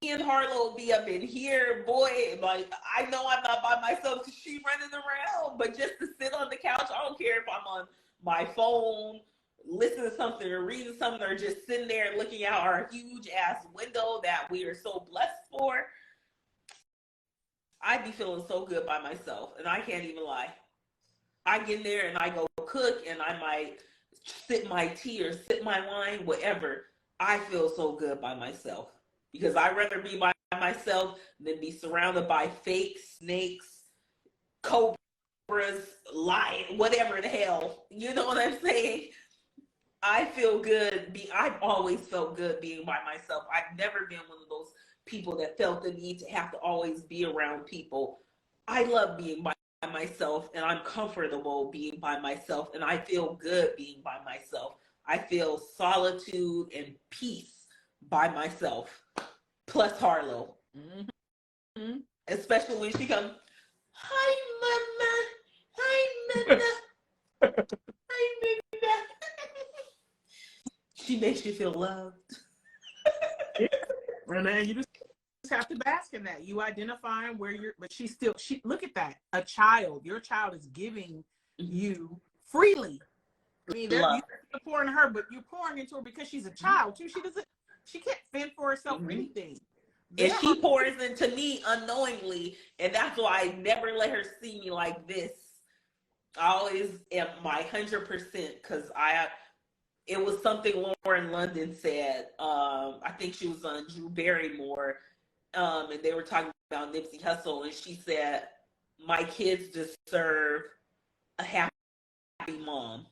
A: and Harlow will be up in here, boy. Like, I know I'm not by myself because she's running around, but just to sit on the couch, I don't care if I'm on my phone, listening to something or reading something or just sitting there looking out our huge ass window that we are so blessed for, I'd be feeling so good by myself. And I can't even lie. I get in there and I go cook and I might sip my tea or sip my wine, whatever. I feel so good by myself because I'd rather be by myself than be surrounded by fake snakes, cobras, lion, whatever the hell. You know what I'm saying? I feel good. I've always felt good being by myself. I've never been one of those people that felt the need to have to always be around people. I love being by myself and I'm comfortable being by myself and I feel good being by myself. I feel solitude and peace by myself. Plus Harlow. Mm-hmm. Especially when she comes, hi mama, hi mama, hi mama. She makes you feel loved.
B: And then you just have to bask in that. You identifying where you're, but she look at that. A child, your child is giving you freely. I mean, you're pouring her, but you're pouring into her because she's a child too. She can't fend for herself or anything.
A: And she pours into me unknowingly, and that's why I never let her see me like this. I always am my 100% because it was something Lauren London said. I think she was on Drew Barrymore, and they were talking about Nipsey Hussle, and she said, "My kids deserve a happy mom."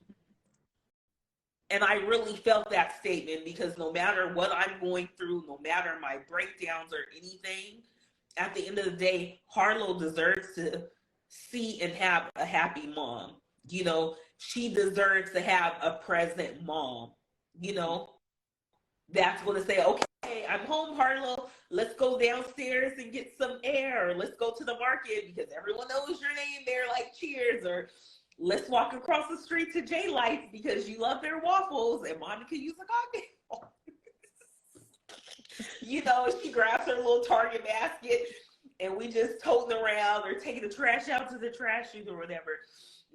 A: And I really felt that statement because no matter what I'm going through, no matter my breakdowns or anything, at the end of the day, Harlow deserves to see and have a happy mom. You know, she deserves to have a present mom. You know, that's going to say, okay, I'm home, Harlow. Let's go downstairs and get some air. Or let's go to the market because everyone knows your name there, like Cheers. Or let's walk across the street to J Life because you love their waffles and mommy can use a cocktail. You know, she grabs her little Target basket and we just toting around or taking the trash out to the trash chute or whatever.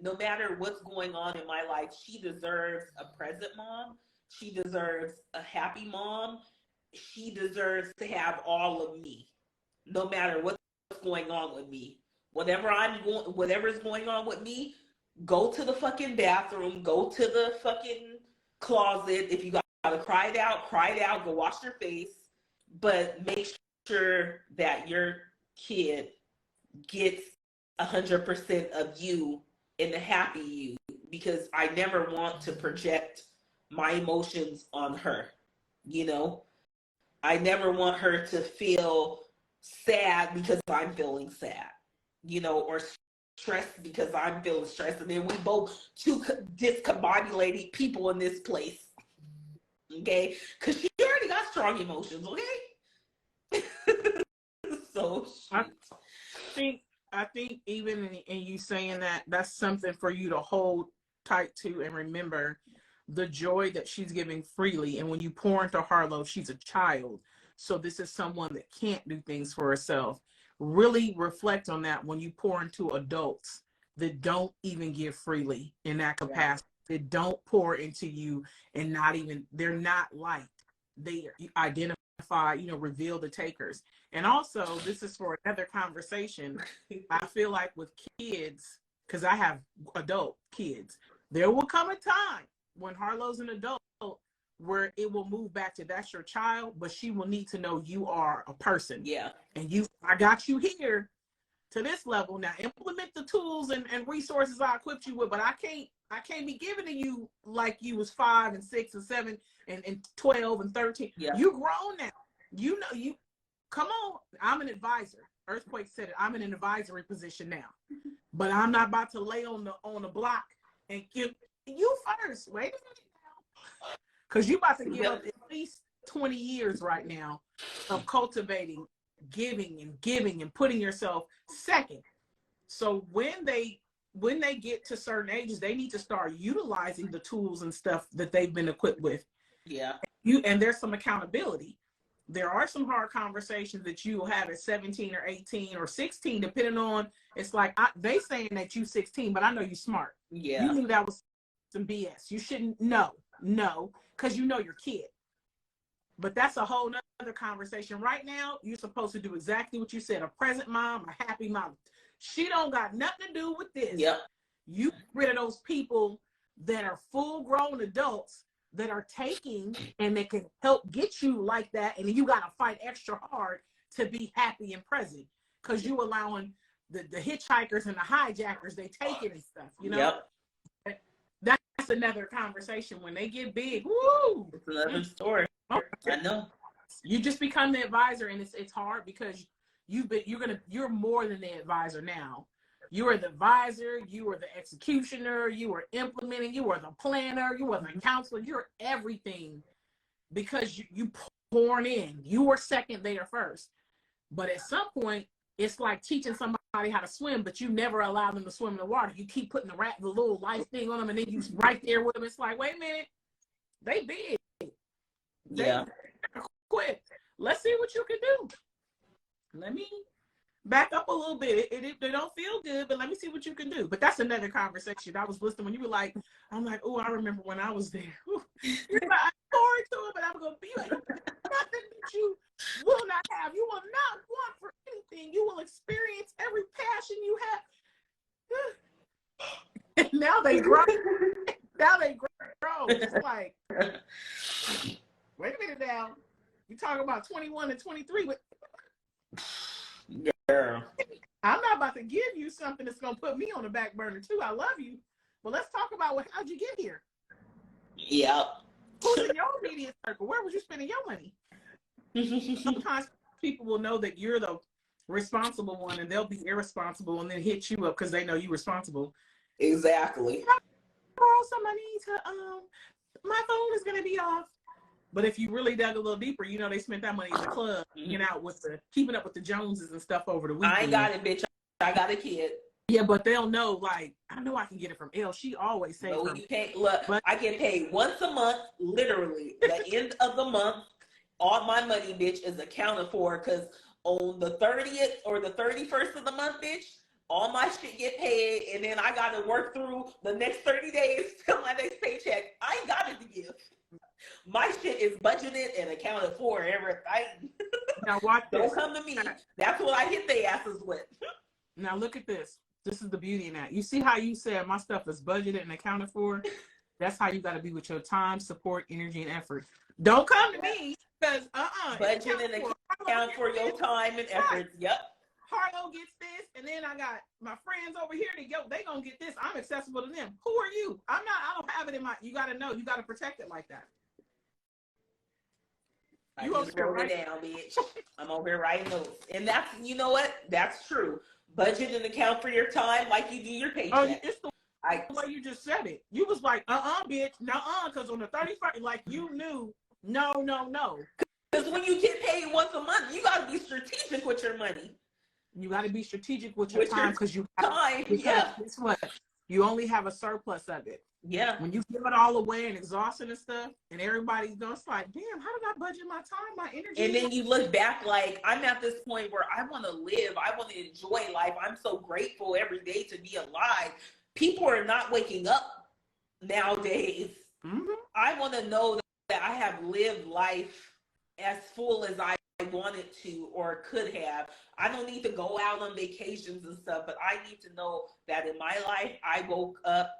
A: No matter what's going on in my life, she deserves a present mom. She deserves a happy mom. She deserves to have all of me, no matter what's going on with me. Whatever's going on with me, go to the fucking bathroom, go to the fucking closet. If you gotta cry it out, go wash your face. But make sure that your kid gets 100% of you and the happy you, because I never want to project my emotions on her. You know, I never want her to feel sad because I'm feeling sad, you know, or stressed because I'm feeling stressed. And then we both two discombobulated people in this place. Okay? Because she already got strong emotions, okay? So
B: I think even in you saying that, that's something for you to hold tight to and remember the joy that she's giving freely. And when you pour into Harlow, she's a child. So this is someone that can't do things for herself. Really reflect on that when you pour into adults that don't even give freely in that capacity, that don't pour into you and they're not liked. They identify, reveal the takers. And also, this is for another conversation. I feel like with kids, because I have adult kids, there will come a time when Harlow's an adult where it will move back to that's your child, but she will need to know you are a person.
A: Yeah.
B: And I got you here to this level. Now implement the tools and resources I equipped you with, but I can't be giving to you like you was 5 and 6 and 7 and 12 and 13.
A: Yeah.
B: You grown now. You know, you come on. I'm an advisor. Earthquake said it. I'm in an advisory position now, but I'm not about to lay on the block and give you first. Wait a minute now, because you about to give up at least 20 years right now of cultivating, giving and putting yourself second. So when they get to certain ages, they need to start utilizing the tools and stuff that they've been equipped with.
A: Yeah.
B: And there's some accountability. There are some hard conversations that you will have at 17 or 18 or 16, depending on, it's like, they saying that you 16, but I know you smart.
A: Yeah.
B: You knew that was some BS. You shouldn't know. No, because you know your kid. But that's a whole nother conversation. Right now, you're supposed to do exactly what you said. A present mom, a happy mom. She don't got nothing to do with this.
A: Yep.
B: You get rid of those people that are full-grown adults that are taking and they can help get you like that. And you got to fight extra hard to be happy and present because you allowing the hitchhikers and the hijackers, they take it and stuff, you know?
A: Yep.
B: That's another conversation. When they get big, woo!
A: It's another story.
B: Oh,
A: I know.
B: You just become the advisor, and it's hard because you're more than the advisor now. You are the advisor, you are the executioner, you are implementing, you are the planner, you are the counselor, you're everything because you pouring in. You were second, they are first. But at some point, it's like teaching somebody how to swim, but you never allow them to swim in the water. You keep putting the little life thing on them, and then you right there with them. It's like, wait a minute, they big.
A: Yeah.
B: Quit. Let's see what you can do. Let me back up a little bit. It don't feel good, but let me see what you can do. But that's another conversation. I was listening when you were like, I'm like, oh, I remember when I was there. You're like, I'm forward to it, but I'm going to be like, nothing that you will not have. You will not want for anything. You will experience every passion you have. And now they grow. It's like, wait a minute now. You talking about 21 and 23, but
A: Girl.
B: I'm not about to give you something that's gonna put me on the back burner too. I love you, but let's talk about how'd you get here?
A: Yep.
B: Who's in your immediate circle? Where was you spending your money? Sometimes people will know that you're the responsible one, and they'll be irresponsible and then hit you up because they know you're responsible.
A: Exactly.
B: Oh, somebody to my phone is gonna be off. But if you really dug a little deeper, you know they spent that money in the club, hanging out with keeping up with the Joneses and stuff over the weekend.
A: I ain't got it, bitch. I got a kid.
B: Yeah, but they'll know, like, I know I can get it from Elle. She always says,
A: no, you can't. Look, but I get paid once a month, literally. The end of the month, all my money, bitch, is accounted for because on the 30th or the 31st of the month, bitch, all my shit get paid, and then I got to work through the next 30 days till my next paycheck. I ain't got it to give. My shit is budgeted and accounted for, everything.
B: Now watch this.
A: Don't come to me. That's what I hit their asses with.
B: Now look at this. This is the beauty in that. You see how you said my stuff is budgeted and accounted for? That's how you got to be with your time, support, energy, and effort. Don't come to me because
A: budget and account for your time and effort. Yep.
B: Harlow gets this, and then I got my friends over here they gonna get this. I'm accessible to them. Who are you? I don't have it in my. You gotta know. You gotta protect it like that.
A: You just wrote it down, bitch. I'm over here writing notes. And that's, you know what? That's true. Budget and account for your time like you do your paycheck.
B: Oh, it's the way you just said it. You was like, bitch, because on the 31st, like you knew, no.
A: Because when you get paid once a month, you got to be strategic with your money.
B: You got to be strategic with your time because you have
A: time.
B: Yeah. Guess what? You only have a surplus of it.
A: Yeah.
B: When you give it all away and exhausting and stuff, and everybody's going, it's like, damn, how did I budget my time, my energy?
A: And then you look back like, I'm at this point where I want to live. I want to enjoy life. I'm so grateful every day to be alive. People are not waking up nowadays.
B: Mm-hmm.
A: I want to know that I have lived life as full as I wanted to or could have. I don't need to go out on vacations and stuff, but I need to know that in my life, I woke up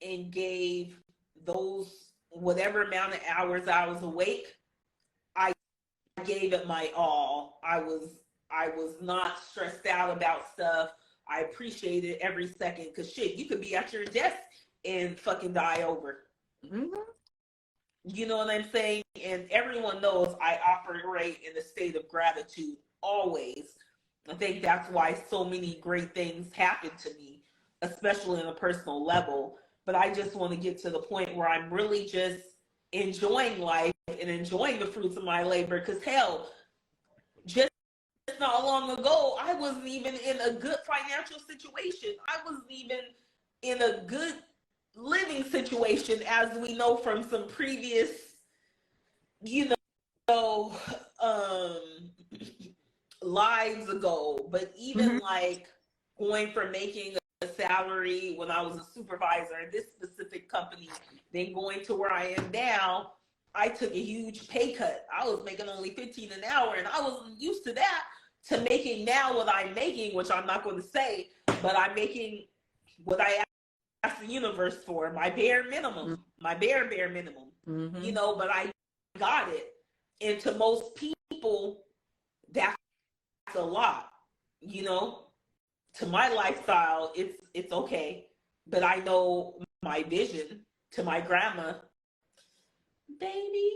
A: and gave those whatever amount of hours I was awake, I gave it my all. I was not stressed out about stuff. I appreciated every second because shit, you could be at your desk and fucking die over.
B: Mm-hmm.
A: You know what I'm saying? And everyone knows I operate in a state of gratitude always. I think that's why so many great things happen to me, especially on a personal level. But I just want to get to the point where I'm really just enjoying life and enjoying the fruits of my labor. Because hell, just not long ago, I wasn't even in a good financial situation. I wasn't even in a good living situation, as we know from some previous, lives ago. But even like going from making a salary when I was a supervisor in this specific company then going to where I am now, I took a huge pay cut. I was making only 15 an hour, and I wasn't used to that, to making now what I'm making, which I'm not going to say, but I'm making what I asked the universe for, my bare minimum, my bare minimum, you know, but I got it. And to most people, that's a lot, you know. To my lifestyle, it's okay. But I know my vision to my grandma, baby,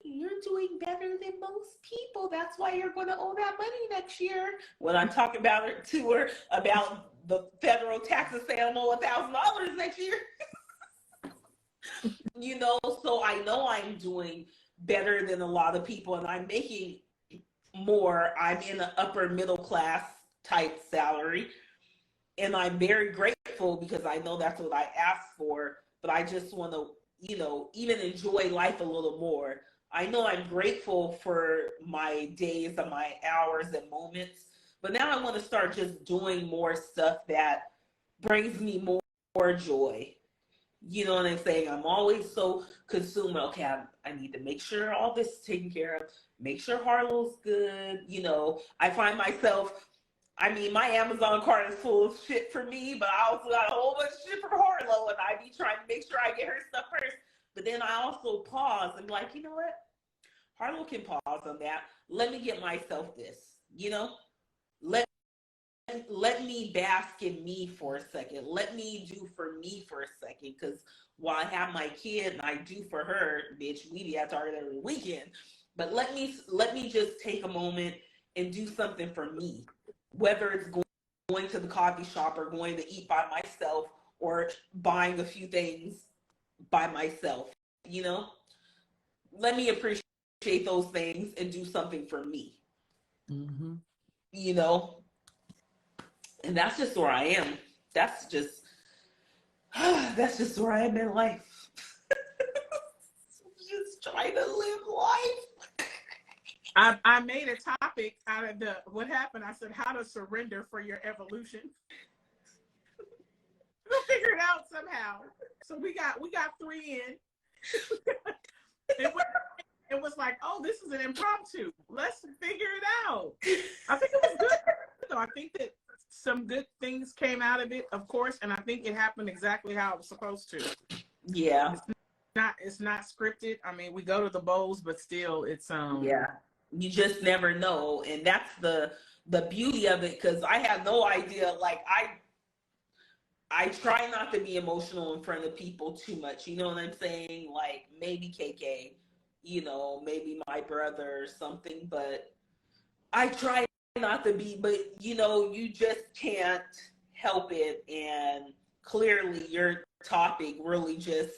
A: you're doing better than most people. That's why you're going to owe that money next year. When I'm talking about it to her about the federal taxes, say I'm owe $1,000 next year. You know, so I know I'm doing better than a lot of people, and I'm making more. I'm in an upper middle class type salary, and I'm very grateful because I know that's what I asked for. But I just want to, you know, even enjoy life a little more. I know I'm grateful for my days and my hours and moments, but now I want to start just doing more stuff that brings me more joy. You know what I'm saying? I'm always so consumed. Okay, I need to make sure all this is taken care of. Make sure Harlow's good. You know, I find myself, I mean, my Amazon cart is full of shit for me, but I also got a whole bunch of shit for Harlow, and I be trying to make sure I get her stuff first. But then I also pause and be like, you know what? Harlow can pause on that. Let me get myself this. You know, let let me bask in me for a second. Let me do for me for a second. Because while I have my kid and I do for her, bitch, we be at Target every weekend. But let me just take a moment and do something for me. Whether it's going to the coffee shop or going to eat by myself or buying a few things by myself, you know? Let me appreciate those things and do something for me. You know? And that's just where I am. That's just where I am in life. Just trying to live life.
B: I made a topic out of what happened. I said how to surrender for your evolution. We'll figure it out somehow. So we got 3 in. It was like, oh, this is an impromptu. Let's figure it out. I think it was good. though. I think that some good things came out of it, of course, and I think it happened exactly how it was supposed to.
A: Yeah.
B: It's not scripted. I mean, we go to the bowls, but still it's
A: yeah. You just never know. And that's the beauty of it, because I have no idea. Like I try not to be emotional in front of people too much. You know what I'm saying? Like maybe KK, maybe my brother or something, but I try not to be, but you just can't help it. And clearly your topic really just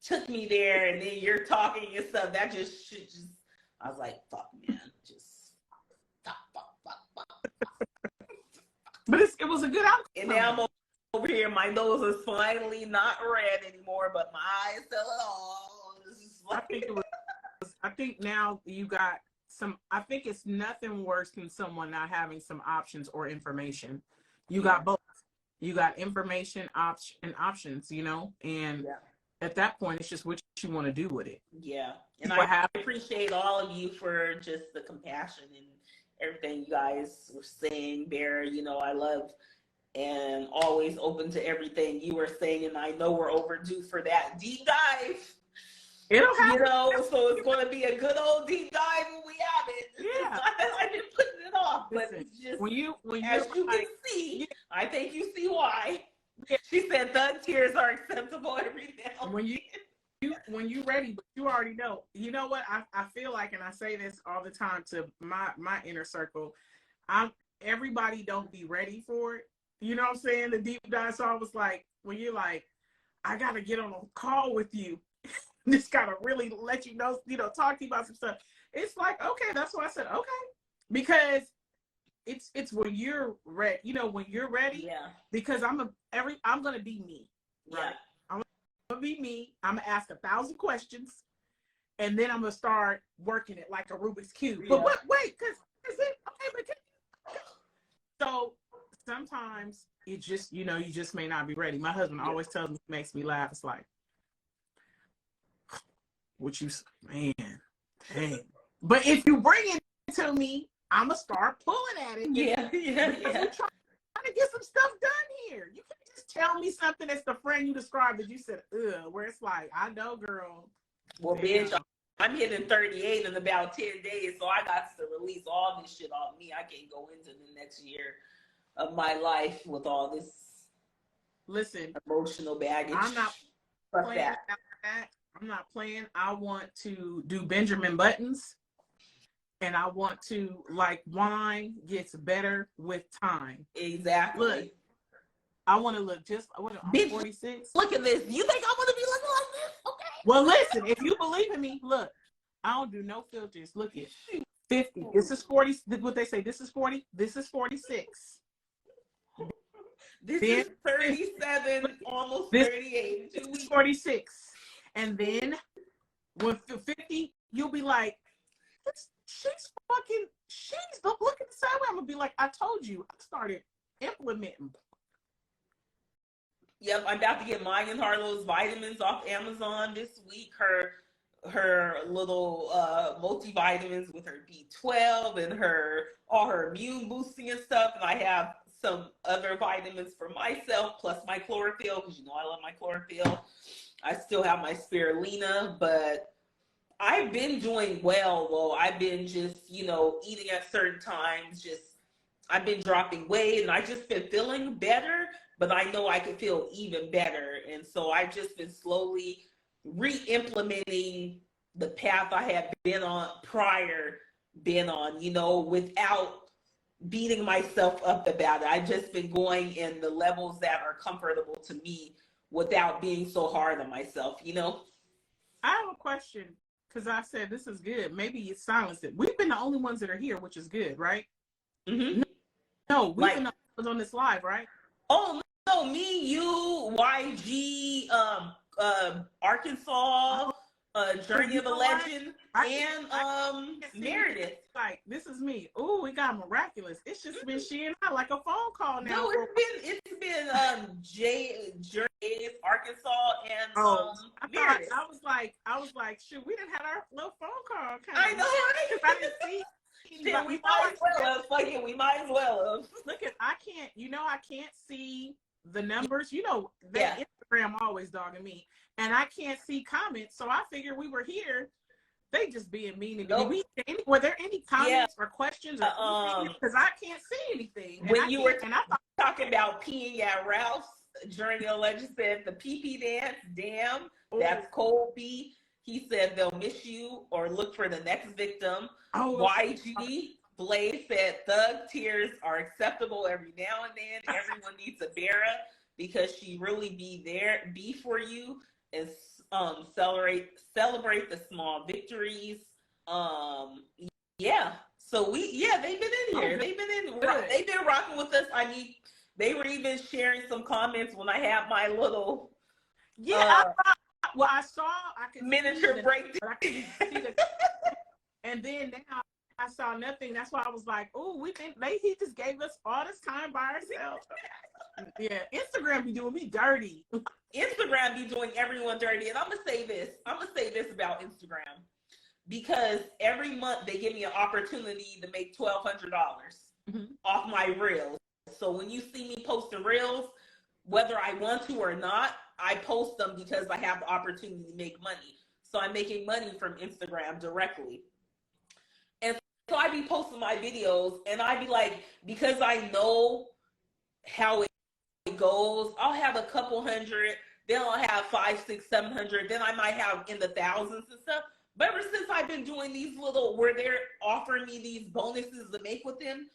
A: took me there, and then you're talking and stuff. That just I was like, fuck, man, just fuck.
B: But it was a good outcome.
A: And now I'm over here, my nose is finally not red anymore, but my eyes tell it all.
B: I think now you got some. I think it's nothing worse than someone not having some options or information. You got both. You got information, and options, and at that point, it's just what you want to do with it.
A: Yeah. And I appreciate all of you for just the compassion and everything you guys were saying there. I love and always open to everything you were saying. And I know we're overdue for that deep dive.
B: It'll happen.
A: So it's going to be a good old deep dive when we have it.
B: Yeah.
A: It's not that I've been putting it off, but it's just,
B: when you
A: as you can see, I think you see why. She said the tears are acceptable every now.
B: When you ready, but you already know. You know what? I feel like, and I say this all the time to my inner circle, everybody don't be ready for it. You know what I'm saying? The deep dive. So I was like, when you're like, I gotta get on a call with you. Just gotta really let you know, talk to you about some stuff. It's like, okay, that's why I said okay. Because it's when you're ready, when you're ready.
A: Yeah.
B: Because I'm gonna be me. Right.
A: Yeah.
B: I'm gonna be me. I'm gonna ask 1,000 questions, and then I'm gonna start working it like a Rubik's Cube. Yeah. But wait, because is it okay? So sometimes it just, you just may not be ready. My husband always tells me, makes me laugh. It's like, What you, man, dang. But if you bring it to me, I'm going to start pulling at it.
A: Yeah.
B: We're trying to get some stuff done here. You can't just tell me something that's the friend you described that you said, ugh, where it's like, I know, girl.
A: Well,
B: Damn.
A: bitch, I'm hitting 38 in about 10 days, so I got to release all this shit off me. I can't go into the next year of my life with all this emotional baggage.
B: I'm not playing that. I'm not playing. I want to do Benjamin Buttons, and I want to, like, wine gets better with time.
A: Exactly.
B: Look, I want to look just, I'm 46.
A: Look at this. You think I want to be looking like this? Okay.
B: Well, listen, if you believe in me, look, I don't do no filters. Look at 50. This is 40. What they say, this is 40. This is 46.
A: This is 37, almost 38.
B: This is 46. And then when 50, you'll be like, she's looking the same way. I'm going to be like, I told you. I started implementing.
A: Yep, I'm about to get mine and Harlow's vitamins off Amazon this week. Her little multivitamins with her B12 and all her immune boosting and stuff. And I have some other vitamins for myself, plus my chlorophyll, because you know I love my chlorophyll. I still have my spirulina, but I've been doing well, though. I've been just, eating at certain times. I've been dropping weight, and I've just been feeling better, but I know I could feel even better. And so I've just been slowly re-implementing the path I had been on, without beating myself up about it. I've just been going in the levels that are comfortable to me without being so hard on myself,
B: I have a question, because I said this is good. Maybe you silenced it. We've been the only ones that are here, which is good, right?
A: Mm-hmm.
B: No, we've been the only ones on this live, right?
A: Oh, no, me, you, YG, Arkansas, Journey of a Legend, and Meredith.
B: Like, this is me. Oh, we got miraculous. It's just been she and I, like a phone call now.
A: No, it's been Journey, Arkansas, and Meredith.
B: I was like, shoot, we didn't have our little phone call.
A: I know, right?
B: I didn't see.
A: Shit, we might as well have. Fucking, we might as well have.
B: Look at, I can't see the numbers. Instagram always dogging me, and I can't see comments. So I figured we were here. They just being mean to me.
A: Nope.
B: Were there any comments or questions? Because I can't see anything.
A: When you were talking about peeing at Ralph's, Journey of Legend said the pee dance. Damn, that's Colby. He said they'll miss you or look for the next victim. YG Blaze said thug tears are acceptable every now and then. Everyone needs a Vera because she really be for you and celebrate the small victories. Yeah. So they've been in here. They've been rocking with us. I mean, they were even sharing some comments when I had my little
B: I could
A: miniature break.
B: And then now I saw nothing. That's why I was like, oh, he just gave us all this time by ourselves. Yeah, Instagram be doing me dirty.
A: Instagram be doing everyone dirty. And I'm gonna say this about Instagram. Because every month they give me an opportunity to make $1,200 off my reels. So when you see me posting reels, whether I want to or not, I post them because I have the opportunity to make money. So I'm making money from Instagram directly. And so I be posting my videos and I be like, because I know how it goes, I'll have a couple hundred, then I'll have 500, 600, 700, then I might have in the thousands and stuff. But ever since I've been doing these where they're offering me these bonuses to make with them,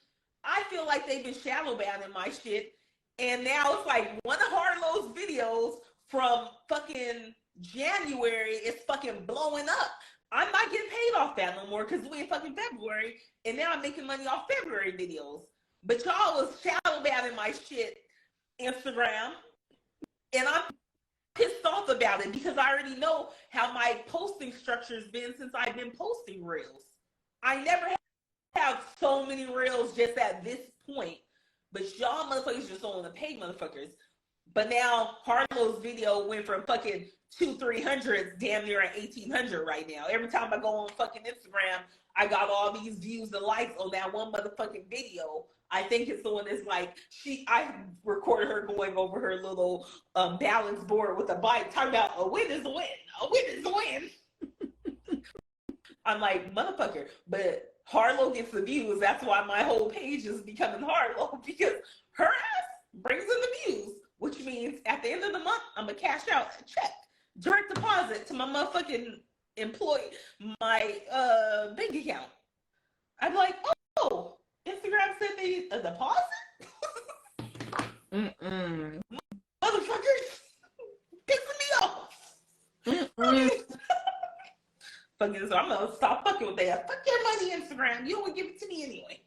A: I feel like they've been shadow banning my shit. And now it's like one of Harlow's videos from fucking January is fucking blowing up. I'm not getting paid off that no more because we're in fucking February. And now I'm making money off February videos. But y'all was shadow banning my shit, Instagram. And I'm pissed off about it because I already know how my posting structure has been since I've been posting reels. I never have so many reels just at this point, but y'all motherfuckers just don't want to pay motherfuckers. But now Harlow's video went from fucking 200-300 damn near at 1,800 right now. Every time I go on fucking Instagram, I got all these views and likes on that one motherfucking video. I think it's the one that's like I recorded her going over her little balance board with a bike, talking about a win is a win, a win is a win. I'm like, motherfucker, but Harlow gets the views. That's why my whole page is becoming Harlow, because her ass brings in the views, which means at the end of the month, I'm gonna cash out a check, direct deposit to my motherfucking employee, my bank account. I'm like, oh, Instagram said they need a deposit? Motherfuckers, pissing me off. Fucking, so I'm gonna stop fucking with that. Fuck your money, Instagram. You don't want to give it to me anyway.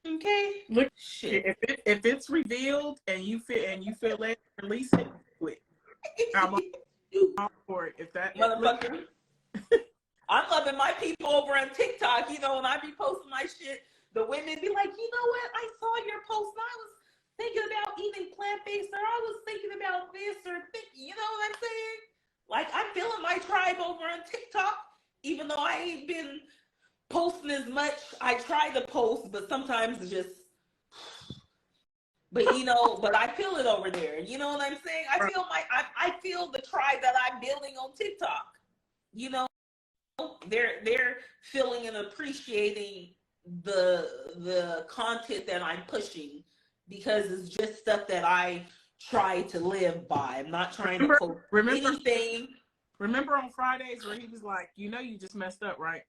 A: Okay.
B: Look, shit. If it's revealed and you feel like release it, quit. I'm all for it. If that
A: motherfucker. I'm loving my people over on TikTok. You know, when I be posting my shit, the women be like, you know what? I saw your post and I was thinking about eating plant-based, or I was thinking about this, or you know what I'm saying? Like, I'm feeling my tribe over on TikTok, even though I ain't been posting as much. I try to post, but sometimes it's just, but you know, but I feel it over there. You know what I'm saying? I feel the tribe that I'm building on TikTok. You know, they're feeling and appreciating the content that I'm pushing, because it's just stuff that I try to live by. I'm not trying to post anything.
B: Remember on Fridays where he was like, you know, you just messed up, right?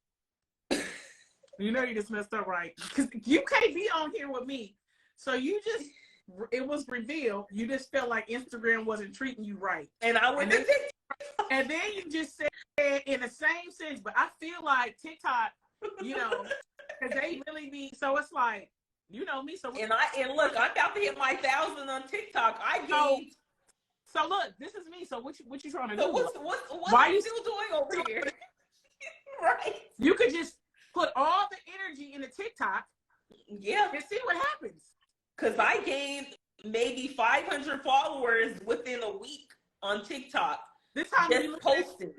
B: You know, you just messed up, right? Because you can't be on here with me. So it was revealed. You just felt like Instagram wasn't treating you right.
A: And I would
B: and then you just said in the same sense, but I feel like TikTok, you know, because they really be, so it's like, you know me. So
A: and look, I'm about to hit my 1,000 on TikTok.
B: So look, this is me. So what you trying to do?
A: So what are you still doing over here? Right.
B: You could just put all the energy into TikTok.
A: Yeah.
B: And see what happens.
A: Because I gained maybe 500 followers within a week on TikTok.
B: This time
A: just posting.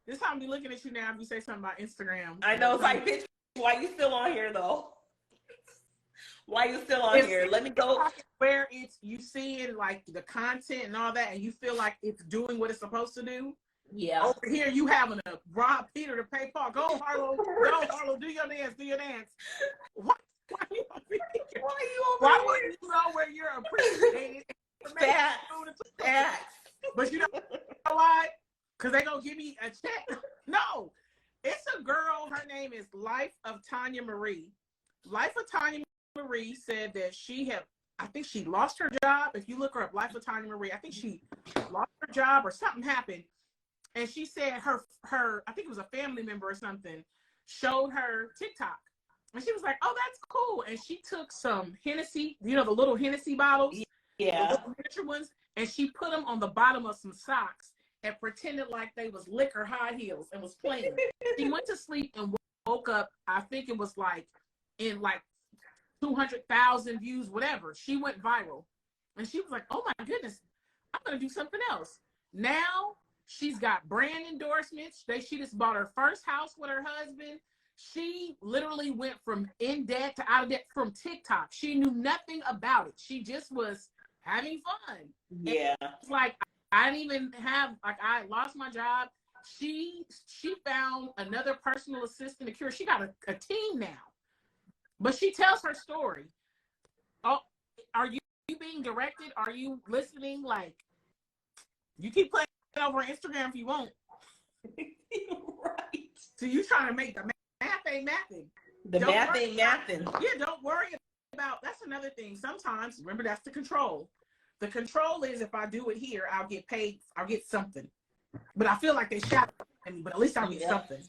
B: This time be looking at you now if you say something about Instagram.
A: I know. It's like, bitch, why you still on here though? Why you still on here? Let me go.
B: Where it's you seeing like the content and all that, and you feel like it's doing what it's supposed to do.
A: Yeah.
B: Over here, you having to rob Peter to pay Paul. Go, Harlow. Go, Harlow. Do your dance. Do your dance. Why you over here? Why wouldn't you know where you're appreciated?
A: Facts.
B: But you know why? Because they're going to give me a check. No. It's a girl. Her name is Life of Tanya Marie. Life of Tanya Marie said that I think she lost her job. If you look her up, Life of Tanya Marie, I think she lost her job or something happened. And she said her I think it was a family member or something, showed her TikTok. And she was like, oh, that's cool. And she took some Hennessy, you know, the little Hennessy bottles.
A: Yeah.
B: The little miniature ones. And she put them on the bottom of some socks and pretended like they was liquor high heels and was playing. She went to sleep and woke up, I think it was like in like 200,000 views, whatever. She went viral. And she was like, oh my goodness, I'm going to do something else. Now she's got brand endorsements. She just bought her first house with her husband. She literally went from in debt to out of debt from TikTok. She knew nothing about it. She just was having fun.
A: Yeah.
B: It's like, I didn't even have, like, I lost my job. She found another personal assistant to cure. She got a team now. But she tells her story. Oh, are you being directed? Are you listening? Like, you keep playing over Instagram if you want.
A: Right.
B: So you trying to make the math ain't mathing.
A: The math ain't mathing.
B: Yeah, don't worry about, that's another thing. Sometimes, remember, that's the control. The control is if I do it here, I'll get paid, I'll get something. But I feel like they shot me, but at least I'll get something.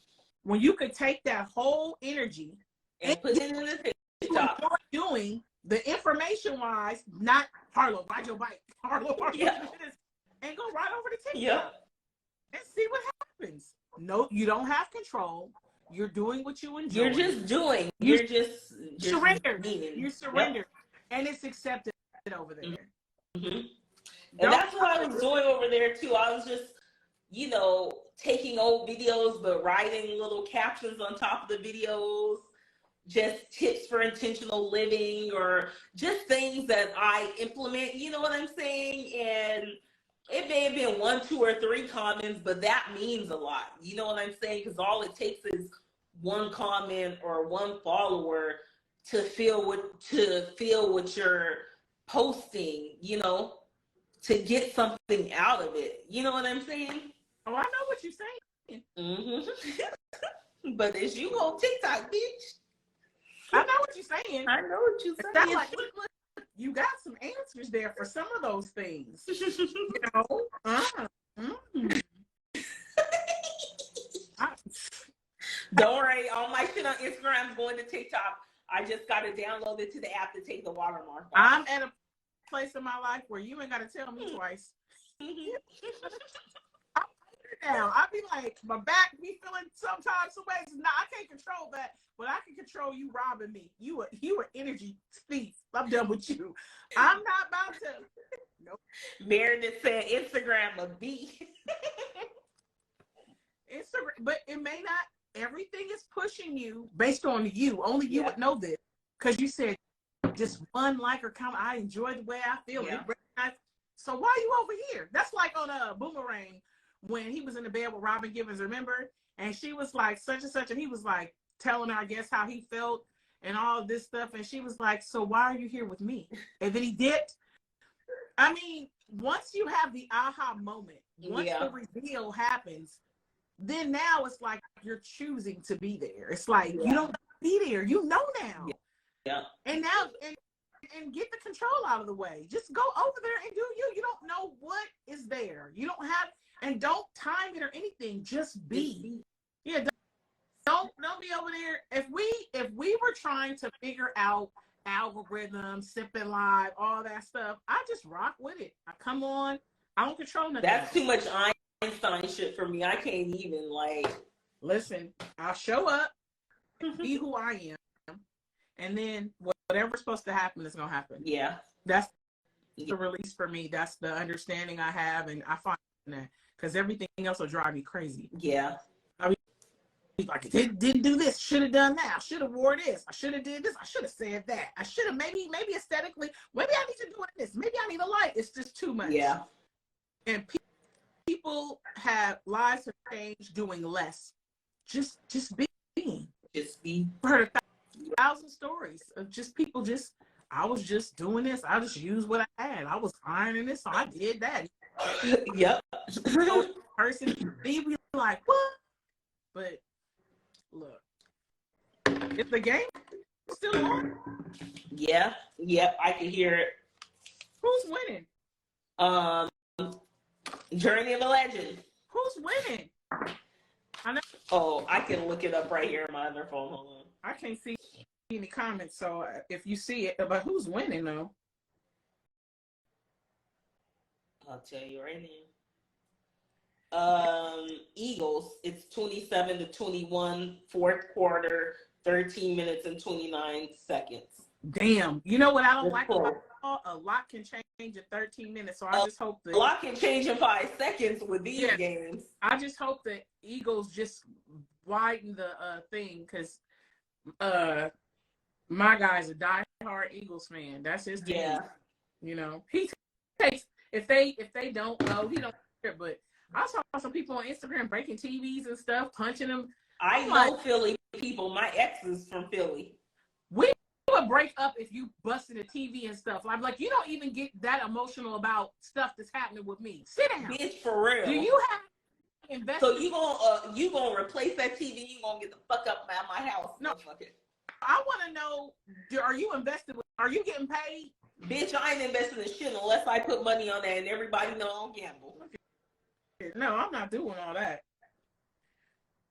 B: When you could take that whole energy
A: and put it in the TikTok.
B: Doing the information wise, not Harlow, ride your bike. Harlow,
A: yeah.
B: And go right over to TikTok.
A: Yeah.
B: And see what happens. No, you don't have control. You're doing what you enjoy.
A: You're just doing. You're just
B: surrendered. You surrendered. Yep. And it's accepted over there.
A: Mm-hmm. And
B: Don't
A: that's what I was doing over there too. I was just, taking old videos, but writing little captions on top of the videos, just tips for intentional living or just things that I implement, you know what I'm saying? And it may have been one, two, or three comments, but that means a lot. You know what I'm saying? Because all it takes is one comment or one follower to feel what you're posting, to get something out of it. You know what I'm saying?
B: Oh, I know what you're saying.
A: But as you go TikTok, bitch.
B: I know what you're saying.
A: I know what you're saying.
B: That's like, look, you got some answers there for some of those things.
A: Don't worry, all my shit on Instagram is going to TikTok. I just got to download it to the app to take the watermark off.
B: I'm at a place in my life where you ain't got to tell me twice. Now I be like, my back be feeling sometimes some ways. Nah, I can't control that, but I can control you robbing me. You are energy thief. I'm done with you. I'm not about to. Nope.
A: Meredith said Instagram a beat.
B: Instagram, but it may not. Everything is pushing you based on you. Only you would know this because you said just one like or comment. I enjoy the way I feel.
A: Yeah.
B: So why are you over here? That's like on a Boomerang. When he was in the bed with Robin Givens, remember? And she was like, such and such, and he was like telling her, I guess, how he felt and all this stuff. And she was like, so why are you here with me? And then he dipped. I mean, once you have the aha moment, once the reveal happens, then now it's like you're choosing to be there. It's like you don't be there. You know now.
A: Yeah.
B: And now, and get the control out of the way. Just go over there and do you. You don't know what is there. You don't have. And don't time it or anything. Just be. Yeah. Don't be over there. If we were trying to figure out algorithms, sipping live, all that stuff, I just rock with it. I come on. I don't control nothing.
A: That's too much Einstein shit for me. I can't even
B: listen. I'll show up, be who I am, and then whatever's supposed to happen is gonna happen.
A: Yeah.
B: That's the release for me. That's the understanding I have, and I find that. Because everything else will drive me crazy.
A: Yeah.
B: I mean, like, didn't do this. Should have done that. I should have wore this. I should have did this. I should have said that. I should have maybe aesthetically. Maybe I need to do this. Maybe I need a light. It's just too much.
A: Yeah.
B: And people have lives have changed doing less. Just being.
A: Just be.
B: I heard 1,000 stories of just people I was just doing this. I just used what I had. I was ironing this, so I did that.
A: Yep.
B: Person, they be like, what? But look, is the game still on?
A: Yeah. Yep. I can hear it.
B: Who's winning?
A: Journey of a Legend.
B: Who's winning? I know.
A: Oh, I can look it up right here on my other phone. Hold on.
B: I can't see any comments, so if you see it, but who's winning though?
A: I'll tell you right now. Eagles, it's 27-21, fourth quarter, 13 minutes and 29 seconds.
B: Damn. You know what I don't like about football? A lot can change in 13 minutes. So I just hope that
A: a lot can change in 5 seconds with these games.
B: I just hope that Eagles just widen the thing because my guy's a diehard Eagles fan. That's his team.
A: Yeah.
B: You know, he takes if they don't know, he don't care. But I saw some people on Instagram breaking TVs and stuff, punching them.
A: I know Philly people. My ex is from Philly.
B: We would break up if you busted a TV and stuff. I'm like, you don't even get that emotional about stuff that's happening with me. Sit down,
A: bitch, for real.
B: Do you have invested?
A: So you gonna replace that TV? You gonna get the fuck up out of my house?
B: No, fuck it. I want to know: are you invested? Are you getting paid?
A: Bitch, I ain't investing in shit unless I put money on that, and everybody know I don't gamble.
B: No, I'm not doing all that.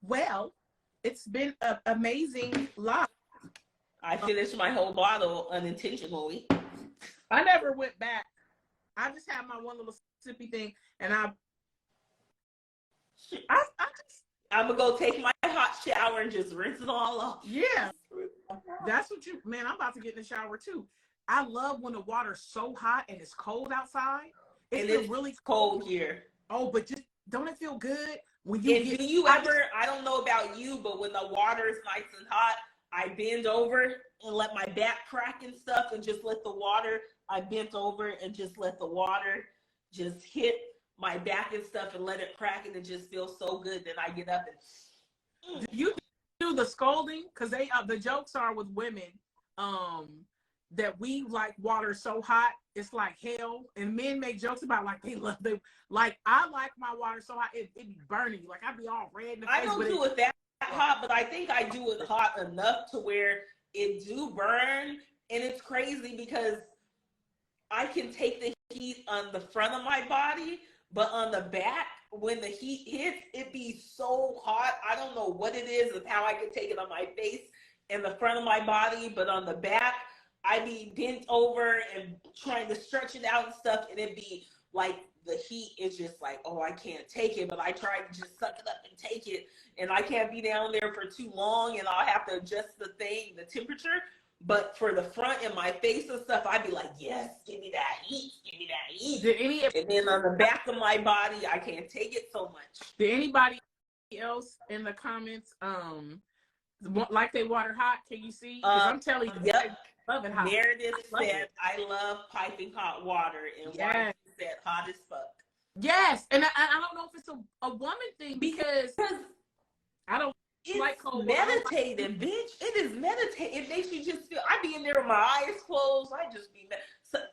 B: Well, it's been an amazing life.
A: I finished my whole bottle unintentionally.
B: I never went back. I just had my one little sippy thing, and I'm
A: gonna go take my hot shower and just rinse it all off.
B: Yeah, that's what man. I'm about to get in the shower too. I love when the water's so hot and it's cold outside. It's
A: and
B: been
A: it's
B: really
A: cold here.
B: Oh, but just don't it feel good when you
A: And
B: get?
A: do you ever? I don't know about you, but when the water is nice and hot, I bend over and let my back crack and stuff, and just let the water. I bent over and just let the water just hit my back and stuff, and let it crack, and it just feels so good. Then I get up and.
B: Do you do the scolding? Because they the jokes are with women, that we like water so hot it's like hell, and men make jokes about like they love them. Like I like my water so hot it be burning, like I be all red in the face.
A: I don't do it that hot, but I think I do it hot enough to where it do burn, and it's crazy because I can take the heat on the front of my body, but on the back, when the heat hits, it be so hot. I don't know what it is of how I can take it on my face and the front of my body, but on the back, I be bent over and trying to stretch it out and stuff, and it be like the heat is just like, oh, I can't take it, but I try to just suck it up and take it, and I can't be down there for too long, and I'll have to adjust the temperature. But for the front and my face and stuff, I'd be like, yes, give me that heat, give me that heat. And then on the back of my body, I can't take it so much.
B: Did anybody else in the comments like they water hot? Can you see? Because I'm telling you,
A: yep.
B: I love it hot.
A: Meredith said, I love piping hot water, and
B: yes.
A: YG said hot as fuck.
B: Yes, and I don't know if it's a woman thing because I don't.
A: It's
B: like cold
A: meditating, bitch. It is meditating. It makes you just feel. I be in there with my eyes closed. I just be.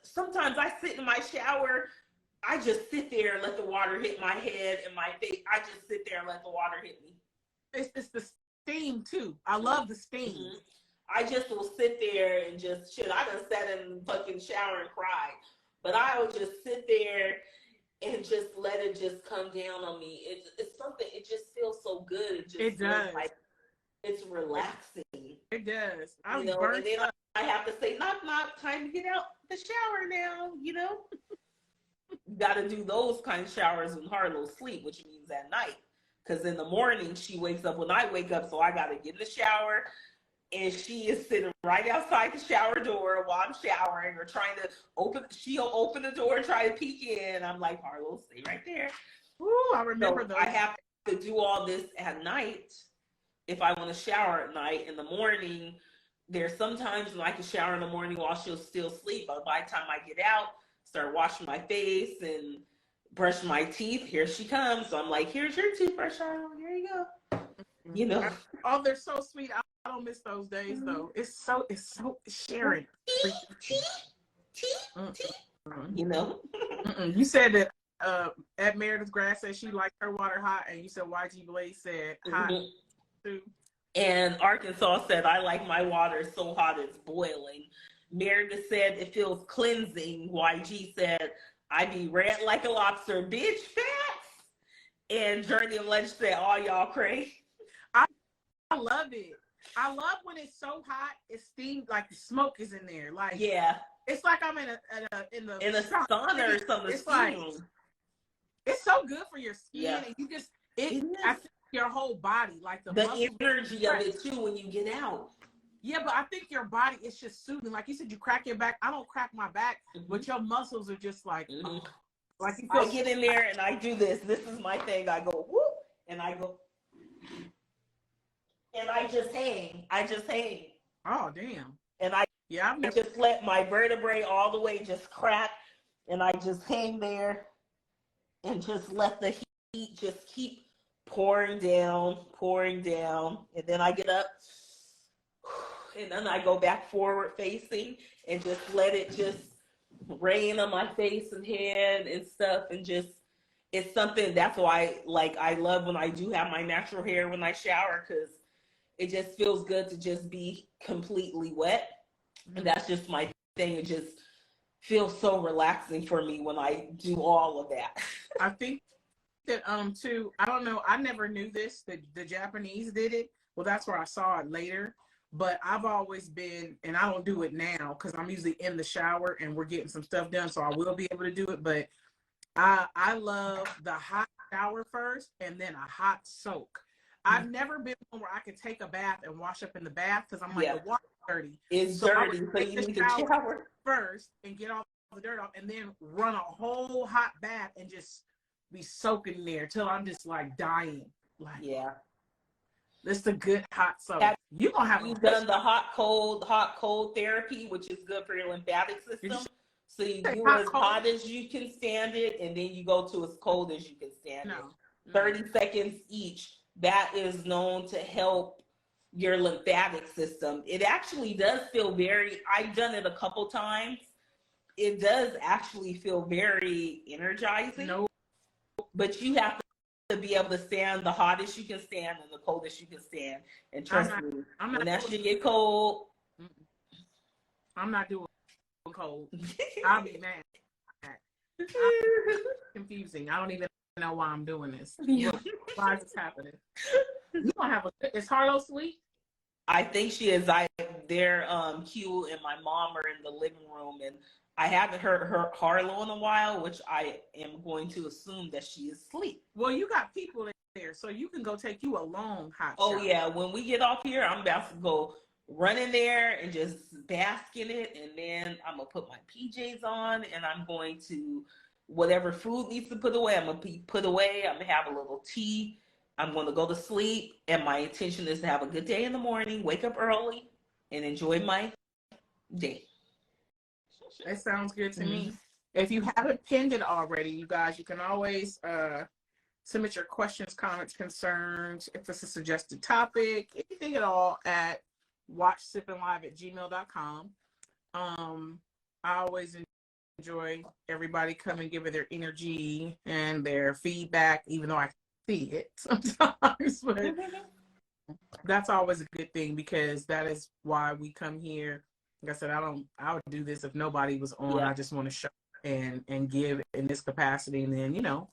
A: Sometimes I sit in my shower. I just sit there and let the water hit my head and my face. I just sit there and let the water hit me.
B: It's the steam too. I love the steam.
A: Mm-hmm. I just will sit there and just shit. I done sat in the fucking shower and cried, but I will just sit there and just let it just come down on me. It's something. It just feels so good.
B: It does.
A: Like it's relaxing.
B: It does.
A: And then I have to say, knock, knock, time to get out the shower now. You got to do those kind of showers when Harlow's sleep, which means at night. Because in the morning she wakes up when I wake up, so I got to get in the shower. And she is sitting right outside the shower door while I'm showering or trying to she'll open the door and try to peek in. I'm like, Harlow, stay right there.
B: Ooh, I remember those.
A: I have to do all this at night if I want to shower at night. In the morning, there's sometimes when I can shower in the morning while she'll still sleep. But by the time I get out, start washing my face and brush my teeth, here she comes. So I'm like, here's your toothbrush, Harlow. Here you go.
B: Oh, they're so sweet. I don't miss those days though. It's so sharing. You said that at Meredith Grass said she liked her water hot, and you said YG Blaze said hot too.
A: And Arkansas said, I like my water so hot it's boiling. Meredith said it feels cleansing. YG said, I be red like a lobster, bitch, facts. And Journey of Lunch said, all y'all crazy.
B: I love it. I love when it's so hot, it's steamed, like the smoke is in there. Like,
A: yeah,
B: it's like I'm in a
A: sauna or something.
B: It's like, it's so good for your skin,
A: yeah.
B: and you just I think your whole body, like the
A: energy of it too when you get out.
B: Yeah, but I think your body is just soothing. Like you said, you crack your back. I don't crack my back, but your muscles are just like, like you feel.
A: I get in there and I do this. This is my thing. I go whoop, and I go. And I just hang.
B: Oh, damn.
A: And I just let my vertebrae all the way just crack. And I just hang there and just let the heat just keep pouring down. And then I get up. And then I go back forward facing and just let it just rain on my face and head and stuff. And just, it's something, that's why I love when I do have my natural hair when I shower, because it just feels good to just be completely wet. And that's just my thing. It just feels so relaxing for me when I do all of that.
B: I think that, too, I don't know, I never knew this, that the Japanese did it. Well, that's where I saw it later. But I've always been, and I don't do it now because I'm usually in the shower and we're getting some stuff done, so I will be able to do it. But I love the hot shower first and then a hot soak. I've never been one where I could take a bath and wash up in the bath because I'm like, the water's dirty.
A: It's dirty, so you need to shower
B: first and get all the dirt off, and then run a whole hot bath and just be soaking there till I'm just like dying. Like,
A: Yeah.
B: this is a good hot soak.
A: Have
B: You gonna have
A: you done the hot cold therapy, which is good for your lymphatic system? So you do
B: hot
A: as
B: cold?
A: hot as you can stand it, and then you go to as cold as you can stand it.
B: No.
A: 30 seconds each. That is known to help your lymphatic system. It actually does feel very, I've done it a couple times. It does actually feel very energizing.
B: No.
A: But you have to be able to stand the hottest you can stand and the coldest you can stand. And trust me, when that shit get cold,
B: I'm not doing cold. I'll be mad. Confusing. I don't even know why I'm doing this.
A: Yeah.
B: Why is this happening? You don't have is Harlow sweet?
A: I think she is. They're Q and my mom are in the living room, and I haven't heard Harlow in a while, which I am going to assume that she is asleep.
B: Well, you got people there, so you can go take you a long hot
A: shower.
B: Oh
A: yeah, when we get off here, I'm about to go run in there and just bask in it, and then I'm gonna put my PJs on, and I'm going to whatever food needs to put away. I'm gonna put away. I'm gonna have a little tea. I'm going to go to sleep, and my intention is to have a good day in the morning, wake up early, and enjoy my day.
B: That sounds good to me. If you haven't pinned it already, you guys, you can always submit your questions, comments, concerns, if it's a suggested topic, anything at all at watchsippinglive@gmail.com. I always enjoy everybody coming, giving their energy and their feedback, even though I see it sometimes, but that's always a good thing because that is why we come here. Like I said, I would do this if nobody was on. Yeah. I just want to show and give in this capacity, and then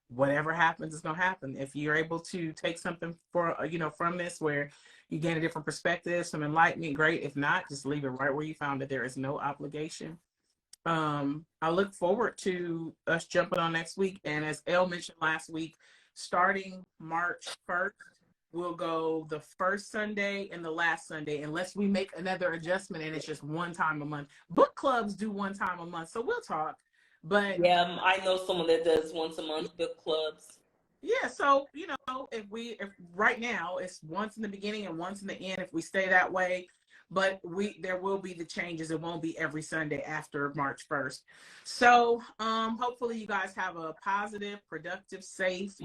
B: whatever happens is gonna happen. If you're able to take something from this where you gain a different perspective, some enlightenment, great. If not, just leave it right where you found it. There is no obligation. I look forward to us jumping on next week, and as Elle mentioned last week, starting March 1st, we'll go the first Sunday and the last Sunday, unless we make another adjustment and it's just one time a month. Book clubs do one time a month, so we'll talk. But
A: yeah, I know someone that does once a month book clubs.
B: Yeah, so if right now it's once in the beginning and once in the end, if we stay that way, but there will be the changes. It won't be every Sunday after March 1st. So hopefully you guys have a positive, productive, safe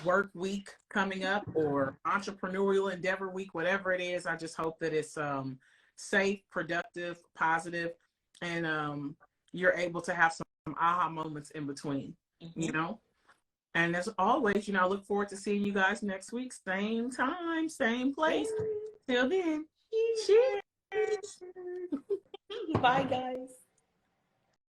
B: work week coming up, or entrepreneurial endeavor week, whatever it is. I just hope that it's safe, productive, positive, and you're able to have some aha moments in between, And as always, I look forward to seeing you guys next week. Same time, same place. Till then, cheers.
A: Bye, guys.